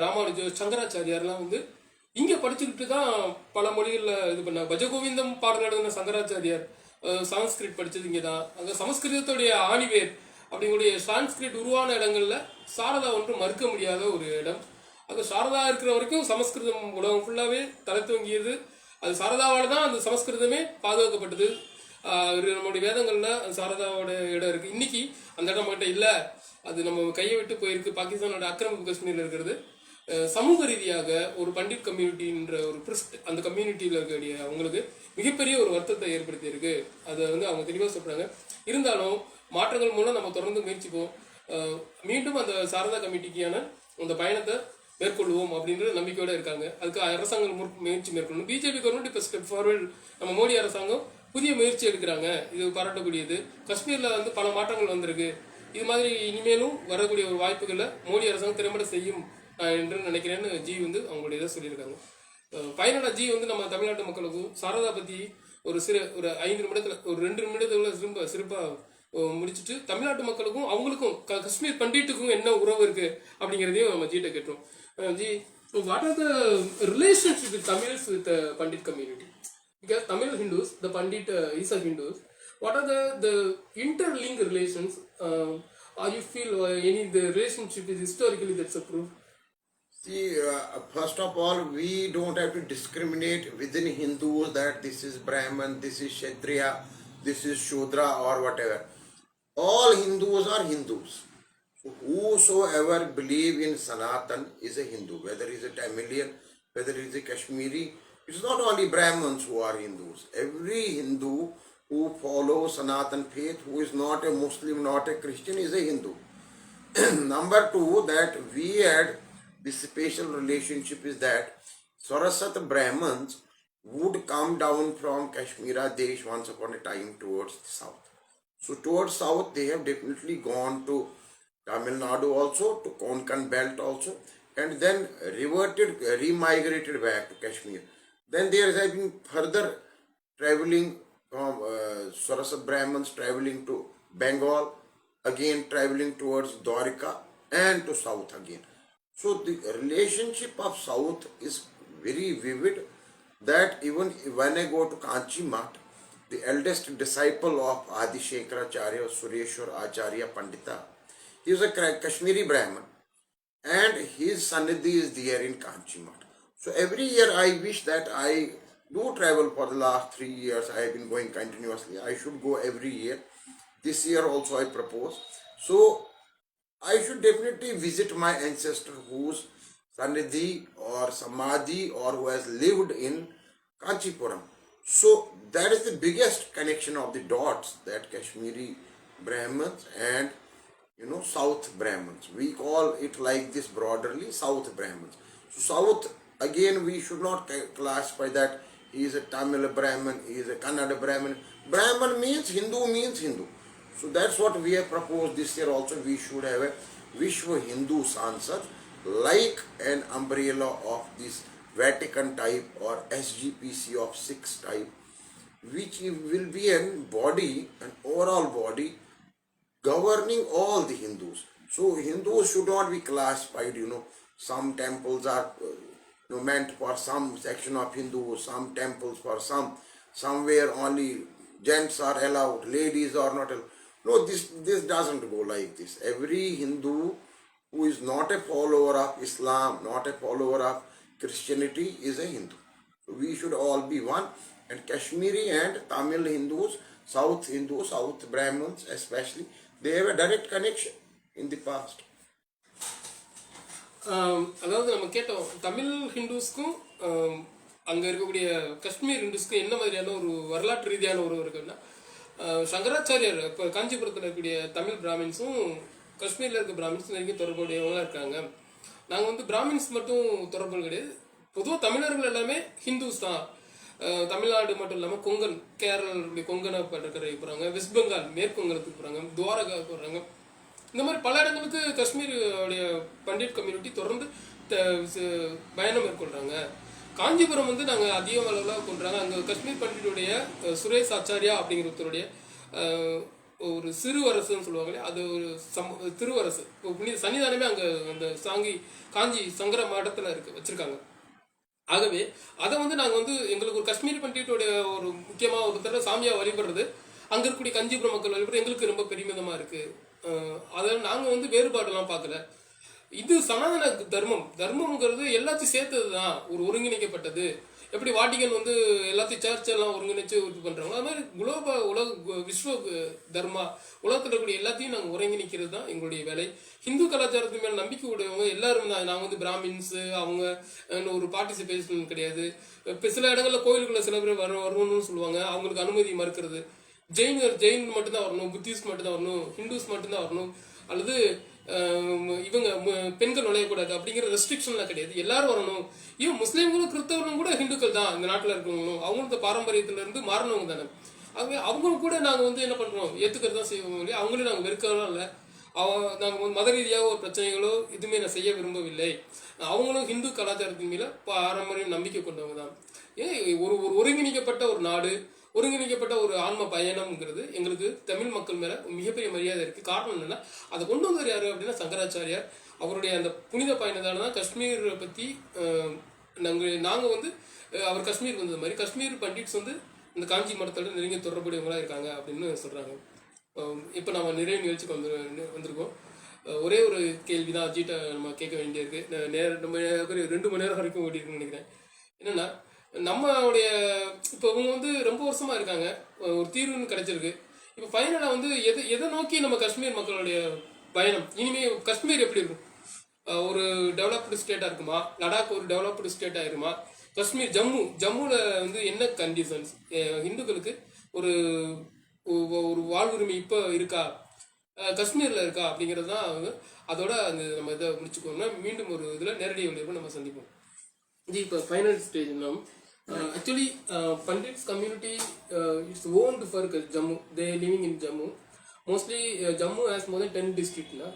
ராமானுஜர், சங்கராச்சாரியார்லாம் வந்து இங்கே படிச்சுக்கிட்டு தான் பல மொழிகளில் இது பண்ணாங்க. பஜகோவிந்தம் பாடல் எழுதின சங்கராச்சாரியார் சான்ஸ்கிரிட் படித்தது இங்கே தான். அங்கே சமஸ்கிருதத்துடைய ஆணிவேர் அப்படிங்களுடைய சான்ஸ்கிரிட் உருவான இடங்கள்ல சாரதா ஒன்று மறுக்க முடியாத ஒரு இடம். அது சாரதா இருக்கிற வரைக்கும் சமஸ்கிருதம் உலகம் ஃபுல்லாகவே தலை தூங்கியது. அது சாரதாவால் தான் அந்த சமஸ்கிருதமே பாதுகாக்கப்பட்டது. நம்மளுடைய வேதங்கள்ல சாரதாவோட இடம் இருக்கு. இன்னைக்கு அந்த இடம் மட்டும் இல்லை, அது நம்ம கையை விட்டு போயிருக்கு. பாகிஸ்தானோட ஆக்கிரமிப்பு காஷ்மீர்ல இருக்கிறது. சமூக ரீதியாக ஒரு பண்டிட் கம்யூனிட்டின்ற ஒரு அந்த கம்யூனிட்டியில் இருக்கக்கூடிய அவங்களுக்கு மிகப்பெரிய ஒரு வருத்தத்தை ஏற்படுத்தி இருக்கு. அதை வந்து அவங்க தெளிவாக சொல்றாங்க. இருந்தாலும் மாற்றங்கள் மூலம் நம்ம தொடர்ந்து முயற்சிப்போம். மீண்டும் அந்த சாரதா கமிட்டிக்கான அந்த பயணத்தை மேற்கொள்வோம் அப்படின்ற நம்பிக்கையோட இருக்காங்க. அதுக்கு அரசாங்கம் முயற்சி மேற்கொள்ளணும். பிஜேபி கவர்மெண்ட் இப்போ ஸ்டெப் ஃபார்வர்ட், நம்ம மோடி அரசாங்கம் புதிய முயற்சி எடுக்கிறாங்க. இது பாராட்டக்கூடியது. காஷ்மீர்ல வந்து பல மாற்றங்கள் வந்திருக்கு. இது மாதிரி இனிமேலும் வரக்கூடிய ஒரு வாய்ப்புகளை மோடி அரசாங்கம் திறம்பட செய்யும் என்று நினைக்கிறேன்னு ஜி வந்து அவங்களுடைய இதை சொல்லியிருக்காங்க. பயனோட ஜி வந்து நம்ம தமிழ்நாட்டு மக்களுக்கும் சாரதா பத்தி ஒரு 5 நிமிடத்துல ஒரு 2 நிமிடத்துல சிறப்பாக முடிச்சுட்டு தமிழ்நாட்டு மக்களுக்கும் அவங்களுக்கும் காஷ்மீர் பண்டிட்டுக்கும் என்ன உறவு இருக்கு அப்படிங்கிறதையும் நம்ம ஜிட்ட கேட்டோம். G, what are the relationship with Tamils with the Pandit community? Because Tamil Hindus, the Pandit Isa Hindus, what are the interlinked relations? Or you feel any the relationship is historically that's approved? See, first of all, we don't have to discriminate within Hindus that this is Brahman, this is Kshatriya, this is Shudra or whatever. All Hindus are Hindus. So whosoever believe in Sanatan is a Hindu, whether he is a Tamilian, whether he is a Kashmiri. It's not only Brahmins who are Hindus. Every Hindu who follows Sanatan faith, who is not a Muslim, not a Christian, is a Hindu. Number two, that we had this special relationship is that Sarasat Brahmins would come down from Kashmira Desh once upon a time towards the south. So towards south they have definitely gone to Tamil Nadu also, to Konkan belt also, and then remigrated back to Kashmir. Then there has been further traveling from Sarasat Brahmins traveling to Bengal, again traveling towards Dwarika and to south again. So the relationship of south is very vivid, that even when I go to Kanchi Mat, the eldest disciple of Adi Shankaracharya, Sureshwar Acharya Pandita, he is a Kashmiri Brahmin and his Sannidhi is there in Kanchi Mat. So every year I wish that I do travel. For the last 3 years I have been going continuously. I should go every year. This year also I propose. So I should definitely visit my ancestor whose Sannidhi or Samadhi or who has lived in Kanchipuram. So that is the biggest connection of the dots, that Kashmiri Brahmins and South Brahmins. We call it like this broadly, South Brahmins. So South, again, we should not classify that he is a Tamil Brahmin, he is a Kannada Brahmin. Brahmin means Hindu means Hindu. So that's what we have proposed this year also. We should have a Vishwa Hindu Sansad, like an umbrella of this Vatican type or SGPC of 6 type, which will be a body, an overall body governing all the Hindus. So Hindus should not be classified, some temples are meant for some section of Hindus, some temples for somewhere only gents are allowed, ladies are not allowed. No, this doesn't go like this. Every Hindu who is not a follower of Islam, not a follower of Christianity is a Hindu. So we should all be one. And Kashmiri and Tamil Hindus, South Brahmins especially, they have a direct connection in the past. அதாவது நம்ம கேட்டோம், தமிழ் ஹிந்துஸ்க்கும் அங்கே இருக்கக்கூடிய காஷ்மீர் ஹிந்துஸ்க்கும் என்ன மாதிரியான ஒரு வரலாற்று ரீதியான உறவு இருக்குன்னா, சங்கராச்சாரியர் இப்போ காஞ்சிபுரத்தில் இருக்கக்கூடிய தமிழ் பிராமின்ஸும் காஷ்மீரில் இருக்க பிராமின்ஸும் நெருங்கி தொடர்புடையவங்களாக இருக்காங்க. நாங்கள் வந்து பிராமின்ஸ் மட்டும் தொடர்பு கிடையாது, பொதுவாக தமிழர்கள் எல்லாமே ஹிந்துஸ் தான். தமிழ்நாடு மட்டும் இல்லாமல் கொங்கன், கேரளாவுடைய கொங்கனை கடற்கரைக்கு போகிறாங்க, வெஸ்ட் பெங்கால் மேற்கு வங்கத்துக்கு போகிறாங்க, துவாரகா போகிறாங்க. இந்த மாதிரி பல இடங்களுக்கு காஷ்மீருடைய பண்டிட் கம்யூனிட்டி தொடர்ந்து பயணம் மேற்கொள்கிறாங்க. காஞ்சிபுரம் வந்து நாங்கள் அதிக அளவில் கொள்கிறாங்க. அங்கே காஷ்மீர் பண்டிட்டுடைய சுரேஷ் ஆச்சாரியா அப்படிங்கிற ஒருத்தருடைய ஒரு சிறுவரசுன்னு சொல்லுவாங்களே, அது ஒரு திருவரசு. இப்போ புனித சன்னிதானமே அங்கே அந்த காஞ்சி சங்கர மடத்தில் வச்சிருக்காங்க. ஆகவே அதை வந்து நாங்கள் வந்து எங்களுக்கு ஒரு காஷ்மீர் பண்டிகையோடைய ஒரு முக்கியமாக ஒரு தடவை சாமியாக வழிபடுறது, அங்கே இருக்கக்கூடிய கஞ்சிபுரம் மக்கள் வழிபடுறது எங்களுக்கு ரொம்ப பெருமிதமாக இருக்குது. அதை நாங்கள் வந்து வேறுபாடெல்லாம் பார்க்கல. இது சனாதன தர்மம்ங்கிறது எல்லாத்தையும் சேர்த்தது தான், ஒரு ஒருங்கிணைக்கப்பட்டது. எப்படி வாட்டிகன் வந்து எல்லாத்தையும் சர்ச் எல்லாம் ஒருங்கிணைச்சு இது பண்றாங்க, அது மாதிரி விஸ்வ தர்மா உலகத்தில் இருக்கக்கூடிய எல்லாத்தையும் நாங்கள் ஒருங்கிணைக்கிறது தான் எங்களுடைய வேலை. ஹிந்து கலாச்சாரத்தின் மேல நம்பிக்கை உடையவங்க எல்லாரும் தான். நாங்கள் வந்து பிராமின்ஸ் அவங்க ஒரு பார்ட்டிசிபேஷன் கிடையாது. இப்போ சில இடங்கள்ல கோயிலுக்குள்ள சில பேர் வரணும்னு சொல்லுவாங்க, அவங்களுக்கு அனுமதி மறுக்கிறது. ஜெயின் மட்டும்தான் வரணும், புத்திஸ்ட் மட்டும்தான் வரணும், ஹிந்துஸ் மட்டும்தான் வரணும், அல்லது இவங்க பெண்கள் நுழையக்கூடாது அப்படிங்கிற ரெஸ்ட்ரிக்ஷன்லாம் கிடையாது. எல்லாரும் வரணும். ஏன் முஸ்லீம்களும் கிறிஸ்தவர்களும் கூட ஹிந்துக்கள் தான் இந்த நாட்டில் இருக்கவங்களும், அவங்களும் இந்த பாரம்பரியத்துல இருந்து மாறினவங்க தானே. அவங்களும் கூட நாங்கள் வந்து என்ன பண்றோம், ஏத்துக்கிறது தான் செய்வோம் இல்லையா. அவங்களையும் நாங்கள் வெறுக்கலாம் இல்லை. நாங்கள் மத ரீதியாக ஒரு பிரச்சனைகளோ எதுவுமே நான் செய்ய விரும்பவில்லை. அவங்களும் ஹிந்து கலாச்சாரத்தின் மேல பாரம்பரியம் நம்பிக்கை கொண்டவங்க தான். ஏன் ஒரு ஒருங்கிணைக்கப்பட்ட ஒரு நாடு, ஒருங்கிணைக்கப்பட்ட ஒரு ஆன்ம பயணம்ங்கிறது எங்களுக்கு தமிழ் மக்கள் மேல மிகப்பெரிய மரியாதை இருக்கு. காரணம் என்னன்னா, அதை கொண்டு வந்தவர் யாரு அப்படின்னா சங்கராச்சாரியார். அவருடைய அந்த புனித பயணத்தால தான் காஷ்மீர் பத்தி நாங்கள் வந்து அவர் காஷ்மீர் வந்தது மாதிரி காஷ்மீர் பண்டிட்ஸ் வந்து இந்த காஞ்சி மடத்தோட நெருங்கிய தொடர்புடையவங்களா இருக்காங்க அப்படின்னு சொல்றாங்க. இப்போ நம்ம நிறைய நிகழ்ச்சிக்கு வந்திருக்கோம். ஒரே ஒரு கேள்வி தான் அஜிட்ட நம்ம கேட்க வேண்டியிருக்கு. நம்ம 2 மணி நேரம் வரைக்கும் ஓடிருக்குன்னு நினைக்கிறேன். என்னன்னா, நம்மளுடைய இப்போ இவங்க வந்து ரொம்ப வருஷமா இருக்காங்க, ஒரு தீர்வுன்னு கிடைச்சிருக்கு. இப்போ ஃபைனலாக வந்து எதை நோக்கி நம்ம காஷ்மீர் மக்களுடைய பயணம், இனிமே காஷ்மீர் எப்படி இருக்கும்? ஒரு டெவலப்டு ஸ்டேட்டாக இருக்குமா? லடாக் ஒரு டெவலப்டு ஸ்டேட் ஆயிருமா? காஷ்மீர் ஜம்முவில் வந்து என்ன கண்டிஷன்ஸ், இந்துக்களுக்கு ஒரு ஒரு வாழ்வுரிமை இப்போ இருக்கா, காஷ்மீரில் இருக்கா அப்படிங்கிறது தான் அதோட அந்த நம்ம இதை முடிச்சுக்கோங்கன்னா மீண்டும் ஒரு இதில் நேரடி ஒளிபரப்பு நம்ம சந்திப்போம். जी இப்போ ஃபைனல் ஸ்டேஜ் நாம் actually Pandits community is owned for Jammu. They living in Jammu. Mostly Jammu has more than 10 districts now.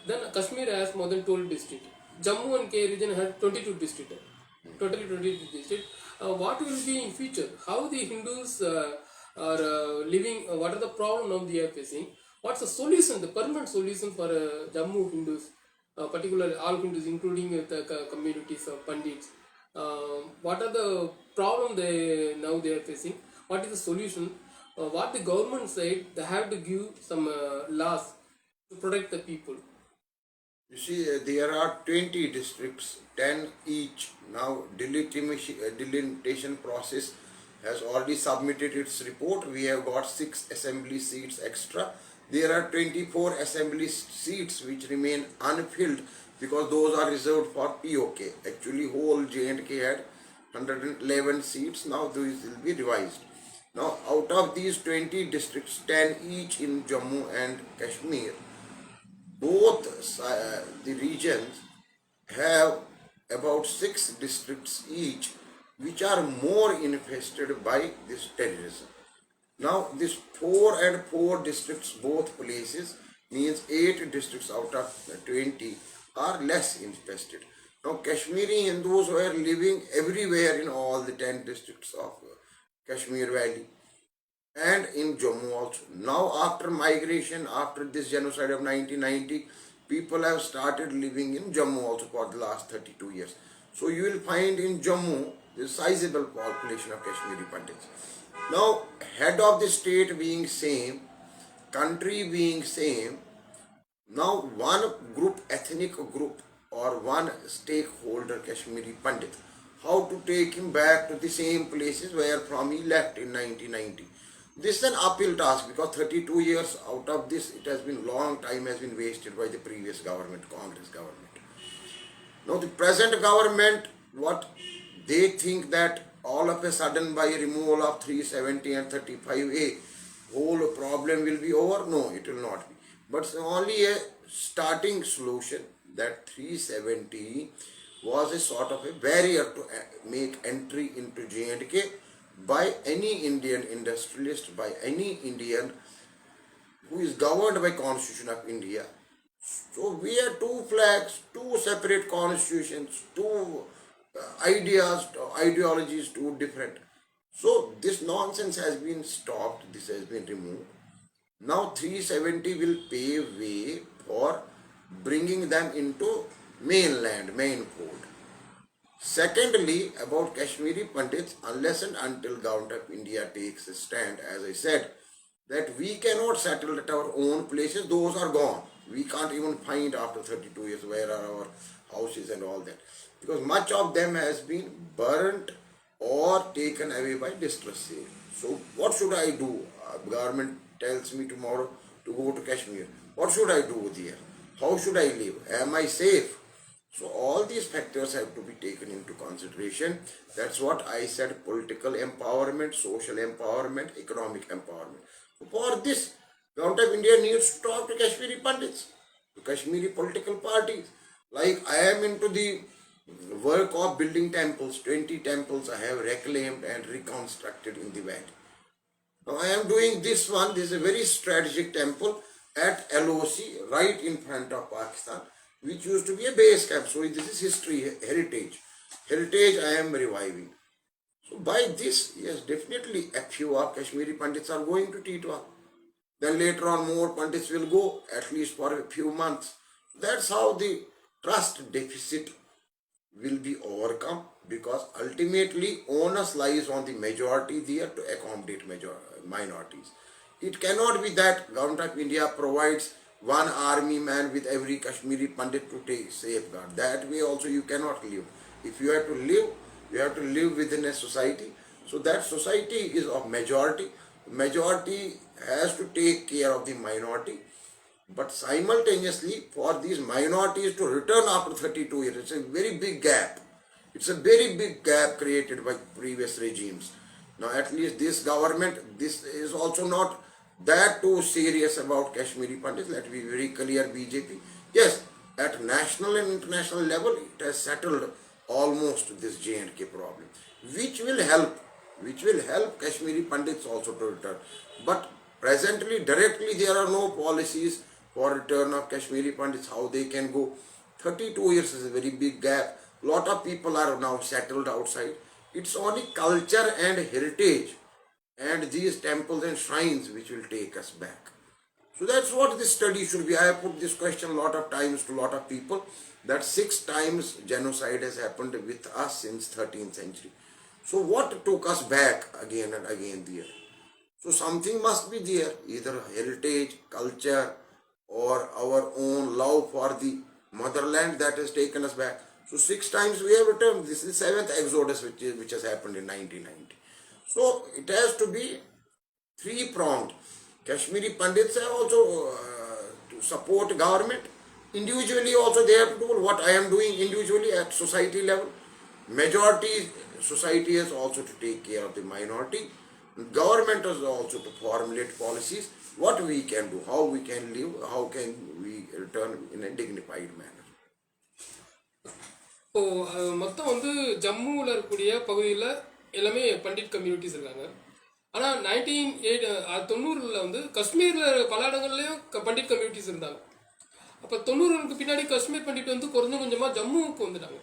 Then Kashmir has more than 12 districts. Jammu and K region has 22 districts. Totally 22 districts. What will be in future? How the Hindus are living? What are the problems now they are facing? What's the solution? The permanent solution for Jammu Hindus, particularly all Hindus, including the communities of Pandits. What are the problem they are facing? What is the solution? What the government said, they have to give some laws to protect the people. You see, there are 20 districts, 10 each. Now delimitation process has already submitted its report. We have got 6 assembly seats extra. There are 24 assembly seats which remain unfilled because those are reserved for POK. Actually, whole J&K had 111 seats. Now these will be revised. Now, out of these 20 districts, 10 each in Jammu and Kashmir, both the regions have about 6 districts each which are more infested by this terrorism. Now, this 4 and 4 districts, both places, means 8 districts out of 20 are less infested. Now, Kashmiri Hindus were living everywhere in all the 10 districts of Kashmir Valley and in Jammu also. Now, after migration, after this genocide of 1990, people have started living in Jammu also for the last 32 years. So, you will find in Jammu the sizable population of Kashmiri Pandits. Now, head of the state being same, country being same, now one group, ethnic group or one stakeholder Kashmiri Pandit, how to take him back to the same places where from he left in 1990. This is an uphill task because 32 years out of this, it has been long time has been wasted by the previous government, Congress government. Now the present government, what they think that all of a sudden by removal of 370 and 35A, whole problem will be over. No, it will not be. But it's only a starting solution that 370 was a sort of a barrier to make entry into J&K by any Indian industrialist, by any Indian who is governed by Constitution of India. So we have 2 flags, 2 separate constitutions, 2 ideologies, 2 different. So this nonsense has been stopped, this has been removed. Now 370 will pave way for bringing them into mainland, main port. Secondly, about Kashmiri Pandits, unless and until Government of India takes a stand, as I said, that we cannot settle at our own places, those are gone. We can't even find after 32 years where are our houses and all that. Because much of them has been burnt or taken away by distress sale. So what should I do? Government tells me tomorrow to go to Kashmir. What should I do there? How should I live? Am I safe? So all these factors have to be taken into consideration. That's what I said: political empowerment, social empowerment, economic empowerment. So for this, Government of India needs to talk to Kashmiri Pandits, to Kashmiri political parties. Like I am into the work of building temples. 20 temples I have reclaimed and reconstructed in the valley. Now I am doing this one. This is a very strategic temple at LOC, right in front of Pakistan, which used to be a base camp. So this is history, heritage. Heritage I am reviving. So by this, yes, definitely a few of Kashmiri Pandits are going to Titwa. Then later on more Pandits will go, at least for a few months. That's how the trust deficit will be overcome, because ultimately onus lies on the majority there to accommodate minorities. It cannot be that Government of India provides one army man with every Kashmiri Pandit to take safeguard. That way also you cannot live. If you have to live, you have to live within a society. So that society is of majority. Majority has to take care of the minority. But simultaneously, for these minorities to return after 32 years, it's a very big gap. It's a very big gap created by previous regimes. Now, at least this government, this is also not that too serious about Kashmiri Pandits. Let me be very clear, BJP. Yes, at national and international level, it has settled almost this J&K problem, which will help Kashmiri Pandits also to return. But presently, directly, there are no policies for return of Kashmiri Pandits, how they can go. 32 years is a very big gap. Lot of people are now settled outside. It's only culture and heritage and these temples and shrines which will take us back. So that's what this study should be. I have put this question a lot of times to a lot of people, that 6 times genocide has happened with us since 13th century. So what took us back again and again there? So something must be there, either heritage, culture, or our own love for the motherland that has taken us back. So 6 times we have returned. This is the 7th exodus which has happened in 1990. So it has to be 3-pronged. Kashmiri Pandits have also to support government. Individually also they have to do what I am doing individually at society level. Majority society has also to take care of the minority. Government has also to formulate policies, what we can do, how we can live, how can we return in a dignified manner. இப்போ மொத்தம் வந்து ஜம்முவில் இருக்கக்கூடிய பகுதியில் எல்லாமே Pandit communities இருக்காங்க. ஆனால் 90s வந்து காஷ்மீரில் பல இடங்கள்லையும் பண்டிட் கம்யூனிட்டிஸ் இருந்தாங்க. அப்போ 90களுக்கு பின்னாடி காஷ்மீர் பண்டிட் வந்து கொஞ்சமாக ஜம்முவுக்கு வந்துட்டாங்க.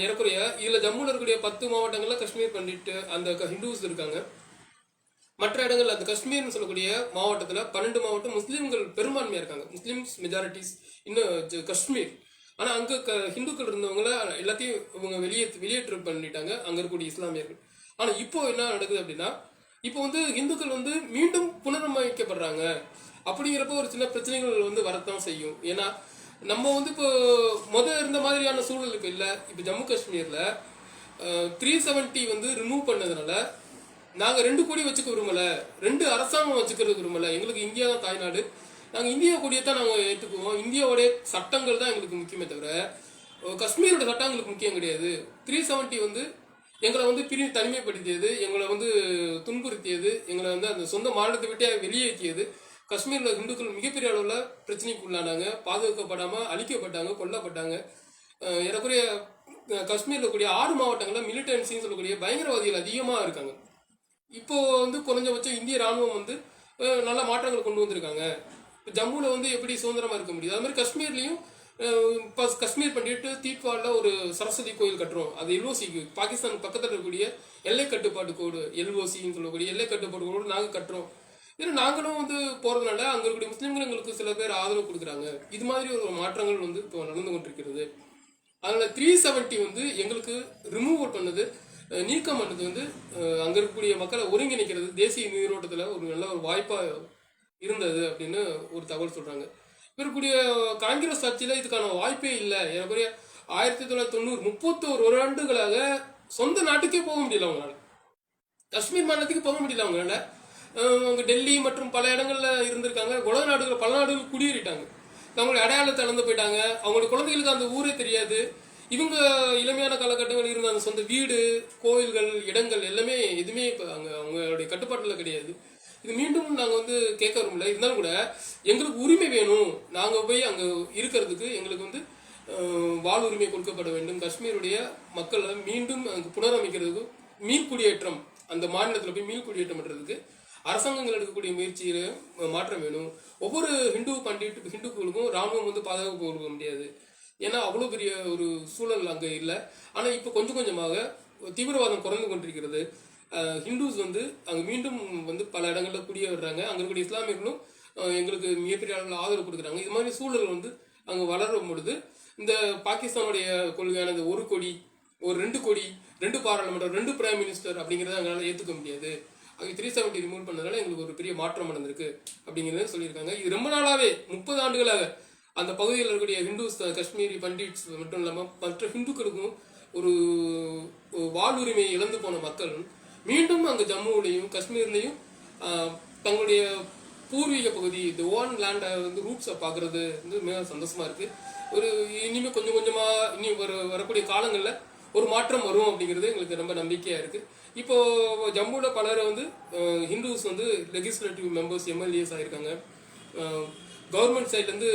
ஏறக்குறைய இதில் ஜம்முவில் இருக்கக்கூடிய 10 மாவட்டங்களில் காஷ்மீர் பண்டிட் அந்த ஹிந்துஸ் இருக்காங்க. மற்ற இடங்கள் அந்த காஷ்மீர்னு சொல்லக்கூடிய மாவட்டத்தில் 12 மாவட்டம் முஸ்லீம்கள் பெரும்பான்மையாக இருக்காங்க. முஸ்லீம்ஸ் மெஜாரிட்டிஸ் இன்னும் காஷ்மீர். ஆனால் அங்கே ஹிந்துக்கள் இருந்தவங்கள எல்லாத்தையும் இவங்க வெளியேற்று பண்ணிட்டாங்க அங்கே இருக்கக்கூடிய இஸ்லாமியர்கள். ஆனால் இப்போ என்ன நடக்குது அப்படின்னா, இப்போ வந்து இந்துக்கள் வந்து மீண்டும் புனரமைக்கப்படுறாங்க. அப்படிங்கிறப்ப ஒரு சின்ன பிரச்சனைகள் வந்து வரத்தான் செய்யும். ஏன்னா நம்ம வந்து இப்போ இருந்த மாதிரியான சூழல் இப்போ இல்லை. இப்போ ஜம்மு காஷ்மீரில் 370 வந்து ரிமூவ் பண்ணதுனால நாங்கள் 2 கோடி வச்சுக்க விரும்பலை, 2 அரசாங்கம் வச்சுக்கிறது விரும்பலை. எங்களுக்கு இந்தியா தான் தாய்நாடு, நாங்கள் இந்தியா கொடியை தான் நாங்கள் ஏற்றுக்குவோம். இந்தியாவுடைய சட்டங்கள் தான் எங்களுக்கு முக்கியமே தவிர காஷ்மீரோட சட்டம் எங்களுக்கு முக்கியம் கிடையாது. 370 வந்து எங்களை வந்து தனிமைப்படுத்தியது, எங்களை வந்து துன்புறுத்தியது, எங்களை வந்து அந்த சொந்த மாநிலத்தை விட்டே வெளியேற்றியது. காஷ்மீரில் இந்துக்கள் மிகப்பெரிய அளவில் பிரச்சனைக்குள்ளானாங்க, பாதுகாக்கப்படாமல் அழிக்கப்பட்டாங்க, கொல்லப்பட்டாங்க. ஏறக்குறைய காஷ்மீரில் இருக்கக்கூடிய 6 மாவட்டங்களில் மிலிட்டன்சின்னு சொல்லக்கூடிய பயங்கரவாதிகள் அதிகமாக இருக்காங்க. இப்போ வந்து குறைஞ்சபட்சம் இந்திய ராணுவம் வந்து நல்ல மாற்றங்களை கொண்டு வந்திருக்காங்க. இப்போ ஜம்முவில் வந்து எப்படி சுதந்திரமாக இருக்க முடியுது, அது மாதிரி காஷ்மீர்லேயும் இப்போ காஷ்மீர் பண்ணிட்டு தீட்வாலில் ஒரு சரஸ்வதி கோயில் கட்டுறோம். அது எல்ஓசிக்கு பாகிஸ்தான் பக்கத்தில் இருக்கக்கூடிய எல்லை கட்டுப்பாட்டு கோடு, எல்ஓசின்னு சொல்லக்கூடிய எல்லை கட்டுப்பாட்டு கோடு நாங்கள் கட்டுறோம். ஏன்னா நாங்களும் வந்து போகிறதுனால அங்கே இருக்கக்கூடிய முஸ்லீம்கள் எங்களுக்கு சில பேர் ஆதரவு கொடுக்குறாங்க. இது மாதிரி ஒரு மாற்றங்கள் வந்து இப்போ நடந்து கொண்டிருக்கிறது. அதனால் 370 வந்து எங்களுக்கு ரிமூவ் பண்ணது, நீக்கம் பண்ணது வந்து அங்கே இருக்கக்கூடிய மக்களை ஒருங்கிணைக்கிறது தேசிய நீரோட்டத்தில் ஒரு நல்ல ஒரு வாய்ப்பாக இருந்தது அப்படின்னு ஒரு தகவல் சொல்கிறாங்க. இருக்கக்கூடிய காங்கிரஸ் ஆட்சியில் இதுக்கான வாய்ப்பே இல்லை. ஏறக்குறைய 1990 31 ஆண்டுகளாக சொந்த நாட்டுக்கே போக முடியல அவங்களால, காஷ்மீர் மாநிலத்துக்கு போக முடியல அவங்களால. அவங்க டெல்லி மற்றும் பல இடங்கள்ல இருந்திருக்காங்க. உலக நாடுகள் பல நாடுகள் குடியேறிட்டாங்க. அவங்களுடைய அடையாளத்தை இழந்து போயிட்டாங்க. அவங்களுடைய குழந்தைகளுக்கு அந்த ஊரே தெரியாது. இவங்க இளமையான காலகட்டங்கள் இருந்த அந்த சொந்த வீடு, கோயில்கள், இடங்கள் எல்லாமே எதுவுமே இப்போ அங்கே அவங்களுடைய கட்டுப்பாட்டில் கிடையாது. இது மீண்டும் நாங்கள் வந்து கேட்க வரும்ல, இருந்தாலும் கூட எங்களுக்கு உரிமை வேணும். நாங்கள் போய் அங்கே இருக்கிறதுக்கு எங்களுக்கு வந்து வாழ்வுரிமை கொடுக்கப்பட வேண்டும். காஷ்மீருடைய மக்களை மீண்டும் அங்கே புனரமைக்கிறதுக்கு மீள்குடியேற்றம், அந்த மாநிலத்தில் போய் மீள்குடியேற்றம் பண்ணுறதுக்கு அரசாங்கங்கள் எடுக்கக்கூடிய முயற்சியில மாற்றம் வேணும். ஒவ்வொரு ஹிந்துக்களுக்கும் ராணுவம் வந்து பாதுகாப்பு கொடுக்க முடியாது. ஏன்னா அவ்வளோ பெரிய ஒரு சூழல் அங்கே இல்லை. ஆனால் இப்போ கொஞ்சம் கொஞ்சமாக தீவிரவாதம் குறைந்து கொண்டிருக்கிறது. ஹிந்துஸ் வந்து அங்கே மீண்டும் வந்து பல இடங்களில் குடியே வர்றாங்க. அங்கே இருக்கக்கூடிய இஸ்லாமியர்களும் எங்களுக்கு மிகப்பெரிய அளவில் ஆதரவு கொடுக்குறாங்க. இது மாதிரி சூழல் வந்து அங்கே வளரும் பொழுது இந்த பாகிஸ்தானுடைய கொள்கையானது 1 கோடி, ஒரு 2 கோடி, 2 பாராளுமன்றம், 2 பிரைம் மினிஸ்டர் அப்படிங்கிறத எங்களால் ஏற்றுக்க முடியாது. அது 370 ரிமூவ் பண்ணதால எங்களுக்கு ஒரு பெரிய மாற்றம் நடந்திருக்கு அப்படிங்கிறத சொல்லியிருக்காங்க. இது ரொம்ப நாளாவே 30 ஆண்டுகளாக அந்த பகுதியில் இருக்கக்கூடிய ஹிந்துஸ், காஷ்மீரி பண்டிட்ஸ் மட்டும் இல்லாமல் மற்ற ஹிந்துக்களுக்கும் ஒரு வாழ்வுரிமையை இழந்து போன மக்கள் மீண்டும் அங்கே ஜம்முவிலையும் காஷ்மீர்லையும் தங்களுடைய பூர்வீக பகுதி, இந்த ஓன் லேண்டை வந்து ரூட்ஸை பார்க்கறது வந்து மிக சந்தோஷமா இருக்கு. ஒரு இனிமேல் கொஞ்சம் கொஞ்சமா இனி வரக்கூடிய காலங்களில் ஒரு மாற்றம் வரும் அப்படிங்கிறது எங்களுக்கு ரொம்ப நம்பிக்கையா இருக்கு. இப்போ ஜம்முல பலர் வந்து ஹிந்துஸ் வந்து லெகிஸ்லேட்டிவ் மெம்பர்ஸ், எம்எல்ஏஸ் ஆயிருக்காங்க. கவர்மெண்ட் சைட்லேருந்து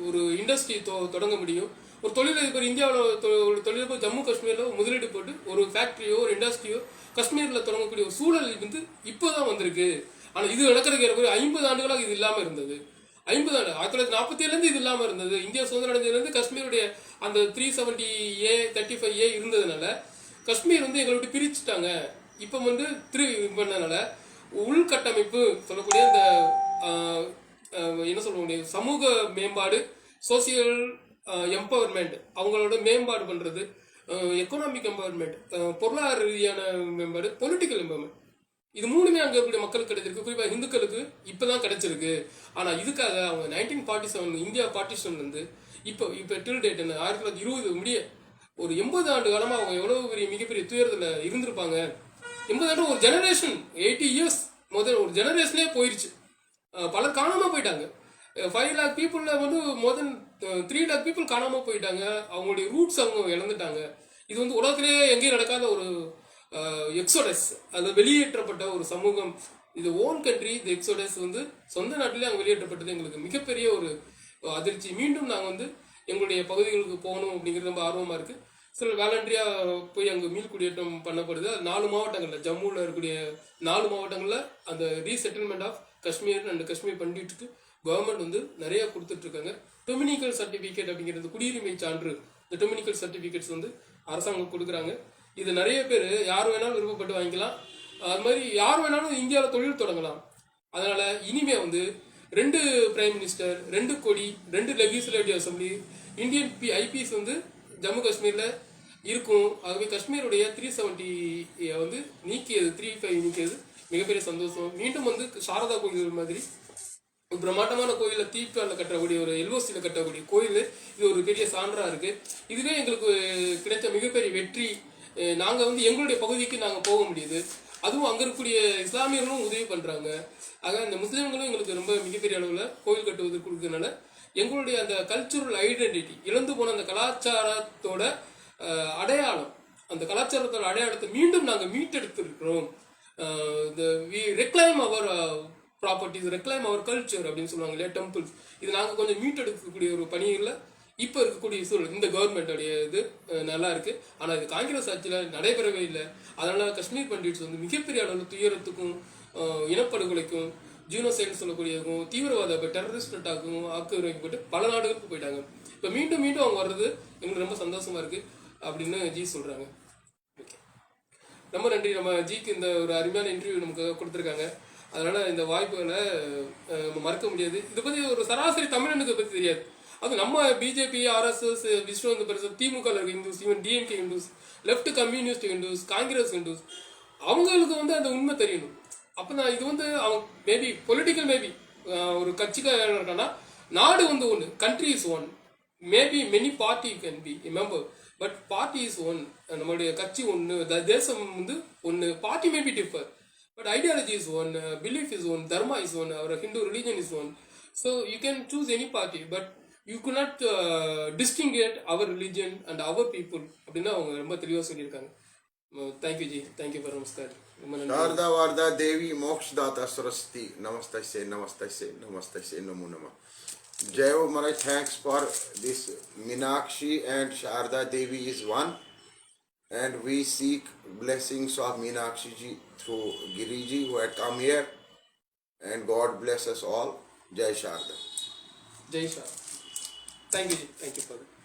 ஒரு இண்டஸ்ட்ரி தொடங்க முடியும். ஒரு தொழிலதிபர் இந்தியாவில் ஒரு தொழிலதிபர் ஜம்மு காஷ்மீரில் முதலீடு போட்டு ஒரு ஃபேக்ட்ரியோ ஒரு இண்டஸ்ட்ரியோ காஷ்மீரில் தொடங்கக்கூடிய ஒரு சூழல் வந்து இப்போதான் வந்திருக்கு. ஆனால் இது நடக்கிறதுக்கு ஏற்ப 50 ஆண்டுகளாக இது இல்லாமல் இருந்தது. 50 ஆண்டு 1947 இது இல்லாமல் இருந்தது. இந்தியா சுதந்திரம் அடைஞ்சதுலேருந்து காஷ்மீருடைய அந்த 370A 35A இருந்ததுனால காஷ்மீர் வந்து எங்களை விட்டு பிரிச்சுட்டாங்க. இப்போ வந்து பண்ணனால உள்கட்டமைப்பு சொல்லக்கூடிய இந்த என்ன சொல்ல முடியும், சமூக மேம்பாடு, சோசியல் எம்பவர்மெண்ட், அவங்களோட மேம்பாடு பண்றது, எக்கனாமிக் எம்பவர்மெண்ட், பொருளாதார ரீதியான மேம்பாடு, பொலிட்டிக்கல் எம்பவர்மெண்ட், இது மூணுமே அங்கே இருக்கக்கூடிய மக்களுக்கு கிடைச்சிருக்கு. குறிப்பாக இந்துக்களுக்கு இப்போதான் கிடைச்சிருக்கு. ஆனால் இதுக்காக அவங்க 1947 இந்தியா பார்ட்டிஷன்லேருந்து இப்போ டில் டேட் 1920 முடிய ஒரு 80 ஆண்டு காலமாக அவங்க எவ்வளோ பெரிய மிகப்பெரிய துயரத்தில் இருந்திருப்பாங்க. 80 ஆண்டு ஒரு ஜெனரேஷன், 80 இயர்ஸ் முதல் ஒரு ஜெனரேஷனே போயிடுச்சு. பலர் காணாமல் போயிட்டாங்க. 5 lakh பீப்புளில் வந்து மோர் தென் 3 lakh பீப்புள் காணாமல் போயிட்டாங்க. அவங்களுடைய ரூட்ஸ் அவங்க இழந்துட்டாங்க. இது வந்து உலகத்திலேயே எங்கேயும் நடக்காத ஒரு எக்ஸோடஸ், அது வெளியேற்றப்பட்ட ஒரு சமூகம். இது ஓன் கண்ட்ரி, இந்த எக்ஸோடஸ் வந்து சொந்த நாட்டிலே அங்கே வெளியேற்றப்பட்டது எங்களுக்கு மிகப்பெரிய ஒரு அதிர்ச்சி. மீண்டும் நாங்கள் வந்து எங்களுடைய பகுதிகளுக்கு போகணும் அப்படிங்கிறது ரொம்ப ஆர்வமாக இருக்குது. சில வேலண்டரியாக போய் அங்கே மீள் குடியேற்றம் பண்ணப்படுது. அது 4 மாவட்டங்களில், ஜம்முவில் இருக்கக்கூடிய 4 மாவட்டங்களில் அந்த resettlement of Kashmir and Kashmir பண்டிட்டுக்கு கவர்மெண்ட் வந்து நிறைய கொடுத்துட்ருக்காங்க. டொமினிக்கல் சர்டிஃபிகேட் அப்படிங்கிறது குடியுரிமை சான்று, இந்த டொமினிக்கல் சர்டிஃபிகேட்ஸ் வந்து அரசாங்கம் கொடுக்குறாங்க. இது நிறைய பேர் யார் வேணாலும் விருப்பப்பட்டு வாங்கிக்கலாம். அது மாதிரி யார் வேணாலும் இந்தியாவில் தொழில் தொடங்கலாம். அதனால இனிமே வந்து 2 பிரைம் மினிஸ்டர், 2 கோடி, 2 லெகிஸ்லேட்டிவ் அசம்பிளி, இந்தியன் ஐபிஎஸ் வந்து ஜம்மு காஷ்மீரில் இருக்கும். ஆகவே காஷ்மீருடைய 370 வந்து நீக்கியது, 35 நீக்கியது மிகப்பெரிய சந்தோஷம். மீண்டும் வந்து சாரதா கோயில் மாதிரி ஒரு பிரம்மாண்டமான கோயிலில் தீப்பாவில் கட்டக்கூடிய ஒரு எல்ஓசியில் கட்டக்கூடிய கோயில் இது ஒரு பெரிய சான்றாக இருக்குது. இதுவே எங்களுக்கு கிடைச்ச மிகப்பெரிய வெற்றி. நாங்கள் வந்து எங்களுடைய பகுதிக்கு நாங்கள் போக முடியுது. அதுவும் அங்கே இருக்கக்கூடிய இஸ்லாமியர்களும் உதவி பண்ணுறாங்க. ஆக அந்த முஸ்லீம்களும் எங்களுக்கு ரொம்ப மிகப்பெரிய அளவில் கோயில் கட்டுவதற்கு கொடுக்கறதுனால எங்களுடைய அந்த கல்ச்சுரல் ஐடென்டிட்டி, இழந்து போன அந்த கலாச்சாரத்தோட அடையாளம், அந்த கலாச்சாரத்தோட அடையாளத்தை மீண்டும் நாங்கள் மீட்டெடுத்துருக்கிறோம். We reclaim our properties, reclaim our culture அப்படின்னு சொல்லுவாங்க இல்லையா, டெம்பிள்ஸ். இது நாங்கள் கொஞ்சம் மீட்டெடுக்கக்கூடிய ஒரு பணியில் இப்போ இருக்கக்கூடிய சூழல் இந்த கவர்மெண்டோடைய இது நல்லா இருக்கு. ஆனால் இது காங்கிரஸ் ஆட்சியில் நடைபெறவே இல்லை. அதனால காஷ்மீர் பண்டிட்ஸ் வந்து மிகப்பெரிய அளவில் துயரத்துக்கும் இனப்படுகொலைக்கும் ஜீனோசைடு சொல்லக்கூடியதுக்கும் தீவிரவாத டெரரிஸ்ட் அட்டாக்கும் ஆக்கிரமிக்கப்பட்டு பல நாடுகளுக்கு போயிட்டாங்க. இப்போ மீண்டும் மீண்டும் அவங்க வர்றது எங்களுக்கு ரொம்ப சந்தோஷமா இருக்கு அப்படின்னு ஜி சொல்றாங்க. ஓகே, ரொம்ப நன்றி. நம்ம ஜிக்கு இந்த ஒரு அருமையான இன்டர்வியூ நமக்கு கொடுத்துருக்காங்க. அதனால் இந்த வாய்ப்புகளை நம்ம மறக்க முடியாது. இதை பற்றி ஒரு சராசரி தமிழனுக்கு பற்றி தெரியாது. அது நம்ம பிஜேபி, ஆர்எஸ்எஸ், விஷ்ணு வந்து பெருசு, திமுக இருக்க Hindus, even DMK Hindus, left communist Hindus, Congress Hindus, அவங்களுக்கு வந்து அந்த உண்மை தெரியணும். அப்போ நான் இது வந்து அவங்க மேபி பொலிட்டிக்கல் மேபி ஒரு கட்சிக்காக இருக்கான்னா, நாடு வந்து ஒன்று, country is one, maybe many party can be member, but party is one. நம்மளுடைய கட்சி ஒன்று, தேசம் வந்து ஒன்று, party maybe differ, but ideology is one, belief is one, dharma is one, our Hindu religion is one. So you can choose any party, but you could not distinguish our religion and our people. அப்படின்னா அவங்க ரொம்ப தெளிவாக சொல்லியிருக்காங்க. Thank you G, thank you for நமஸ்கார். शारदा वारदा देवी मोक्षदाता सरस्वती नमस्ते से नमो नमः. Jai Ho Maharaj, thanks for this. Meenakshi and Sharda Devi is one, and we seek blessings of Meenakshi ji through Giri ji who had come here, and God bless us all. Jai Sharda. Jai Sharda. Thank you ji, thank you for that.